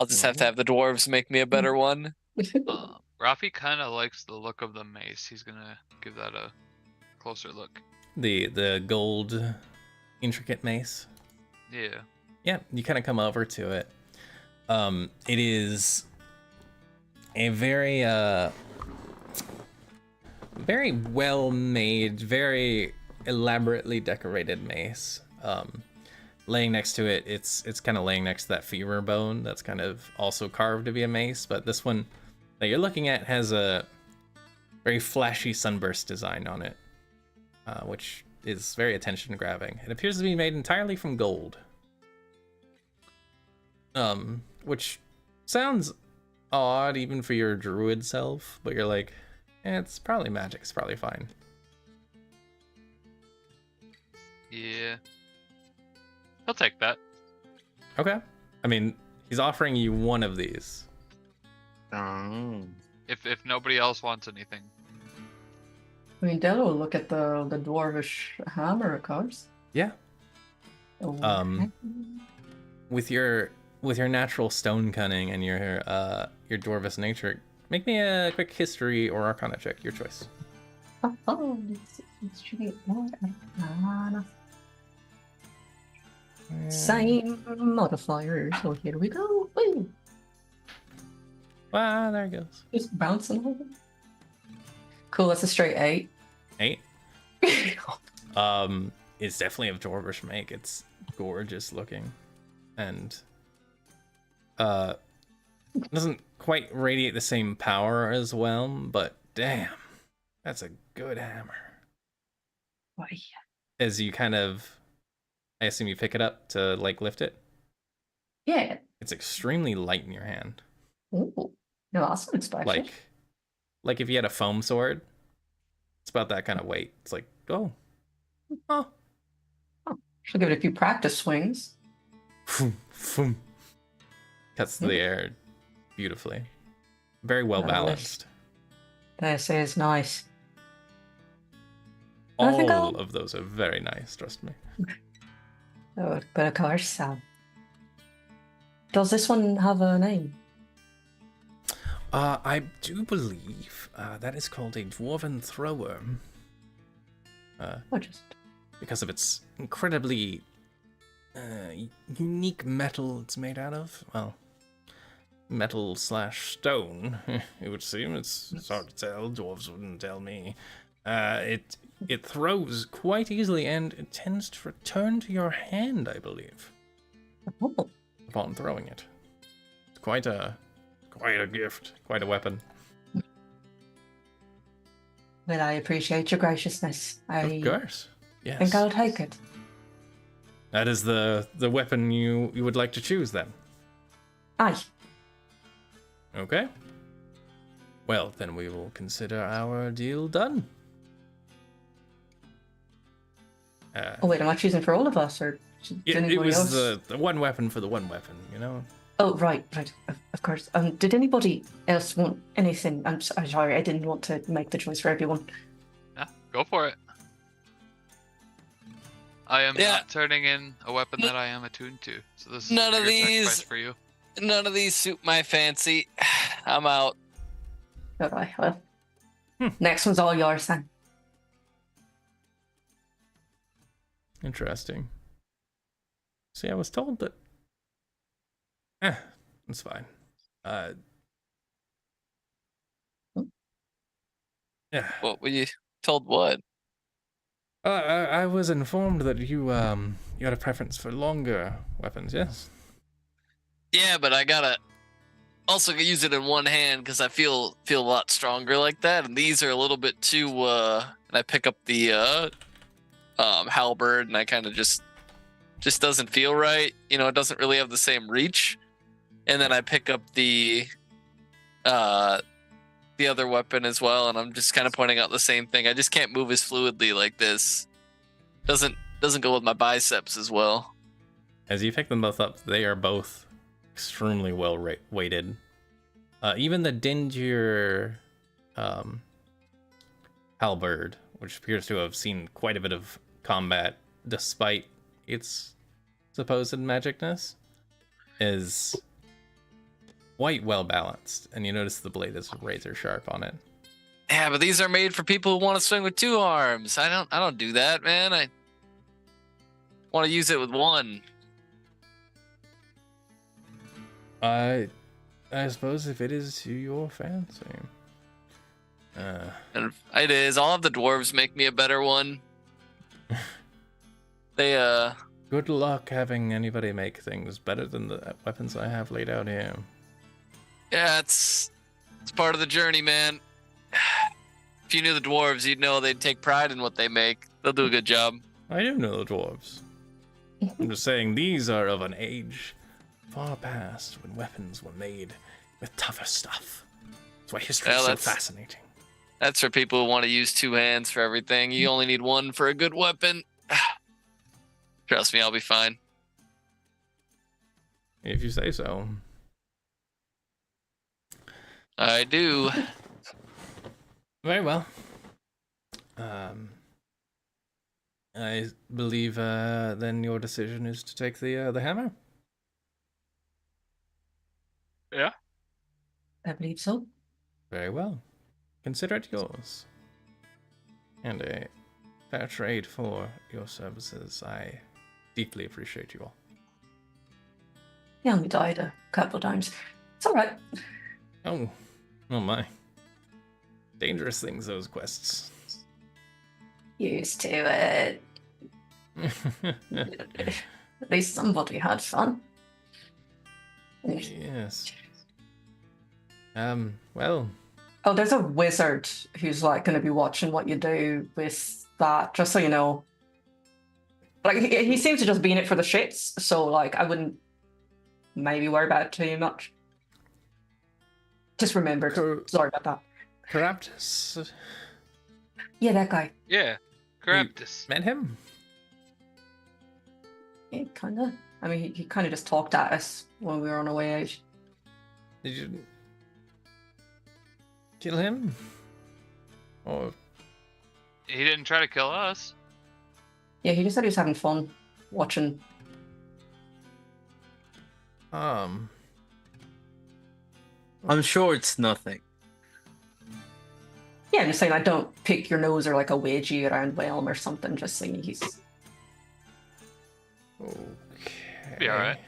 I'll just have to have the dwarves make me a better one. Rafi kind of likes the look of the mace. He's gonna give that a closer look. The gold intricate mace. Yeah. Yeah, you kind of come over to it. It is a very well made, very elaborately decorated mace. Laying next to it, it's kind of laying next to that femur bone that's kind of also carved to be a mace, but this one that you're looking at has a very flashy sunburst design on it, which is very attention grabbing. It appears to be made entirely from gold. Which sounds odd even for your druid self, but you're like, it's probably magic, it's probably fine. Yeah. I'll take that. Okay. I mean, he's offering you one of these. Oh. If nobody else wants anything. I mean, Della will look at the dwarvish hammer, of course. Yeah. Oh, With your natural stone cunning and your dwarvish nature, make me a quick history or arcana check, your choice. Let's should be more arcana. Same modifier, so here we go. Woo! Ah, there it goes. Just bouncing over. Cool, that's a straight 8. 8. It's definitely of dwarvish make. It's gorgeous looking, and doesn't quite radiate the same power as well, but damn, that's a good hammer. Why? As you kind of, I assume you pick it up to like lift it. Yeah. It's extremely light in your hand. Ooh. No, that's unexpected. Like if you had a foam sword, it's about that kind of weight. It's like, oh. She'll give it a few practice swings. Cuts through the air beautifully. Very well balanced. This is nice. All of those are very nice, trust me. Oh, but of course, Sam. Does this one have a name? I do believe that is called a dwarven thrower. Because of its incredibly unique metal it's made out of. Well, metal / stone, it would seem. It's hard to tell. Dwarves wouldn't tell me. It throws quite easily, and it tends to return to your hand, I believe, upon throwing it. It's quite a gift, quite a weapon. Well, I appreciate your graciousness. Of course, yes. Think I'll take it. That is the weapon you would like to choose, then? Aye. Okay. Well, then we will consider our deal done. Oh wait, am I choosing for all of us, or Yeah, anybody it was else? the one weapon for the one weapon, you know? Oh right, of course. Did anybody else want anything? I'm sorry, I didn't want to make the choice for everyone. Yeah, go for it. I am not turning in a weapon that I am attuned to, so this is a bigger sacrifice for you. None of these suit my fancy. I'm out. All right, well, next one's all yours then. Interesting. See, I was told that. It's fine. Yeah. What were you told? What? I was informed that you had a preference for longer weapons. Yes. Yeah, but I gotta also use it in one hand because I feel a lot stronger like that, and these are a little bit too. And I pick up the halberd, and I kind of just doesn't feel right. You know, it doesn't really have the same reach. And then I pick up the other weapon as well, and I'm just kind of pointing out the same thing. I just can't move as fluidly like this. Doesn't go with my biceps as well. As you pick them both up, they are both extremely well weighted. Even the dingier halberd, which appears to have seen quite a bit of combat despite its supposed magicness, is quite well balanced, and you notice the blade is razor sharp on it. Yeah, but these are made for people who want to swing with 2 arms. I don't do that, man. I want to use it with one. I suppose if it is to your fancy. And it is. All of the dwarves make me a better one. They Good luck having anybody make things better than the weapons I have laid out here. yeah, it's part of the journey, man. If you knew the dwarves, you'd know they'd take pride in what they make. They'll do a good job. I do know the dwarves. I'm just saying these are of an age far past when weapons were made with tougher stuff. That's why history is so fascinating. That's for people who want to use 2 hands for everything. You only need 1 for a good weapon. Trust me, I'll be fine. If you say so. I do. Very well. I believe then your decision is to take the hammer. Yeah. I believe so. Very well. Consider it yours. And a fair trade for your services. I deeply appreciate you all. He only died a couple of times. It's all right. Oh my. Dangerous things, those quests. Used to it. At least somebody had fun. Yes. Well. Oh, there's a wizard who's like going to be watching what you do with that, just so you know. Like, he seems to just be in it for the shits, so like I wouldn't maybe worry about it too much. Just remember. Sorry about that. Caraptus. Yeah, that guy. Yeah. Grab this. Met him? Yeah, kind of. I mean, he kind of just talked at us when we were on our way out. Did you kill him? Or He didn't try to kill us. Yeah, he just said he was having fun watching. I'm sure it's nothing. Yeah, I'm just saying I don't pick your nose or like a wedgie around Whelm or something. Just saying he's. okay. Be all right.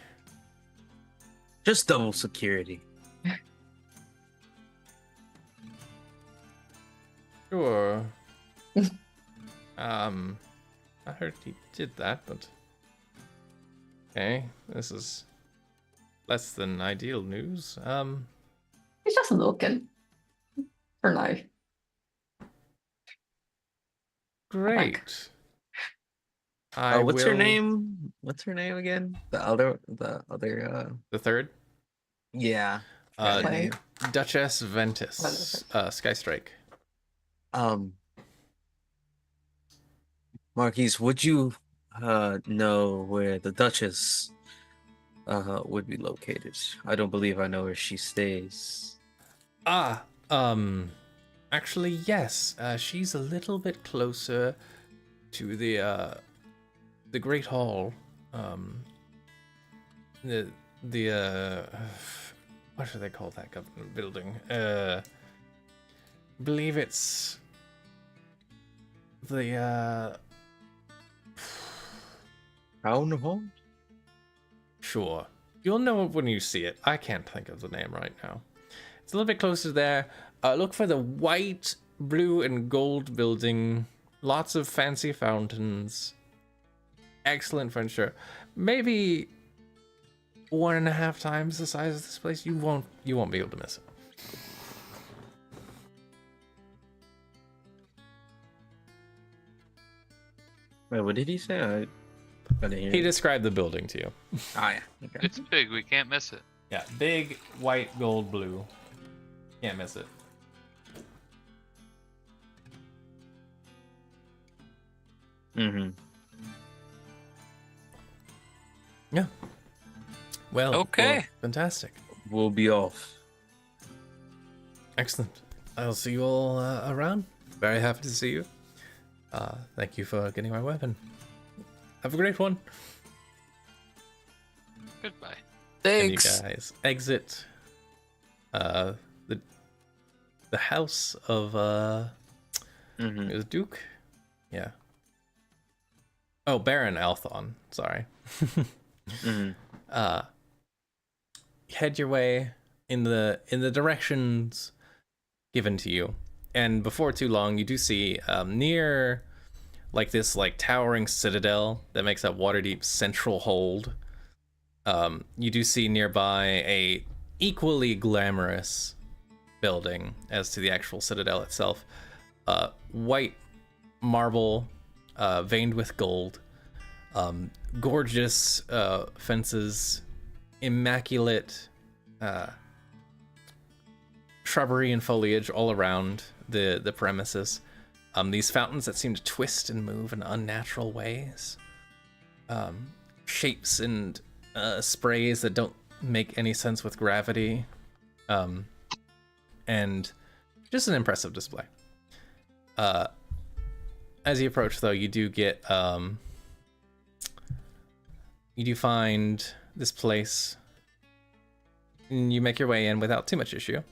Just double security. Sure. I heard he did that, but okay, this is less than ideal news. He's just looking. For now. Great. What's her name? What's her name again? The other. The third? Yeah. Play. Duchess Ventus. Skystrike. Marquise, would you know where the Duchess would be located? I don't believe I know where she stays. Actually, yes. She's a little bit closer to the Great Hall. The what do they call that government building? Believe it's the Town Hall? Sure. You'll know it when you see it. I can't think of the name right now. It's a little bit closer there. Look for the white, blue, and gold building. Lots of fancy fountains. Excellent furniture. Maybe 1.5 times the size of this place. You won't be able to miss it. Wait, what did he say? I didn't hear. He described the building to you. Oh yeah. Okay. It's big. We can't miss it. Yeah, big, white, gold, blue. Can't miss it. Mm-hmm. Yeah. Well, Okay. well, fantastic. We'll be off. Excellent. I'll see you all around. Very happy to see you. Thank you for getting my weapon. Have a great one. Goodbye. Thanks. And you guys exit the house of Mm-hmm. it was Duke? Yeah. Oh, Baron Althon. Sorry. Mm-hmm. head your way in the directions given to you, and before too long, you do see near like this like towering citadel that makes up Waterdeep's central hold. You do see nearby a equally glamorous building as to the actual citadel itself. White marble, veined with gold, gorgeous fences, immaculate shrubbery and foliage all around the premises. These fountains that seem to twist and move in unnatural ways. Shapes and sprays that don't make any sense with gravity. And just an impressive display. As you approach, though, you do get you do find this place, and you make your way in without too much issue.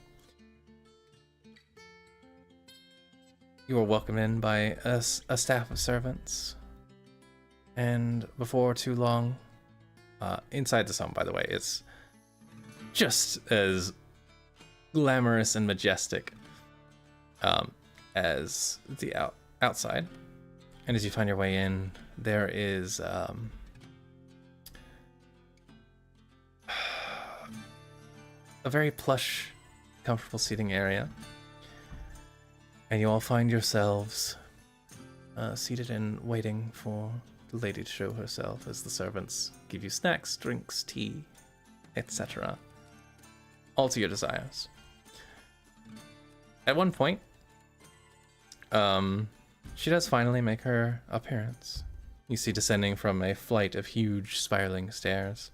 You are welcomed in by a staff of servants, and before too long, inside this home, by the way, it's just as glamorous and majestic as the outside. And as you find your way in, there is a very plush, comfortable seating area. And you all find yourselves seated and waiting for the lady to show herself as the servants give you snacks, drinks, tea, etc. All to your desires. At one point, she does finally make her appearance. You see descending from a flight of huge spiraling stairs,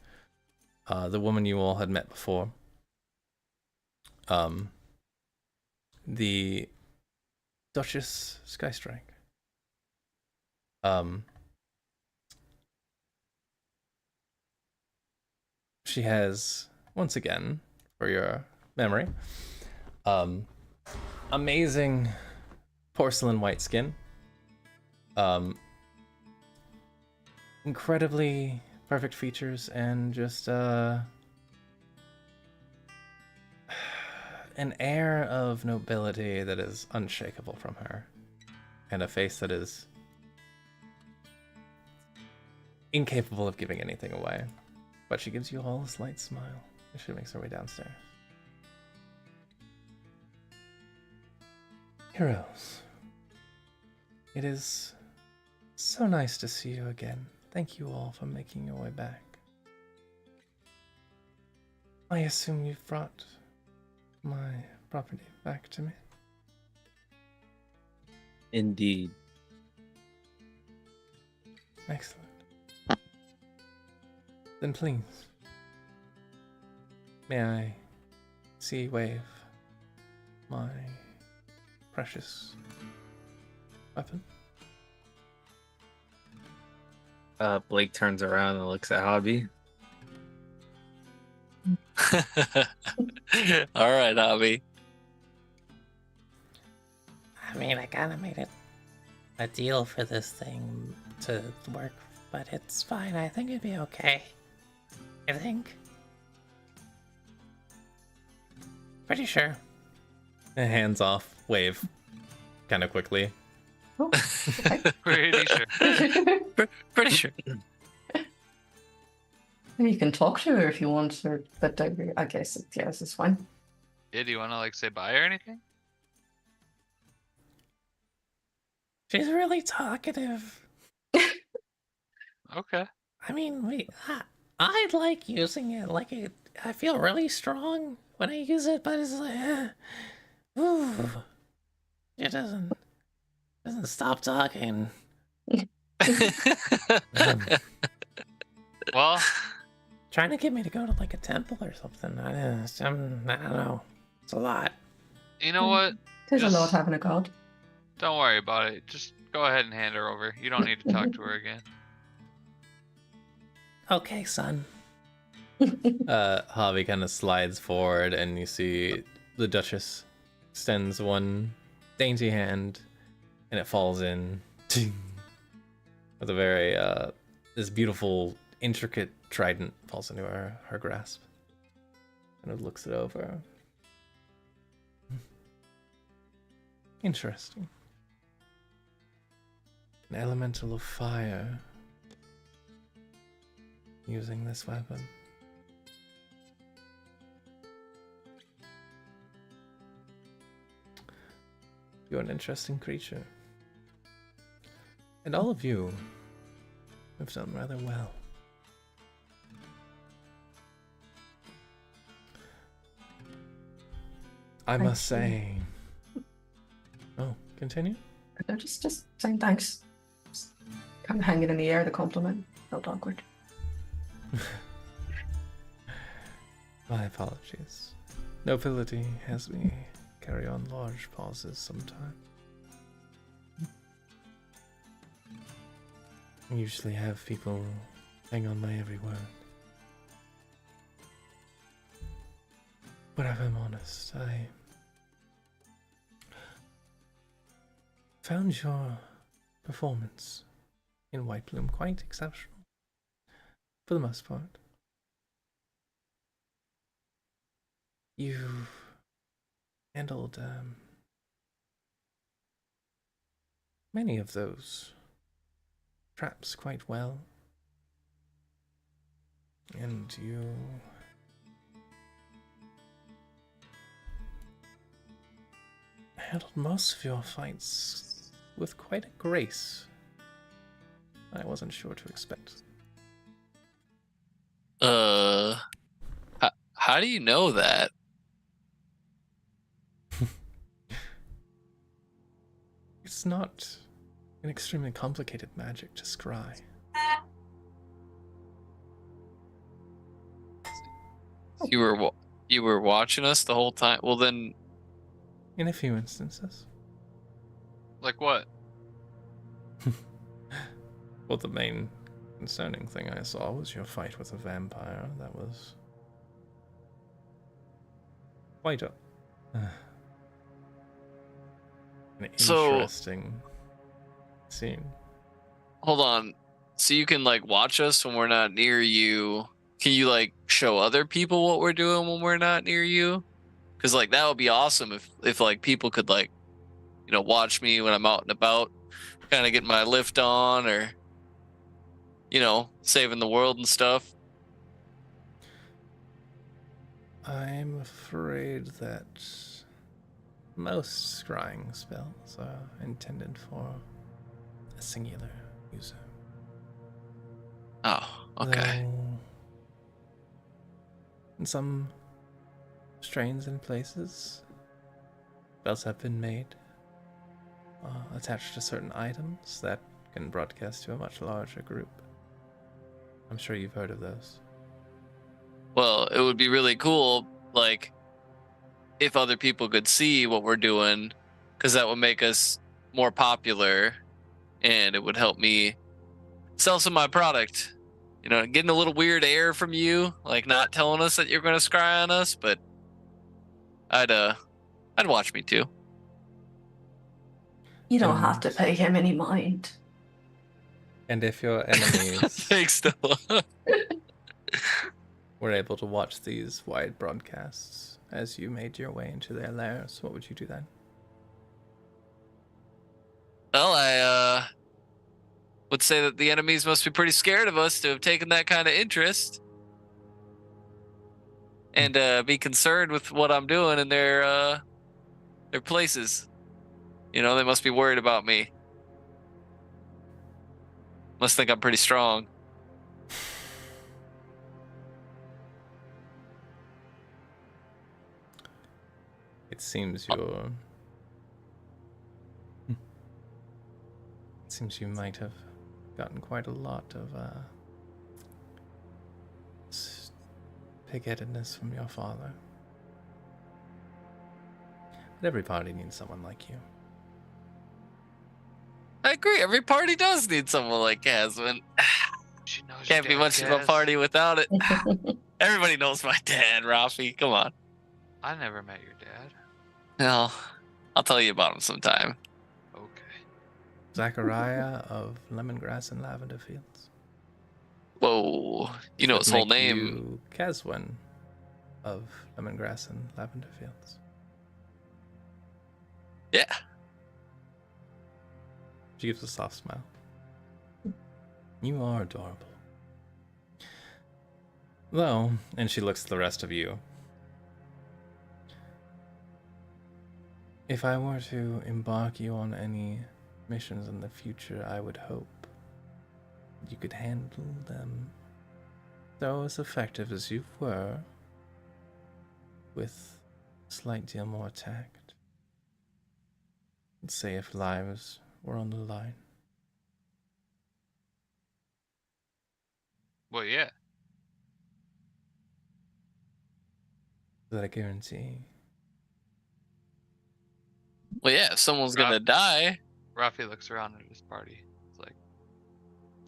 the woman you all had met before. The Duchess Skystrike. She has, once again, for your memory, amazing porcelain white skin, incredibly perfect features, and just an air of nobility that is unshakable from her, and a face that is incapable of giving anything away. But she gives you all a slight smile as she makes her way downstairs. Heroes, it is so nice to see you again. Thank you all for making your way back. I assume you've brought my property back to me? Indeed. Excellent. Then please, may I see wave my precious weapon? Blake turns around and looks at Hobby. All right, Hobby. I mean, I kind of made it a deal for this thing to work, but it's fine. I think it'd be okay. I think. Pretty sure. Hands off, wave, kind of quickly. Oh, okay. Pretty sure. Pretty sure. You can talk to her if you want, or but I guess yes, it's fine. Yeah, do you want to like say bye or anything? She's really talkative. Okay. I mean, I like using it. Like I feel really strong when I use it, but it's like, ooh, it doesn't stop talking. Well, Trying to get me to go to like a temple or something. I don't know. It's a lot. you know what? There's a lot Just- having a god. Don't worry about it. Just go ahead and hand her over. You don't need to talk to her again. Okay, son. Javi kind of slides forward, and you see the Duchess extends one dainty hand, and it falls in ting, with a very this beautiful, intricate trident falls into her grasp. Kind of looks it over. Interesting. An elemental of fire using this weapon. You're an interesting creature. And all of you have done rather well. I must say... Oh, continue? No, just saying thanks. Just kind of hanging in the air, the compliment. Felt awkward. My apologies. Nobility has me carry on large pauses sometime. I usually have people hang on my every word. But if I'm honest, I found your performance in White Bloom quite exceptional, for the most part. You've handled many of those traps quite well, and you handled most of your fights with quite a grace I wasn't sure to expect. How do you know that? It's not an extremely complicated magic to scry. You were watching us the whole time? Well then... In a few instances. Like what? Well, the main concerning thing I saw was your fight with a vampire. That was quite an interesting scene. Hold on. So you can like watch us when we're not near you. Can you like show other people what we're doing when we're not near you? Because like that would be awesome if like people could like, you know, watch me when I'm out and about, kind of getting my lift on, or, you know, saving the world and stuff. I'm afraid that most scrying spells are intended for a singular user. Oh, okay. Though in some strains and places, spells have been made attached to certain items that can broadcast to a much larger group. I'm sure you've heard of those. Well, it would be really cool, like, if other people could see what we're doing, because that would make us more popular, and it would help me sell some of my product. You know, getting a little weird air from you, like not telling us that you're going to scry on us, but I'd watch me too. You don't have to pay him any mind. And if your enemies Thanks, Stella. were able to watch these wide broadcasts as you made your way into their lairs, what would you do then? Well, I would say that the enemies must be pretty scared of us to have taken that kind of interest, and be concerned with what I'm doing in their places. You know, they must be worried about me. Must think I'm pretty strong. It seems you might have gotten quite a lot of pig-headedness from your father. But every party needs someone like you. I agree. Every party does need someone like Casman. She knows Can't be your much dad, of a Gaz. party without it. Everybody knows my dad, Rafi. Come on. I never met your dad. No, I'll tell you about him sometime. Okay. Zachariah of Lemongrass and Lavender Fields. 'Fields. Whoa, you know That his whole make name. You Keswin. of lemongrass and lavender fields. Yeah. She gives a soft smile. You are adorable. Though, and she looks at the rest of you. If I were to embark you on any missions in the future, I would hope you could handle them though as effective as you were, with a slight deal more tact. Let's say if lives were on the line. Well, yeah. Is that a guarantee? Well, yeah, if someone's Rob- gonna die. Rafi looks around at his party. It's like,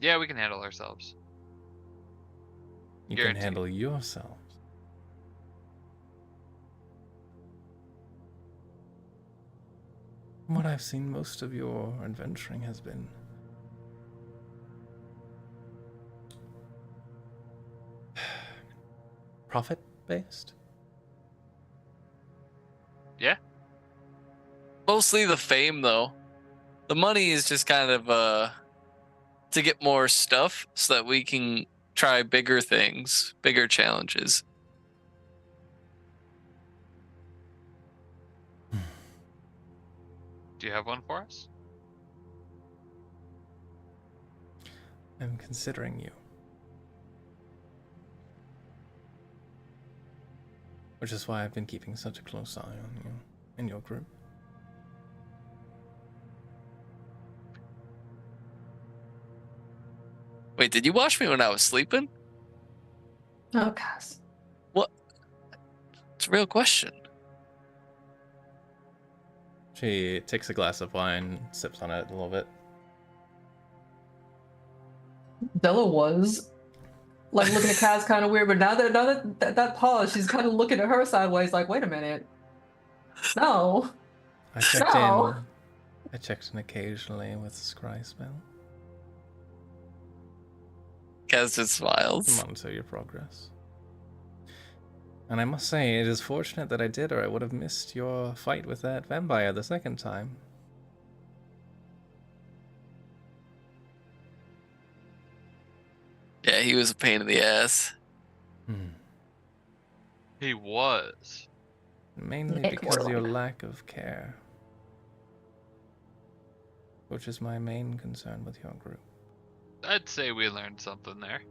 yeah, we can handle ourselves. You Guaranteed. can handle yourselves. From what I've seen, most of your adventuring has been profit-based. Yeah. Mostly the fame, though. The money is just kind of to get more stuff so that we can try bigger things, bigger challenges. Do you have one for us? I'm considering you. Which is why I've been keeping such a close eye on you and your group. Wait, did you watch me when I was sleeping? Oh, Cass. It's a real question. She takes a glass of wine, sips on it a little bit. Della was like looking at Kaz kind of weird, but now that pause, she's kind of looking at her sideways, like, wait a minute. No. I checked No. in. I checked in occasionally with Scry spell Kaz just to smiles. monitor your progress. And I must say, it is fortunate that I did, or I would have missed your fight with that vampire the second time. Yeah, he was a pain in the ass. He was. Mainly Nick because of your Warlock. lack of care. Which is my main concern with your group. I'd say we learned something there.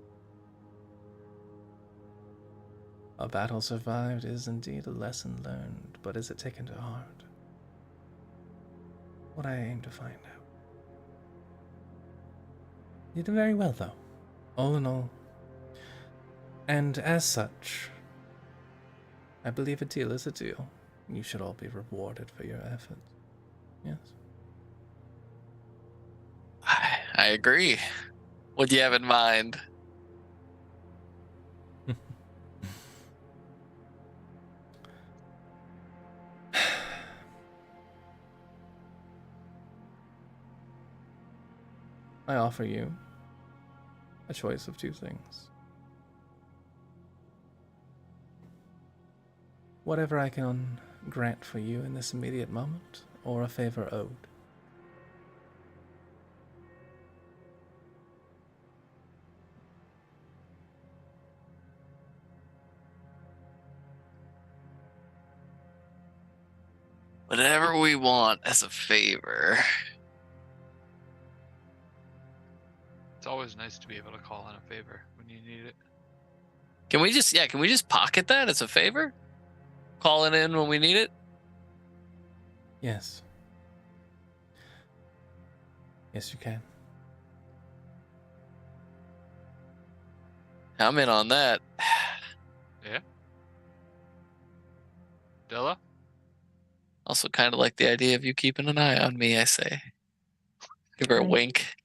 A battle survived is indeed a lesson learned, but is it taken to heart? What I aim to find out. You did very well, though, all in all. And as such, I believe a deal is a deal. You should all be rewarded for your efforts. Yes. I agree. What do you have in mind? I offer you a choice of two things. Whatever I can grant for you in this immediate moment, or a favor owed. Whatever we want as a favor. It's always nice to be able to call in a favor when you need it. Can we just pocket that as a favor? Call it in when we need it? Yes. Yes, you can. I'm in on that. Yeah. Della? Also kind of like the idea of you keeping an eye on me, I say. Give her a Right. wink.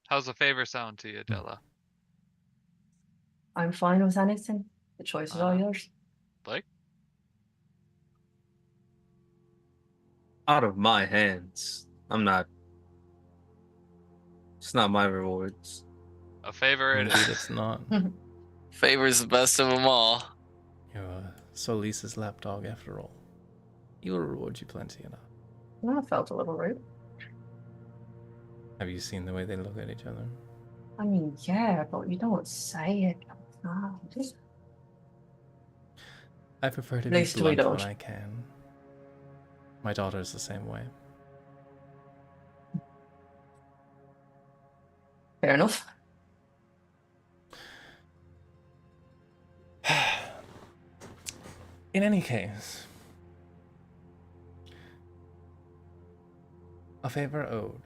How's a favor sound to you, Della? I'm fine with anything. The choice is all yours. Like? Out of my hands. It's not my rewards. A favor it Indeed, is. it's not. Favor's the best of them all. You're Solis's lapdog after all. He will reward you plenty enough. Well, that felt a little rude. Have you seen the way they look at each other? I mean, yeah, but you don't say it. Just I prefer to At be least we blunt when don't. I can. My daughter's the same way. fair enough. In any case, a favor owed.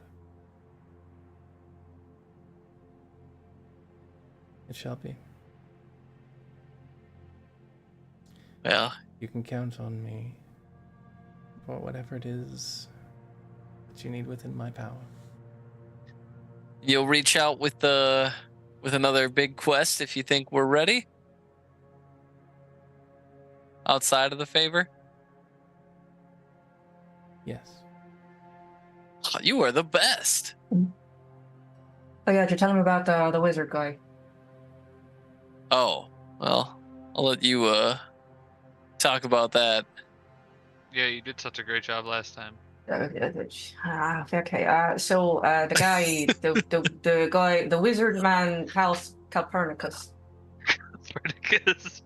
It shall be. Well, You can count on me for whatever it is that you need within my power. you'll reach out with another big quest if you think we're ready. Outside of the favor. Yes. Oh, you are the best. Oh yeah, you're telling me about the wizard guy. Oh, well, I'll let you talk about that. Yeah, you did such a great job last time. Okay. So the guy, the guy, the wizard man, Calpurnicus, Spartacus.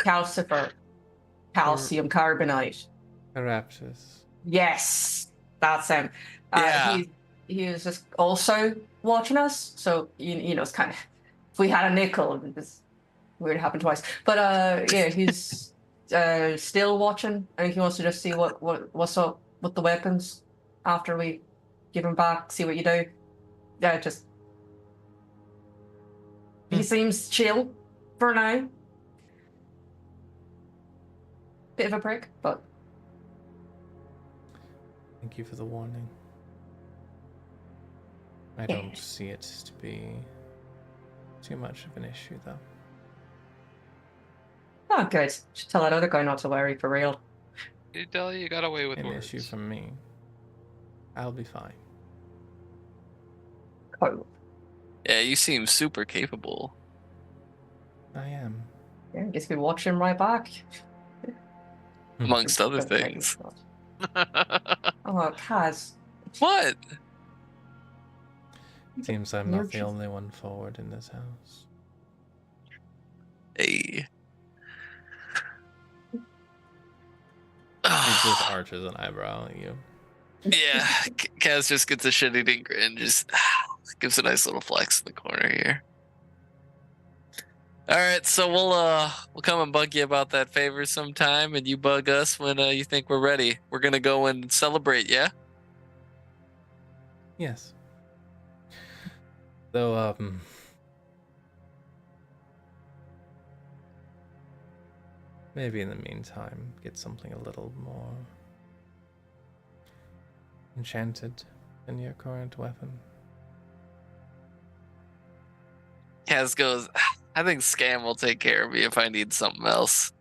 Calcifer, calcium carbonate. Caraptus. Yes, that's him. Yeah. He is just also watching us. So you know, it's kind of, if we had a nickel, this would happen twice. But yeah, he's still watching, and he wants to just see what's up with the weapons after we give him back. See what you do. Yeah, just he seems chill for now. Bit of a prick, but Thank you for the warning. I Yeah. don't see it to be too much of an issue, though. oh, good. Should tell that other guy not to worry for real. You Della, you got away with An words. issue from me. I'll be fine. Cool. Yeah, you seem super capable. I am. Yeah, I guess we watch him right back. Amongst other Don't make me things. not. Oh, Kaz. What? Seems I'm You're not the just- only one forward in this house. Hey. He just arches an eyebrow at you. Yeah, Kaz just gets a shit-eating grin, just gives a nice little flex in the corner here. All right, so we'll come and bug you about that favor sometime, and you bug us when you think we're ready. We're gonna go and celebrate, yeah? Yes. Though, maybe in the meantime, get something a little more enchanted than your current weapon. Kaz goes, I think Scam will take care of me if I need something else.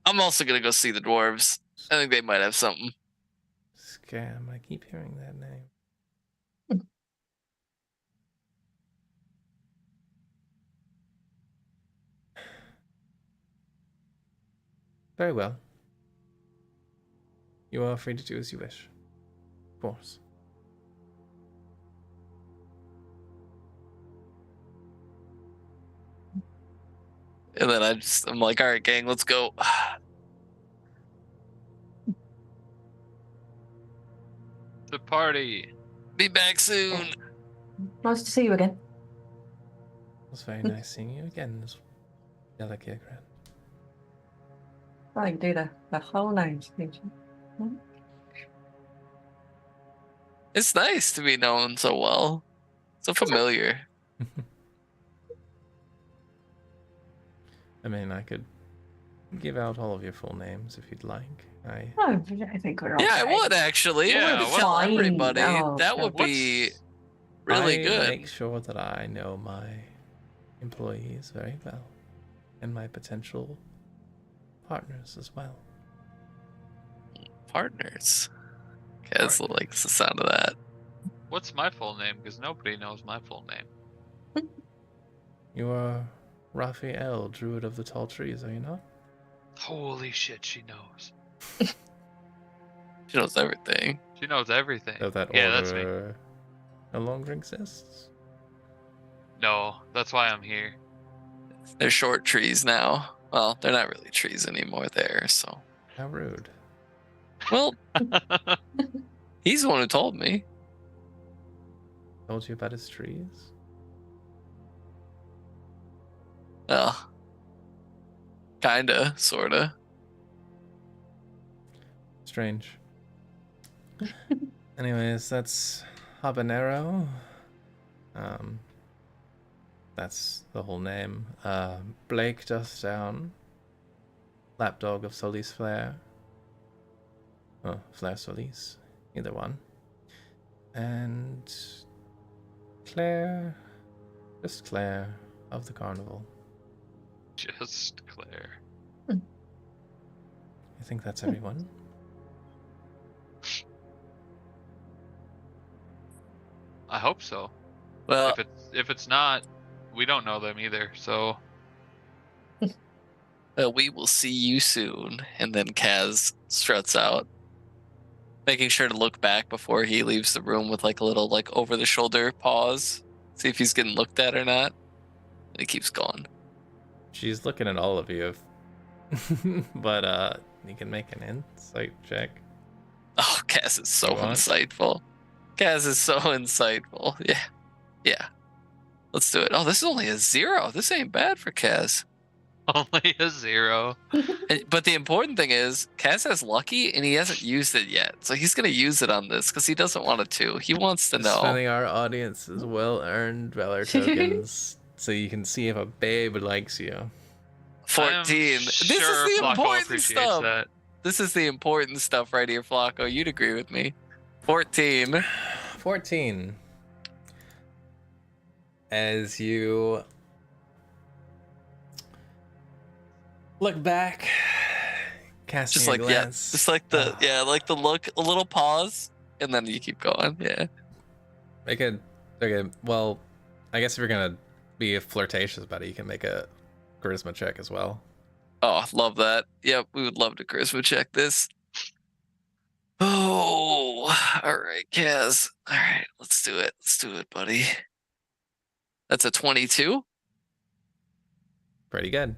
I'm also gonna go see the dwarves. I think they might have something. Scam, I keep hearing that name. Very well. You are free to do as you wish. Of course. And then I'm like, all right, gang, let's go. The party. Be back soon. Nice to see you again. It was very nice seeing you again, Miss Delicate. I can do the whole name speech. It's nice to be known so well. So familiar. I mean, I could give out all of your full names if you'd like. Oh, I think we're okay. Yeah, I would actually. Yeah, I would what- tell Fine. everybody. Oh, That would what's- be really I good. make sure that I know my employees very well, and my potential partners as well. Partners. Kaz likes the sound of that. What's my full name? Because nobody knows my full name. You are Raphael, Druid of the Tall Trees, are you not? Holy shit, she knows. She knows everything. She knows everything. Though that Yeah, that's me. order no longer exists. No, that's why I'm here. They're short trees now. Well, they're not really trees anymore there, so. How rude. Well, he's the one who told me. Told you about his trees? Well, kinda, sorta. Strange. Anyways, that's Habanero. That's the whole name. Blake Dustdown. Lapdog of Solis Flare. Oh, Flare Solis. Either one. And Claire. Just Claire of the Carnival. Just Claire. I think that's everyone. I hope so. Well, If it's not, we don't know them either. So we will see you soon. And then Kaz struts out, making sure to look back before he leaves the room with like a little like over the shoulder pause, see if he's getting looked at or not. And he keeps going. She's looking at all of you. But you can make an insight check. Oh, Kaz is so You want? insightful. Kaz is so insightful. Yeah. Let's do it. Oh, this is only a 0. This ain't bad for Kaz. only a 0. But the important thing is, Kaz has lucky and he hasn't used it yet. So he's going to use it on this because he doesn't want it to. He wants to know. Spending our audience's well-earned valor tokens so you can see if a babe likes you. 14. This is the important stuff. That. This is the important stuff right here, Flacco. You'd agree with me. 14. 14. As you look back, casting Just a like, glance. just like like the look, a little pause, and then you keep going. Yeah. Okay, well, I guess if you're gonna be flirtatious about it, you can make a charisma check as well. Oh, love that. Yep, we would love to charisma check this. Oh, all right, Kaz. All right, let's do it. Let's do it, buddy. That's a 22. Pretty good.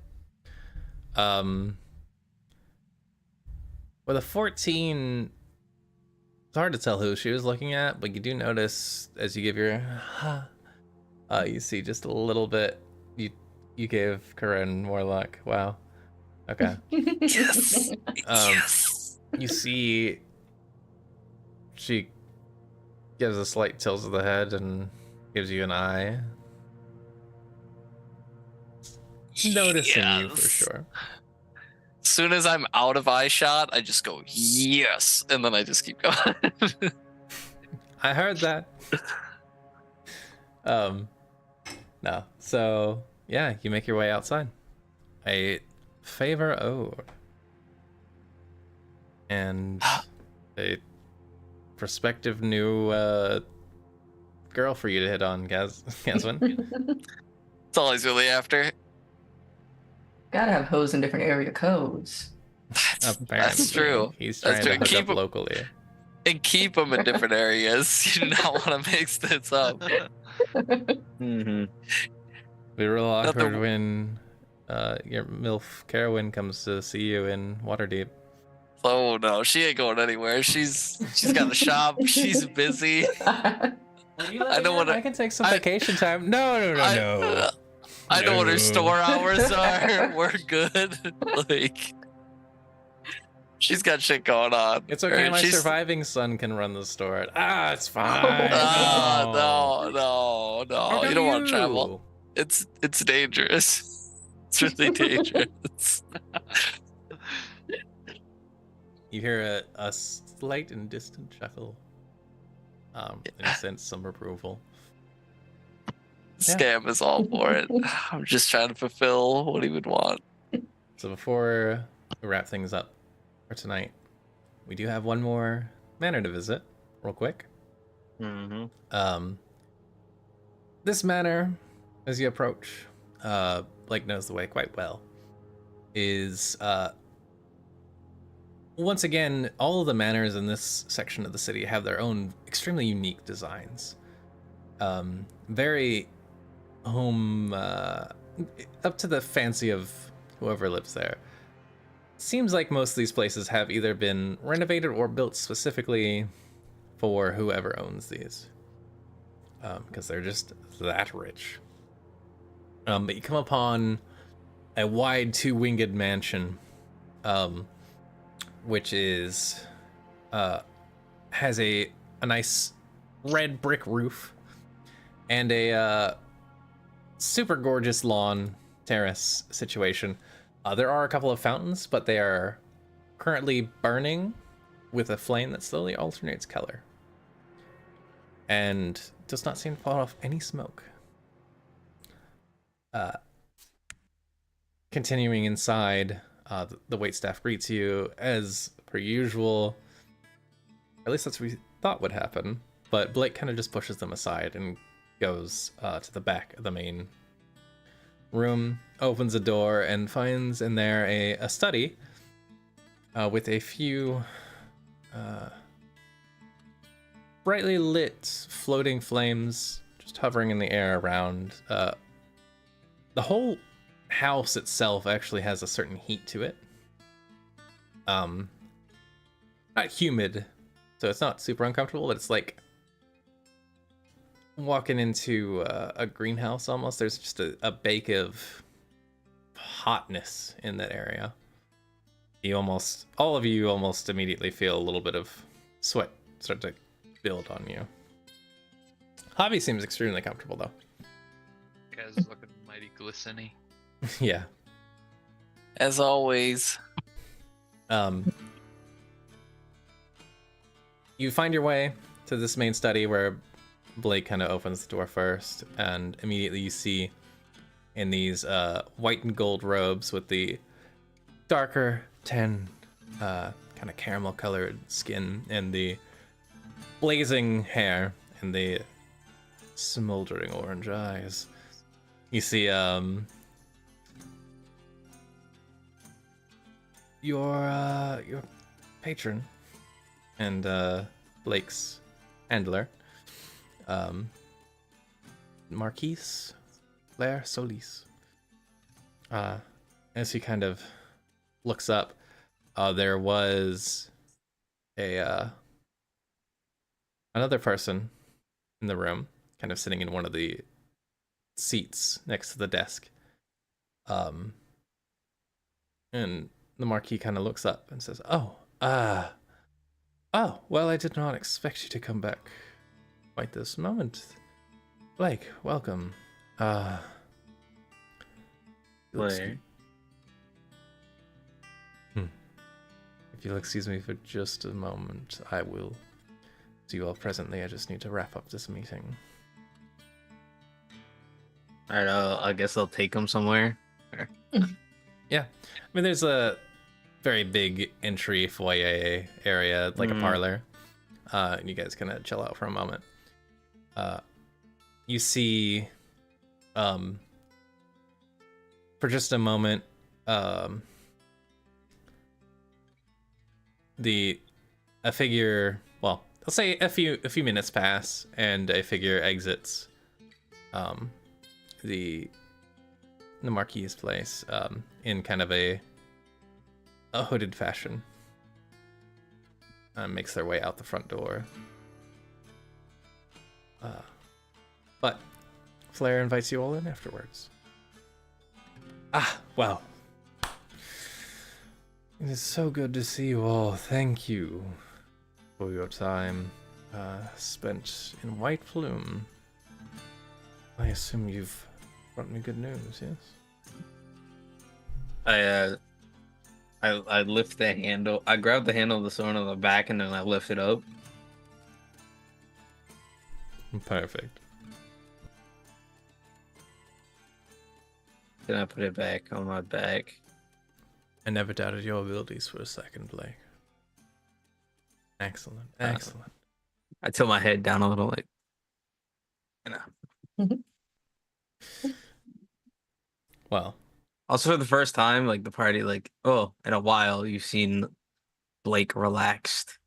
With a 14, it's hard to tell who she was looking at, but you do notice as you give your you see just a little bit. You gave Corinne more luck. Wow. Okay. Yes. Yes. You see she gives a slight tilt of the head and gives you an eye. Noticing you for sure. As soon as I'm out of eye shot, I just go, yes. And then I just keep going. I heard that. No. So, yeah, you make your way outside. A favor owed. And a prospective new girl for you to hit on, Gaswin. That's all he's really after. Gotta have hoes in different area codes. That's true. He's trying to hook Keep up locally. And keep them in different areas. You do not want to mix this up. Mm-hmm. Be real awkward when your MILF Carowin comes to see you in Waterdeep. Oh no, she ain't going anywhere. She's got a shop. She's busy. I don't want to. I can take some vacation time. No. I know what her store hours are. We're good. Like, she's got shit going on. It's okay. My surviving son can run the store. It's fine. No. You don't want to travel. It's dangerous. It's really dangerous. You hear a slight and distant chuckle. And you sense some approval. Scam is all for it. I'm just trying to fulfill what he would want. So before we wrap things up for tonight, we do have one more manor to visit, real quick. Mm-hmm. This manor, as you approach, Blake knows the way quite well, is once again, all of the manors in this section of the city have their own extremely unique designs. Very home, up to the fancy of whoever lives there. Seems like most of these places have either been renovated or built specifically for whoever owns these. Because they're just that rich. But you come upon a wide two-winged mansion, which is has a nice red brick roof and a super gorgeous lawn terrace situation. There are a couple of fountains, but they are currently burning with a flame that slowly alternates color and does not seem to fall off any smoke. Continuing inside, the waitstaff greets you as per usual. At least that's what we thought would happen. But Blake kind of just pushes them aside and goes to the back of the main room, opens a door, and finds in there a study with a few brightly lit floating flames just hovering in the air around. The whole house itself actually has a certain heat to it. Not humid, so it's not super uncomfortable, but it's like walking into a greenhouse almost. There's just a bake of hotness in that area. All of you almost immediately feel a little bit of sweat start to build on you. Javi seems extremely comfortable though. Guy's looking mighty glistening. Yeah. As always. You find your way to this main study where Blake kind of opens the door first, and immediately you see in these white and gold robes with the darker tan, kind of caramel colored skin and the blazing hair and the smoldering orange eyes. You see your patron and Blake's handler, Marquise Blair Solis. As he kind of looks up, there was another person in the room, kind of sitting in one of the seats next to the desk. And the Marquis kind of looks up and says, "Oh, well, I did not expect you to come back quite this moment. Blake, welcome. Blair. If you'll excuse me for just a moment, I will see you all presently. I just need to wrap up this meeting." Alright, I guess I'll take him somewhere. Yeah. I mean, there's a very big entry foyer area, like a parlor. And you guys kind of chill out for a moment. You see, for just a moment, a figure, well, let's say a few minutes pass and a figure exits the Marquis's place in kind of a hooded fashion. Makes their way out the front door. But Flair invites you all in afterwards. Well. It is so good to see you all. Thank you for your time spent in White Plume. I assume you've brought me good news, yes? I lift the handle. I grab the handle of the sword on the back and then I lift it up. Perfect. Then I put it back on my back. I never doubted your abilities for a second, Blake. Excellent, excellent. I tilt my head down a little, like, you know. Well, Also, for the first time, like the party, like, oh, in a while, you've seen Blake relaxed.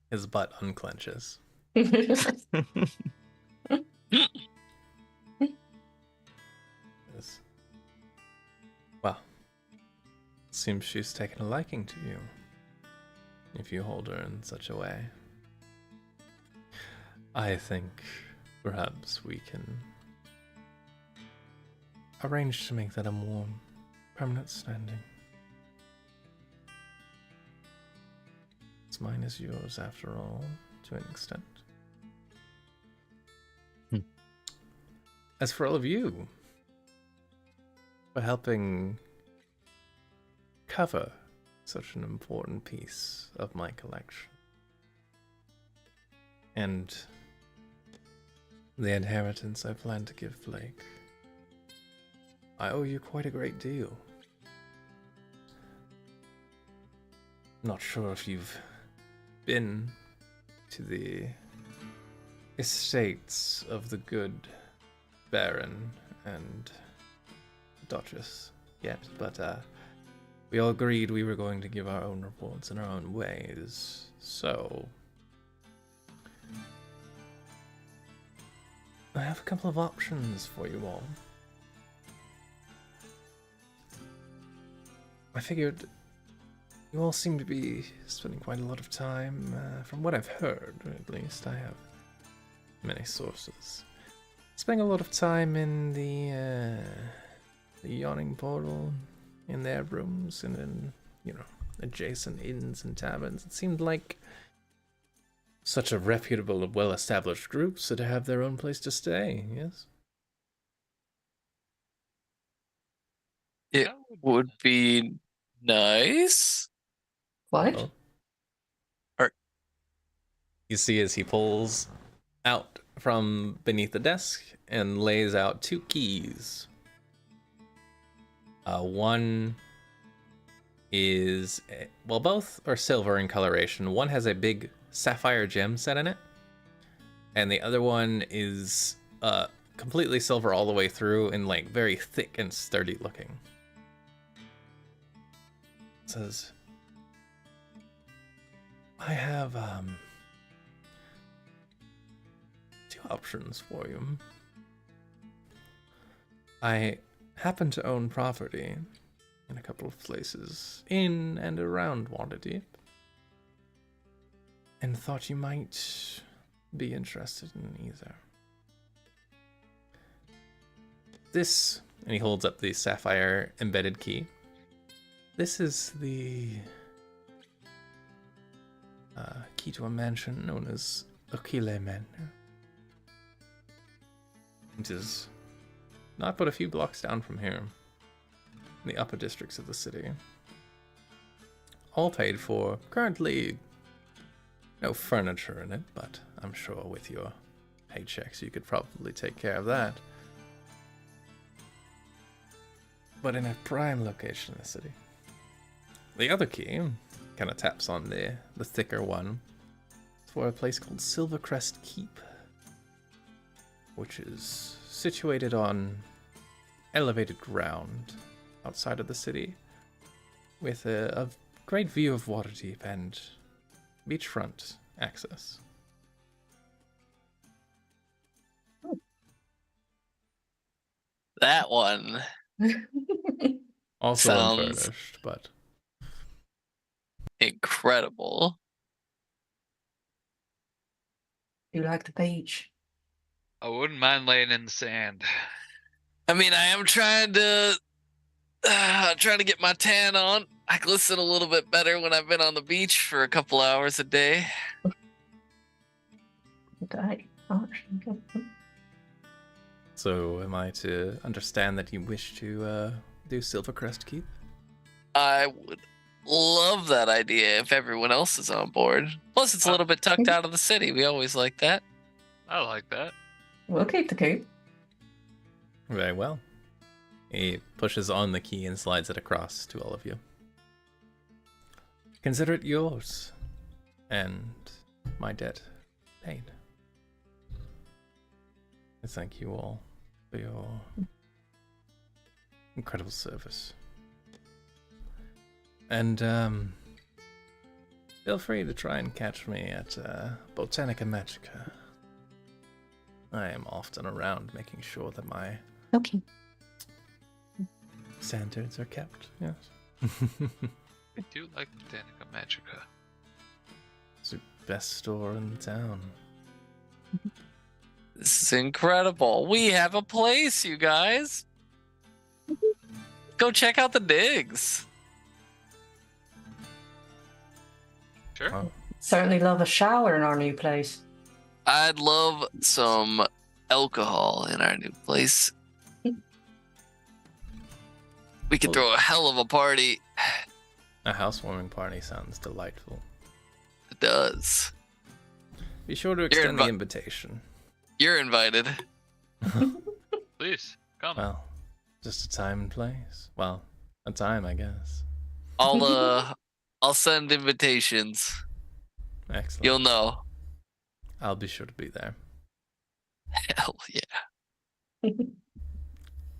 his butt unclenches. Yes. Well, seems she's taken a liking to you. If you hold her in such a way. I think perhaps we can arrange to make that a more permanent standing. It's mine is yours after all, to an extent. As for all of you, for helping cover such an important piece of my collection. And the inheritance I plan to give Blake. I owe you quite a great deal. Not sure if you've been to the estates of the good Baron and Duchess yet, but we all agreed we were going to give our own reports in our own ways, so I have a couple of options for you all. I figured you all seem to be spending quite a lot of time, from what I've heard, at least. I have many sources. Spending a lot of time in the yawning portal, in their rooms, and in, adjacent inns and taverns. It seemed like such a reputable and well-established group, so to have their own place to stay, yes? It would be nice. What? Oh. Or You see as he pulls out from beneath the desk and lays out 2 keys. One is, both are silver in coloration. One has a big sapphire gem set in it, and the other one is completely silver all the way through and like very thick and sturdy looking. It says, I have 2 options for you. I happen to own property in a couple of places in and around Waterdeep, and thought you might be interested in either. This, and he holds up the sapphire embedded key. This is the key to a mansion known as Okile Manor. It is not but a few blocks down from here, in the upper districts of the city. All paid for. Currently, no furniture in it, but I'm sure with your paychecks you could probably take care of that. But in a prime location in the city. The other key kind of taps on the thicker one. It's for a place called Silvercrest Keep, which is situated on elevated ground outside of the city, with a great view of Waterdeep and beachfront access. that one. Also Sounds unfurnished, but incredible. You like the beach? I wouldn't mind laying in the sand. I mean, I am trying to get my tan on. I glisten a little bit better when I've been on the beach for a couple hours a day. Okay. so am I to understand that you wish to do Silvercrest Keep? I would love that idea if everyone else is on board. Plus, it's a little bit tucked out of the city. We always like that. I like that. We'll keep the key. Very well. He pushes on the key and slides it across to all of you. Consider it yours, and my debt paid. I thank you all for your incredible service. And feel free to try and catch me at Botanica Magica. I am often around making sure that my Okay. standards are kept. Yes. I do like Botanica Magica. It's the best store in town. This is incredible. We have a place, you guys. Go check out the digs. Sure. Oh, Certainly love a shower in our new place. I'd love some alcohol in our new place. We could throw a hell of a party. a housewarming party sounds delightful. It does. Be sure to extend the invitation. You're invited. Please, come. Well, just a time and place. Well, a time, I guess. I'll send invitations. Excellent. You'll know. I'll be sure to be there. Hell yeah.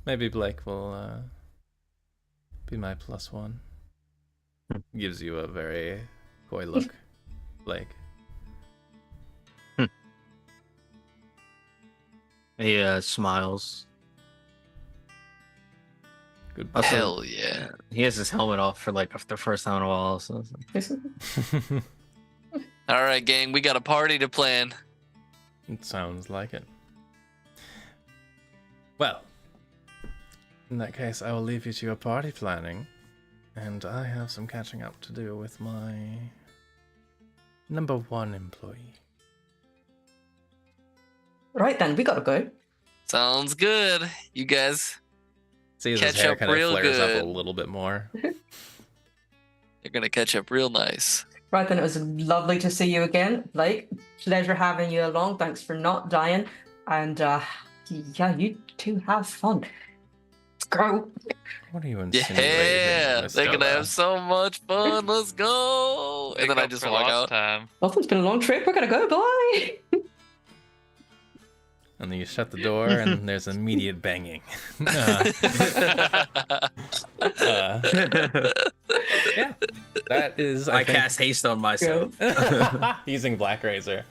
Maybe Blake will be my +1. Gives you a very coy look, Blake. He smiles. Good. Also, Hell yeah. He has his helmet off for like the first time in a while. So All right, gang, we got a party to plan. It sounds like it. Well, in that case, I will leave you to your party planning, and I have some catching up to do with my #1 employee. Right then, we gotta go. Sounds good. You guys, See, his Catch hair up kind of real flares up good. a little bit more. you're gonna catch up real nice. Right then, it was lovely to see you again, Blake. Pleasure having you along. Thanks for not dying. And yeah, you two have fun. Let's go. What are you insinuating? Yeah, Miss they're gonna Della? have so much fun. Let's go. And Make then I up just for walk lost out. Time. Well, it's been a long trip. We're gonna go. Bye. And then you shut the door, and there's immediate banging. Yeah, that is. I think, cast haste on myself. using Black Razor.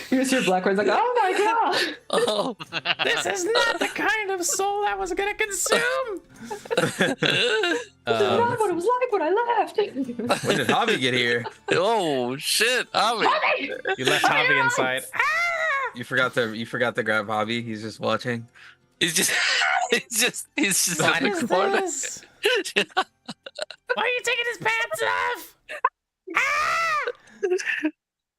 Here's your black one's like, oh my god. Oh. This is not the kind of soul I was gonna consume. This is not what it was like when I left. When did Javi get here? Oh shit, Javi. You left Javi inside. You forgot to grab Javi. He's just watching. He's just he's just What in is the corner. this? Why are you taking his pants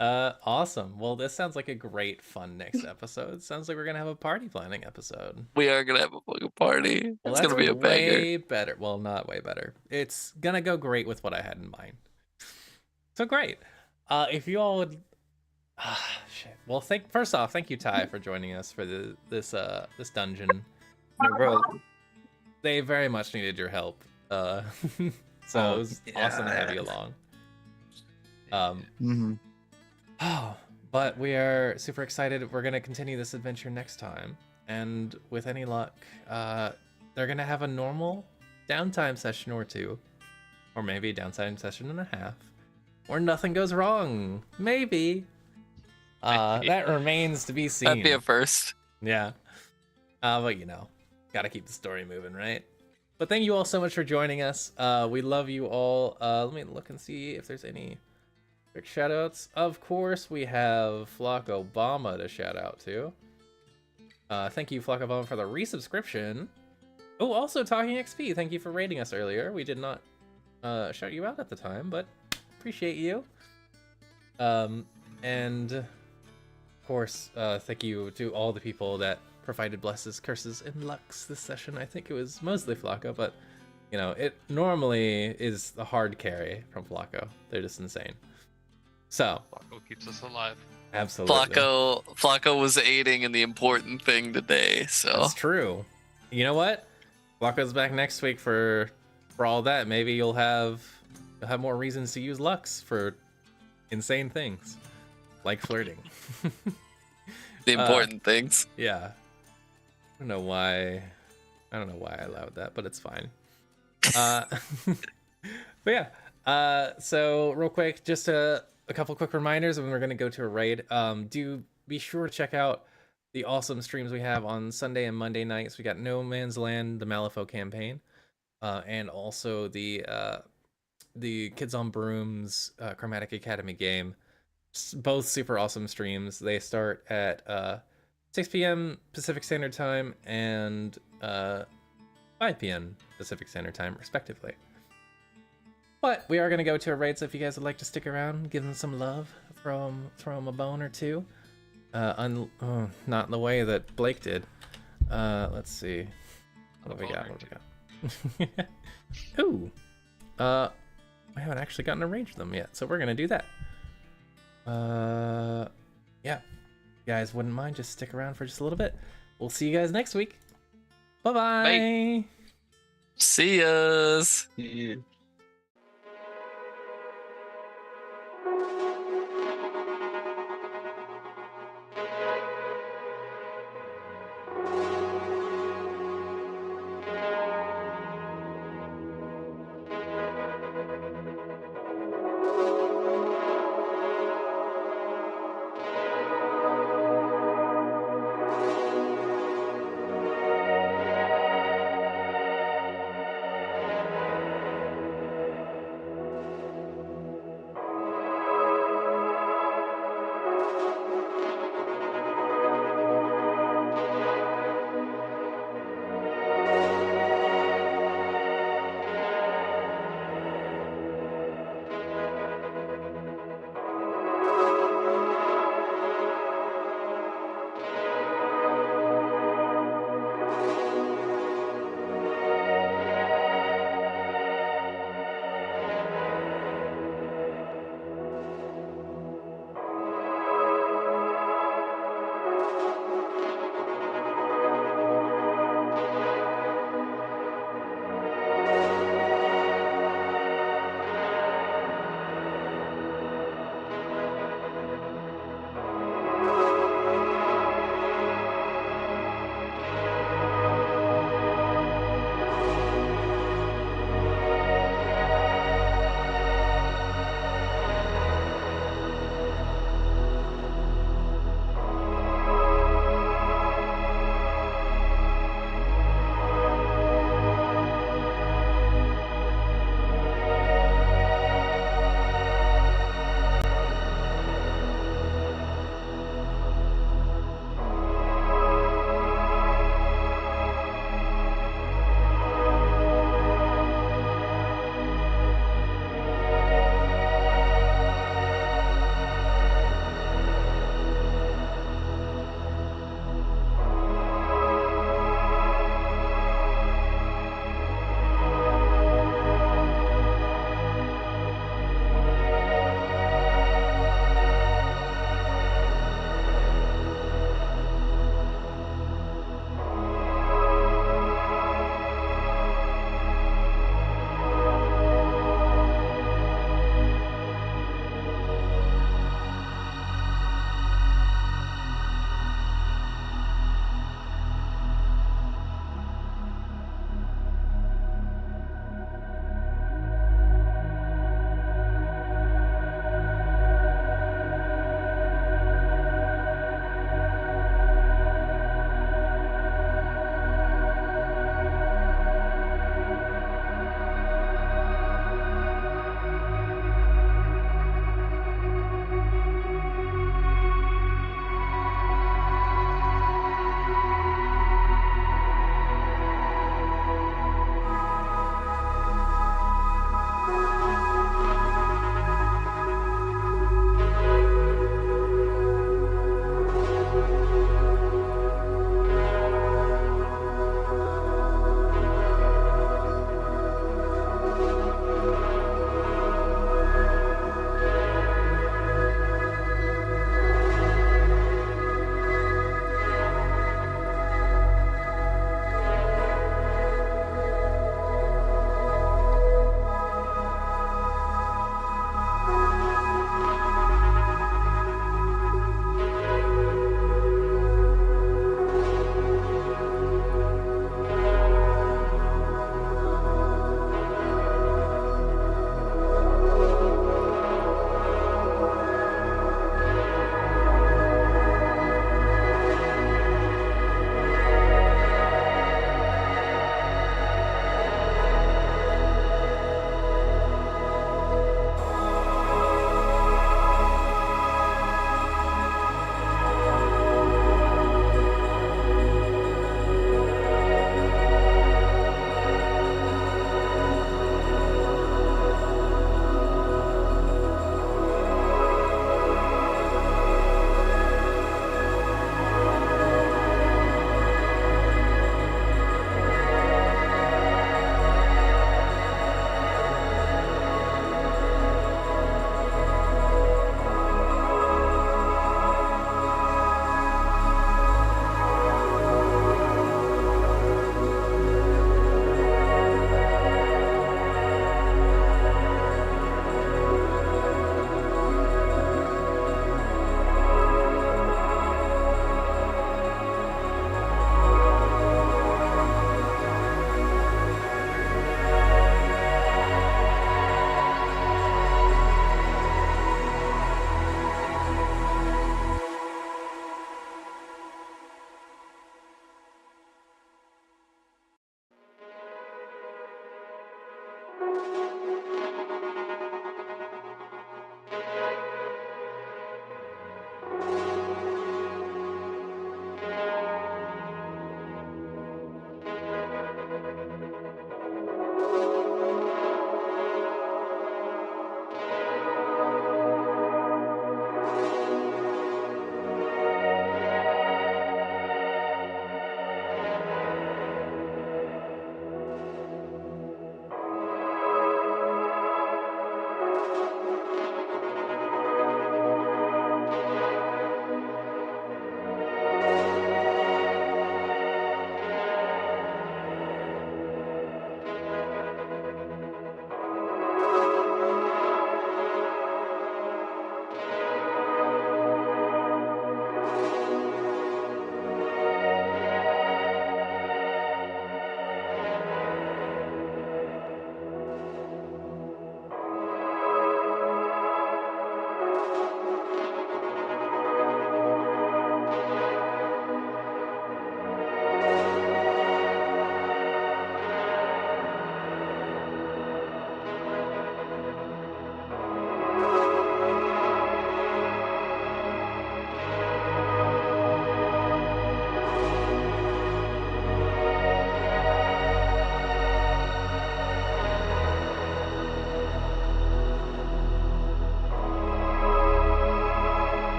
off? Awesome. Well, this sounds like a great fun next episode. Sounds like we're gonna have a party planning episode. We are gonna have a fucking party. Well, It's that's gonna be a banger. way better. Well, not way better. It's gonna go great with what I had in mind. So great. If you all would, shit. Well, first off, thank you, Ty, for joining us for this dungeon. No, bro. They very much needed your help. So it was awesome to have you along. But we are super excited. We're gonna continue this adventure next time, and with any luck, they're gonna have a normal downtime session or two, or maybe a downtime session and a half, or nothing goes wrong. Maybe. That remains to be seen. That'd be a first. Yeah. But gotta keep the story moving, right? But thank you all so much for joining us. We love you all. Let me look and see if there's any quick shoutouts. Of course, we have Flock Obama to shout out to. Thank you, Flock Obama, for the resubscription. Oh, also Talking XP. Thank you for rating us earlier. We did not shout you out at the time, but appreciate you. And of course, thank you to all the people that provided blesses, curses, and lucks this session. I think it was mostly Flacco, but it normally is the hard carry from Flacco. They're just insane. So Flacco keeps us alive. absolutely, Flacco was aiding in the important thing today. So that's true. You know what? Flacco's back next week for all that. Maybe you'll have more reasons to use Lux for insane things, like flirting. the important things. Yeah. don't know why. I don't know why I allowed that, but it's fine. But yeah. So real quick, just a couple quick reminders when we're gonna go to a raid. Do be sure to check out the awesome streams we have on Sunday and Monday nights. We got No Man's Land, the Malifaux campaign, and also the Kids on Brooms Chromatic Academy game. Both super awesome streams. They start at 6 p.m. Pacific Standard Time and 5 p.m. Pacific Standard Time, respectively. But we are going to go to a raid, so if you guys would like to stick around, give them some love, throw them a bone or two. Not in the way that Blake did. Let's see. What do we got? Ooh. I haven't actually gotten to range them yet, so we're going to do that. Yeah. You guys wouldn't mind, just stick around for just a little bit. We'll see you guys next week. Bye-bye. Bye. See yas. Yeah.